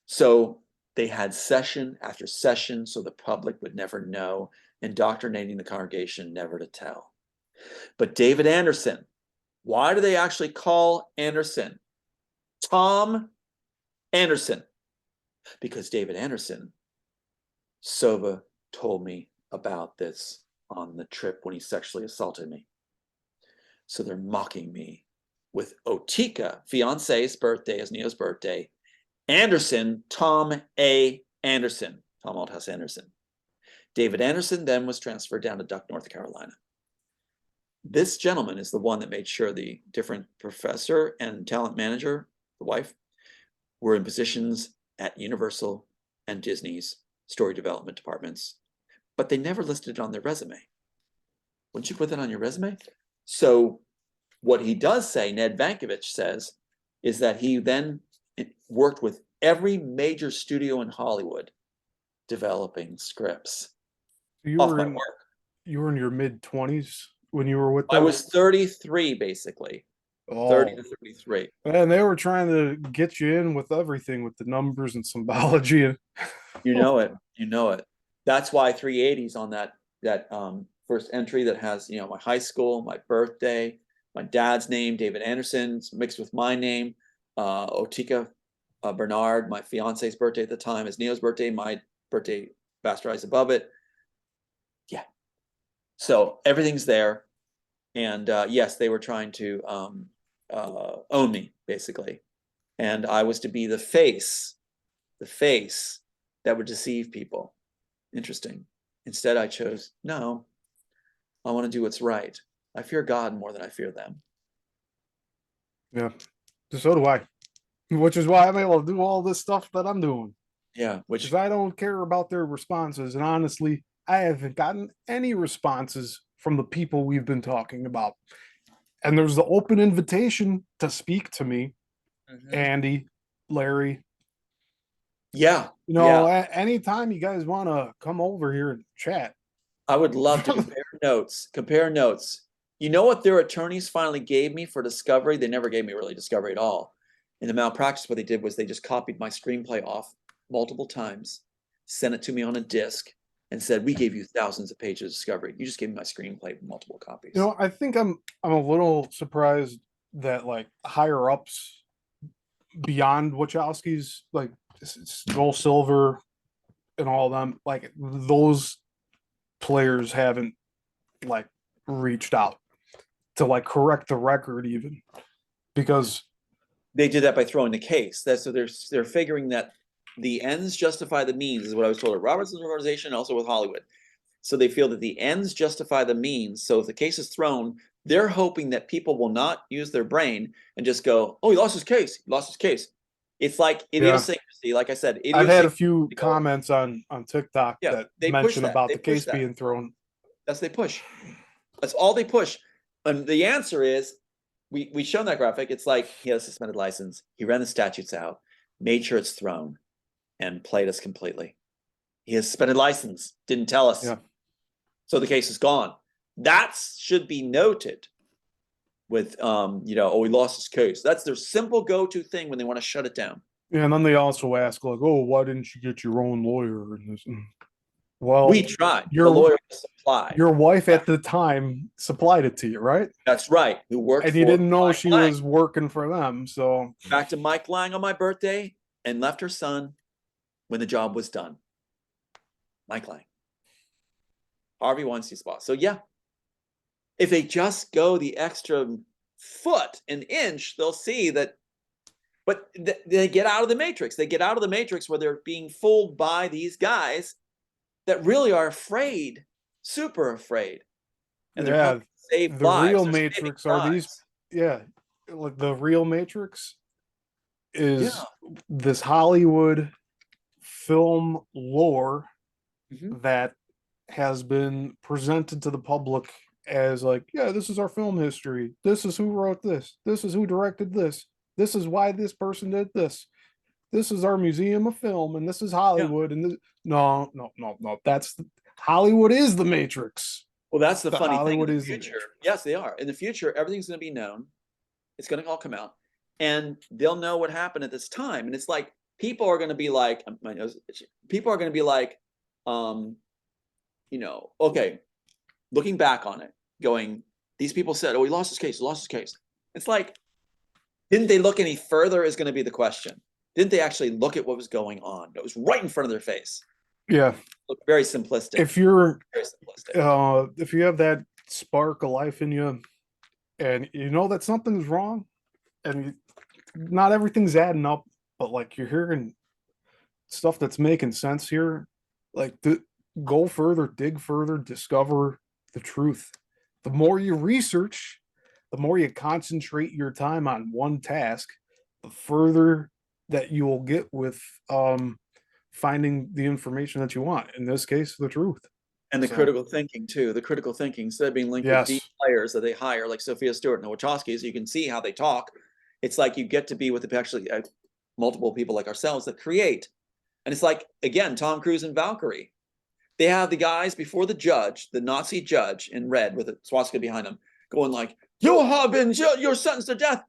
So they had session after session so the public would never know, indoctrinating the congregation never to tell. But David Anderson, why do they actually call Anderson Tom Anderson? Because David Anderson, Sova told me about this on the trip when he sexually assaulted me. So they're mocking me with Otika, fiance's birthday is Neo's birthday, Anderson, Tom A. Anderson, Tom Althouse Anderson. David Anderson then was transferred down to Duck, North Carolina. This gentleman is the one that made sure the different professor and talent manager, the wife, were in positions at Universal and Disney's story development departments, but they never listed it on their resume. Wouldn't you put that on your resume? So what he does say, Ned Vankovich says, is that he then worked with every major studio in Hollywood developing scripts. You were in your mid-20s when you were with them? I was 33 basically. 30 to 33. And they were trying to get you in with everything with the numbers and symbology and you know it. That's why 380's on that first entry that has, my high school, my birthday, my dad's name, David Anderson, mixed with my name, Otika Bernard, my fiance's birthday at the time, is Neo's birthday, my birthday bastardized above it. Yeah. So everything's there. And yes, they were trying to own me, basically. And I was to be the face that would deceive people. Interesting. Instead, I chose, no, I want to do what's right. I fear God more than I fear them. yeah, so do I. Which is why I'm able to do all this stuff that I'm doing. Yeah, which I don't care about their responses. And honestly, I haven't gotten any responses from the people we've been talking about. And there's the open invitation to speak to me, Andy, Larry. Yeah. Anytime you guys want to come over here and chat. I would love to compare notes. You know what their attorneys finally gave me for discovery? They never gave me really discovery at all. In the malpractice, what they did was they just copied my screenplay off multiple times, sent it to me on a disc, and said, we gave you thousands of pages of discovery. You just gave me my screenplay multiple copies. I think I'm a little surprised that like higher ups beyond Wachowski's, like Joel Silver and all of them, like those players haven't like reached out to like correct the record even, because they did that by throwing the case. So they're figuring that the ends justify the means is what I was told at Robertson's organization, also with Hollywood. So they feel that the ends justify the means. So if the case is thrown, they're hoping that people will not use their brain and just go, oh, he lost his case. He lost his case. It's like Yeah. idiosyncrasy. Like I said, I've had a idiosyncrasy. few comments on TikTok Yeah, that they push mention that. about They the push case that. being thrown. That's they push. That's all they push. And the answer is, we shown that graphic. It's like he has a suspended license. He ran the statutes out, made sure it's thrown, and played us completely. He has suspended license. Didn't tell us. Yeah. So the case is gone. That should be noted with, you know, oh, we lost his case. That's their simple go-to thing when they want to shut it down. Yeah, and then they also ask, like, oh, why didn't you get your own lawyer? And this, well, We tried. The your lawyer supplied. your wife at the time supplied it to you, right? That's right. Who worked And you for didn't know Mike she Lang. was working for them. So Back to Mike Lang on my birthday and left her son when the job was done. Mike Lang. Harvey Weinstein's boss. So yeah, if they just go the extra foot, an inch, they'll see that. But they get out of the matrix. They get out of the matrix where they're being fooled by these guys that really are afraid, super afraid, and they're yeah, to save the lives. real They're Matrix saving are these. lives. Yeah, like the real Matrix is Yeah. this Hollywood film lore Mhm. that has been presented to the public as like, yeah, this is our film history. This is who wrote this. This is who directed this. This is why this person did this. This is our museum of film, and this is Hollywood. And this, no, no, no, no. That's Hollywood is the Matrix. Well, that's the The funny thing. Hollywood In the is the future, Matrix. yes, they are. In the future, everything's going to be known. It's going to all come out, and they'll know what happened at this time. And it's like people are going to be like, my nose, people are going to be like, you know, okay, looking back on it, going, these people said, oh, he lost his case, lost his case. It's like, didn't they look any further? Is going to be the question. Didn't they actually look at what was going on? It was right in front of their face. Yeah. Look very simplistic. If you're, very simplistic. if you have that spark of life in you, and you know that something's wrong, and not everything's adding up, but like you're hearing stuff that's making sense here, like go further, dig further, discover the truth. The more you research, the more you concentrate your time on one task, the further that you will get with finding the information that you want. In this case, the truth. And the critical thinking too. The critical thinking, instead of being linked with deep players that they hire, like Sophia Stewart and the Wachowskis, you can see how they talk. It's like you get to be with the actually multiple people like ourselves that create. And it's like, again, Tom Cruise and Valkyrie. They have the guys before the judge, the Nazi judge in red with a swastika behind him, going like, you have been you're sentenced to death.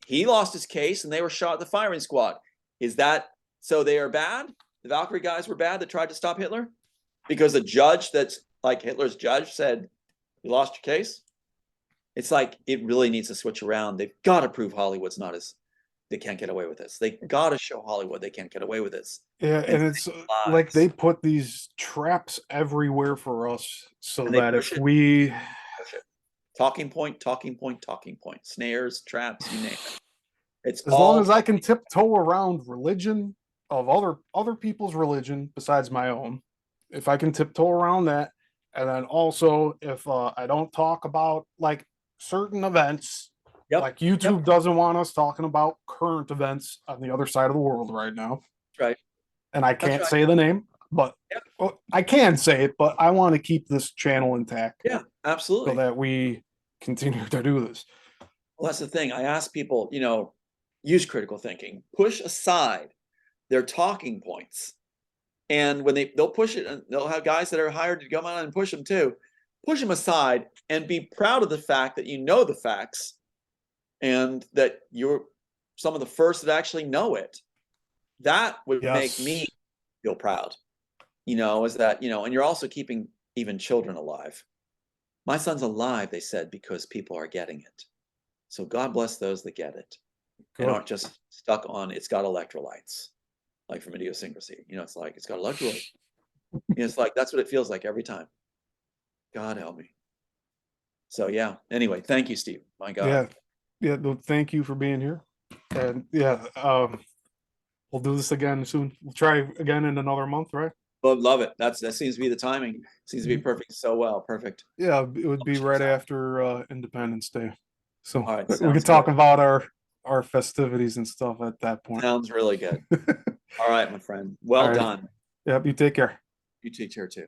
He lost his case and they were shot at the firing squad. Is that so they are bad? The Valkyrie guys were bad that tried to stop Hitler? Because a judge that's like Hitler's judge said, you lost your case? It's like, it really needs to switch around. They've got to prove Hollywood's not as, they can't get away with this. They got to show Hollywood they can't get away with this. Yeah, and it's like they put these traps everywhere for us so that if we talking point, snares, traps, you name it. It's as long as I can tiptoe around religion of other people's religion besides my own, if I can tiptoe around that, and then also if I don't talk about like certain events, like YouTube doesn't want us talking about current events on the other side of the world right now. Right. And I can't say the name, but I can say it, but I want to keep this channel intact. Yeah, absolutely. So that we continue to do this. Well, that's the thing. I ask people, you know, use critical thinking, push aside their talking points. And when they'll push it, and they'll have guys that are hired to come on and push them too. Push them aside and be proud of the fact that you know the facts and that you're some of the first that actually know it. That would make me feel proud, you know, is that, you know, and you're also keeping even children alive. My son's alive, they said, because people are getting it. So God bless those that get it and aren't just stuck on it's got electrolytes, like from idiosyncrasy. You know, it's like it's got electrolytes. You know, it's like that's what it feels like every time. God help me. So yeah. Anyway, thank you, Steve. My God. Yeah. No, thank you for being here. And yeah, we'll do this again soon. We'll try again in another month, right? Love it. That seems to be the timing. Seems to be perfect. So well, perfect. Yeah, it would be right after Independence Day. So all right, we could talk about our our festivities and stuff at that point. Sounds really good. All right, my friend. Well All right. done. Yep. You take care. You take care too.